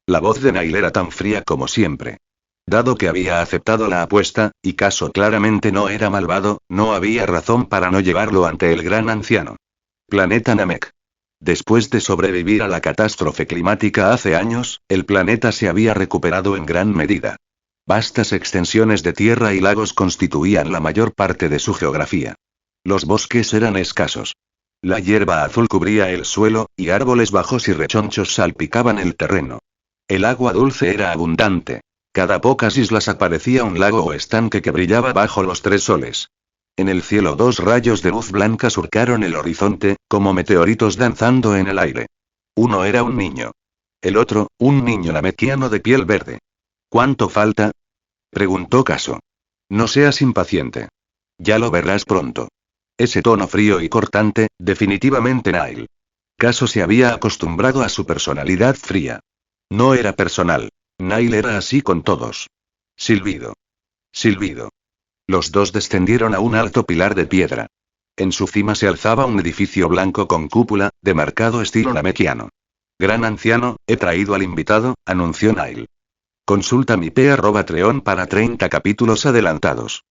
La voz de Nail era tan fría como siempre. Dado que había aceptado la apuesta, y Caso claramente no era malvado, no había razón para no llevarlo ante el gran anciano. Planeta Namek. Después de sobrevivir a la catástrofe climática hace años, el planeta se había recuperado en gran medida. Vastas extensiones de tierra y lagos constituían la mayor parte de su geografía. Los bosques eran escasos. La hierba azul cubría el suelo, y árboles bajos y rechonchos salpicaban el terreno. El agua dulce era abundante. Cada pocas islas aparecía un lago o estanque que brillaba bajo los 3 soles. En el cielo 2 rayos de luz blanca surcaron el horizonte, como meteoritos danzando en el aire. Uno era un niño. El otro, un niño namekiano de piel verde. ¿Cuánto falta?, preguntó Caso. No seas impaciente. Ya lo verás pronto. Ese tono frío y cortante, definitivamente Nail. Caso se había acostumbrado a su personalidad fría. No era personal. Nail era así con todos. Silbido. Silbido. Los dos descendieron a un alto pilar de piedra. En su cima se alzaba un edificio blanco con cúpula, de marcado estilo namekiano. Gran anciano, he traído al invitado, anunció Nail. Consulta mi Patreon para 30 capítulos adelantados.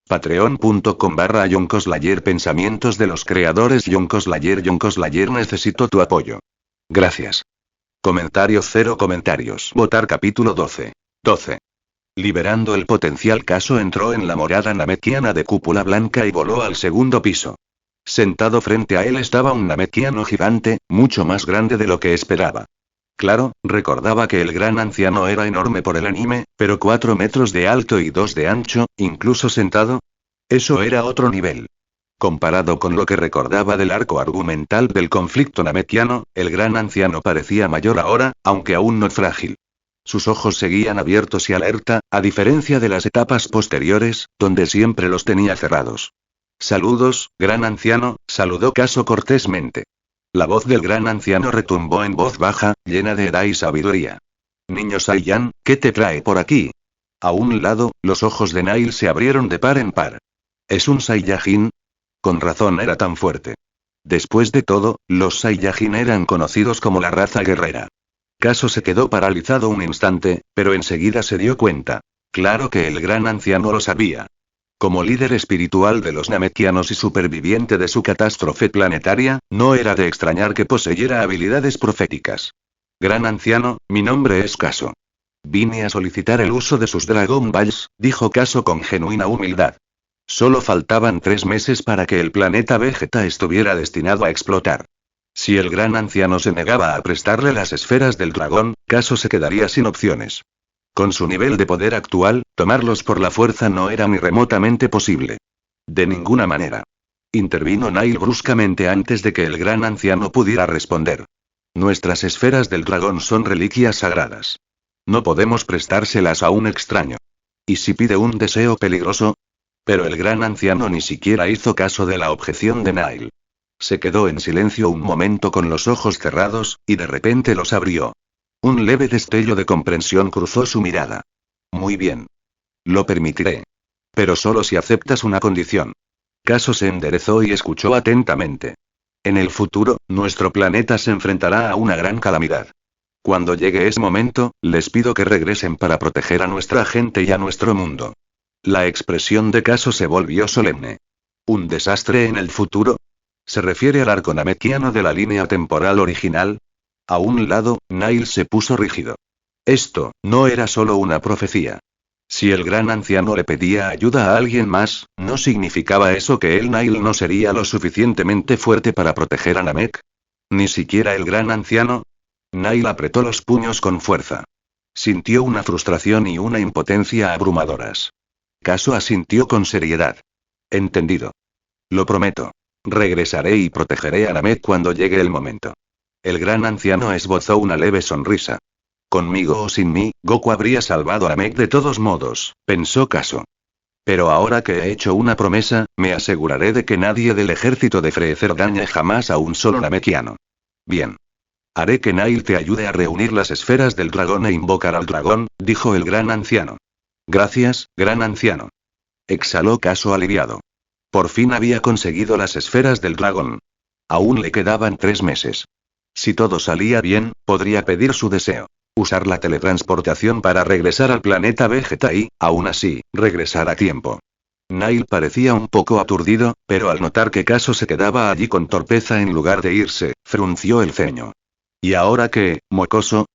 Patreon.com/YonkoSlayer. Pensamientos de los creadores. YonkoSlayer necesito tu apoyo. Gracias. Comentario 0 comentarios. Votar capítulo 12. Liberando el potencial. Caso entró en la morada namekiana de cúpula blanca y voló al 2.º piso. Sentado frente a él estaba un namekiano gigante, mucho más grande de lo que esperaba. Claro, recordaba que el gran anciano era enorme por el anime, pero 4 metros de alto y 2 de ancho, incluso sentado. Eso era otro nivel. Comparado con lo que recordaba del arco argumental del conflicto namekiano, el gran anciano parecía mayor ahora, aunque aún no frágil. Sus ojos seguían abiertos y alerta, a diferencia de las etapas posteriores, donde siempre los tenía cerrados. Saludos, gran anciano, saludó Caso cortésmente. La voz del gran anciano retumbó en voz baja, llena de edad y sabiduría. Niño Saiyan, ¿qué te trae por aquí? A un lado, los ojos de Nail se abrieron de par en par. ¿Es un Saiyajin? Con razón era tan fuerte. Después de todo, los Saiyajin eran conocidos como la raza guerrera. Caso se quedó paralizado un instante, pero enseguida se dio cuenta. Claro que el gran anciano lo sabía. Como líder espiritual de los namekianos y superviviente de su catástrofe planetaria, no era de extrañar que poseyera habilidades proféticas. Gran anciano, mi nombre es Caso. Vine a solicitar el uso de sus Dragon Balls, dijo Caso con genuina humildad. Solo faltaban 3 meses para que el planeta Vegeta estuviera destinado a explotar. Si el gran anciano se negaba a prestarle las esferas del dragón, Caso se quedaría sin opciones. Con su nivel de poder actual, tomarlos por la fuerza no era ni remotamente posible. De ninguna manera. Intervino Nail bruscamente antes de que el gran anciano pudiera responder. Nuestras esferas del dragón son reliquias sagradas. No podemos prestárselas a un extraño. ¿Y si pide un deseo peligroso? Pero el gran anciano ni siquiera hizo caso de la objeción de Nail. Se quedó en silencio un momento con los ojos cerrados, y de repente los abrió. Un leve destello de comprensión cruzó su mirada. Muy bien. Lo permitiré. Pero solo si aceptas una condición. Caso se enderezó y escuchó atentamente. En el futuro, nuestro planeta se enfrentará a una gran calamidad. Cuando llegue ese momento, les pido que regresen para proteger a nuestra gente y a nuestro mundo. La expresión de Caso se volvió solemne. ¿Un desastre en el futuro? ¿Se refiere al arco namekiano de la línea temporal original? A un lado, Nail se puso rígido. Esto, no era solo una profecía. Si el gran anciano le pedía ayuda a alguien más, ¿no significaba eso que él Nail no sería lo suficientemente fuerte para proteger a Namek? ¿Ni siquiera el gran anciano? Nail apretó los puños con fuerza. Sintió una frustración y una impotencia abrumadoras. Caso asintió con seriedad. Entendido. Lo prometo. Regresaré y protegeré a Namek cuando llegue el momento. El gran anciano esbozó una leve sonrisa. Conmigo o sin mí, Goku habría salvado a Namek de todos modos, pensó Caso. Pero ahora que he hecho una promesa, me aseguraré de que nadie del ejército de Freezer dañe jamás a un solo namekiano. Bien. Haré que Nail te ayude a reunir las esferas del dragón e invocar al dragón, dijo el gran anciano. Gracias, gran anciano. Exhaló Caso aliviado. Por fin había conseguido las esferas del dragón. Aún le quedaban 3 meses. Si todo salía bien, podría pedir su deseo. Usar la teletransportación para regresar al planeta Vegeta y, aún así, regresar a tiempo. Nail parecía un poco aturdido, pero al notar que Caso se quedaba allí con torpeza en lugar de irse, frunció el ceño. ¿Y ahora qué, mocoso?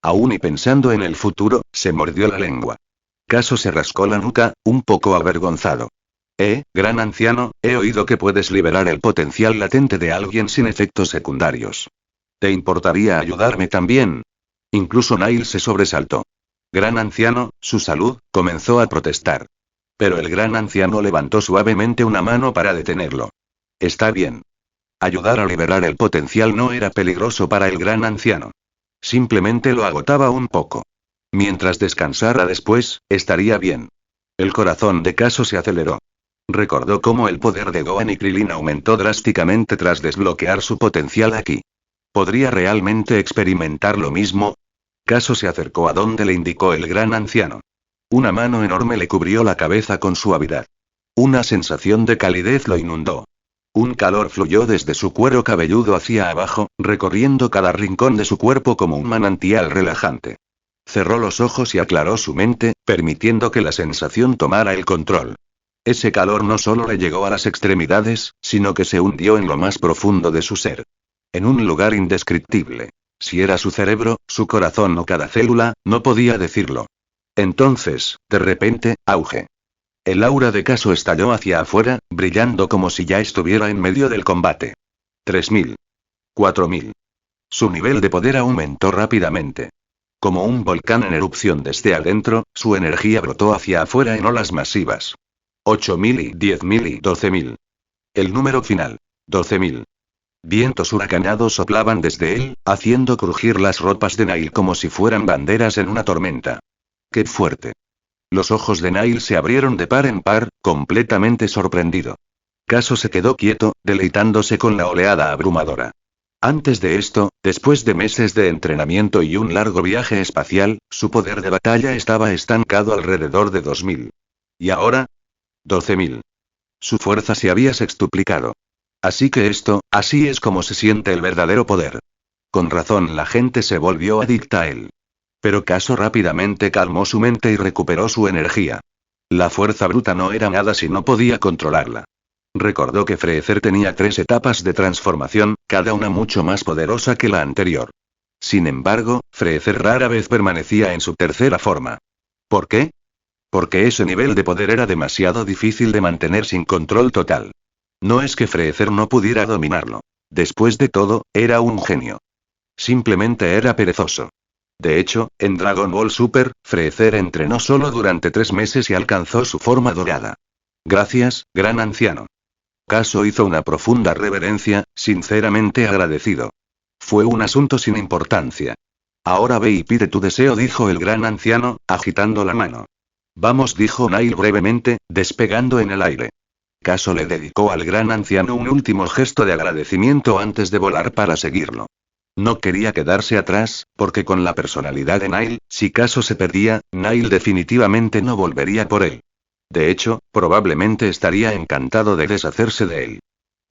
Aún y pensando en el futuro, se mordió la lengua. Caso se rascó la nuca, un poco avergonzado. Gran anciano, he oído que puedes liberar el potencial latente de alguien sin efectos secundarios. ¿Te importaría ayudarme también? Incluso Nail se sobresaltó. Gran anciano, su salud, comenzó a protestar. Pero el gran anciano levantó suavemente una mano para detenerlo. Está bien. Ayudar a liberar el potencial no era peligroso para el gran anciano. Simplemente lo agotaba un poco. Mientras descansara después, estaría bien. El corazón de Caso se aceleró. Recordó cómo el poder de Gohan y Krillin aumentó drásticamente tras desbloquear su potencial aquí. ¿Podría realmente experimentar lo mismo? Caso se acercó a donde le indicó el gran anciano. Una mano enorme le cubrió la cabeza con suavidad. Una sensación de calidez lo inundó. Un calor fluyó desde su cuero cabelludo hacia abajo, recorriendo cada rincón de su cuerpo como un manantial relajante. Cerró los ojos y aclaró su mente, permitiendo que la sensación tomara el control. Ese calor no solo le llegó a las extremidades, sino que se hundió en lo más profundo de su ser. En un lugar indescriptible. Si era su cerebro, su corazón o cada célula, no podía decirlo. Entonces, de repente, auge. El aura de Caso estalló hacia afuera, brillando como si ya estuviera en medio del combate. 3000. 4000. Su nivel de poder aumentó rápidamente. Como un volcán en erupción desde adentro, su energía brotó hacia afuera en olas masivas. 8000 y 10000 y 12000. El número final. 12000. Vientos huracanados soplaban desde él, haciendo crujir las ropas de Nail como si fueran banderas en una tormenta. ¡Qué fuerte! Los ojos de Nail se abrieron de par en par, completamente sorprendido. Caso se quedó quieto, deleitándose con la oleada abrumadora. Antes de esto, después de meses de entrenamiento y un largo viaje espacial, su poder de batalla estaba estancado alrededor de 2000. ¿Y ahora? 12000. Su fuerza se había sextuplicado. Así que así es como se siente el verdadero poder. Con razón la gente se volvió adicta a él. Pero Caso rápidamente calmó su mente y recuperó su energía. La fuerza bruta no era nada si no podía controlarla. Recordó que Freezer tenía 3 etapas de transformación, cada una mucho más poderosa que la anterior. Sin embargo, Freezer rara vez permanecía en su tercera forma. ¿Por qué? Porque ese nivel de poder era demasiado difícil de mantener sin control total. No es que Freezer no pudiera dominarlo. Después de todo, era un genio. Simplemente era perezoso. De hecho, en Dragon Ball Super, Freezer entrenó solo durante 3 meses y alcanzó su forma dorada. Gracias, gran anciano. Caso hizo una profunda reverencia, sinceramente agradecido. Fue un asunto sin importancia. Ahora ve y pide tu deseo, dijo el gran anciano, agitando la mano. Vamos, dijo Nail brevemente, despegando en el aire. Caso le dedicó al gran anciano un último gesto de agradecimiento antes de volar para seguirlo. No quería quedarse atrás, porque con la personalidad de Nail, si Caso se perdía, Nail definitivamente no volvería por él. De hecho, probablemente estaría encantado de deshacerse de él.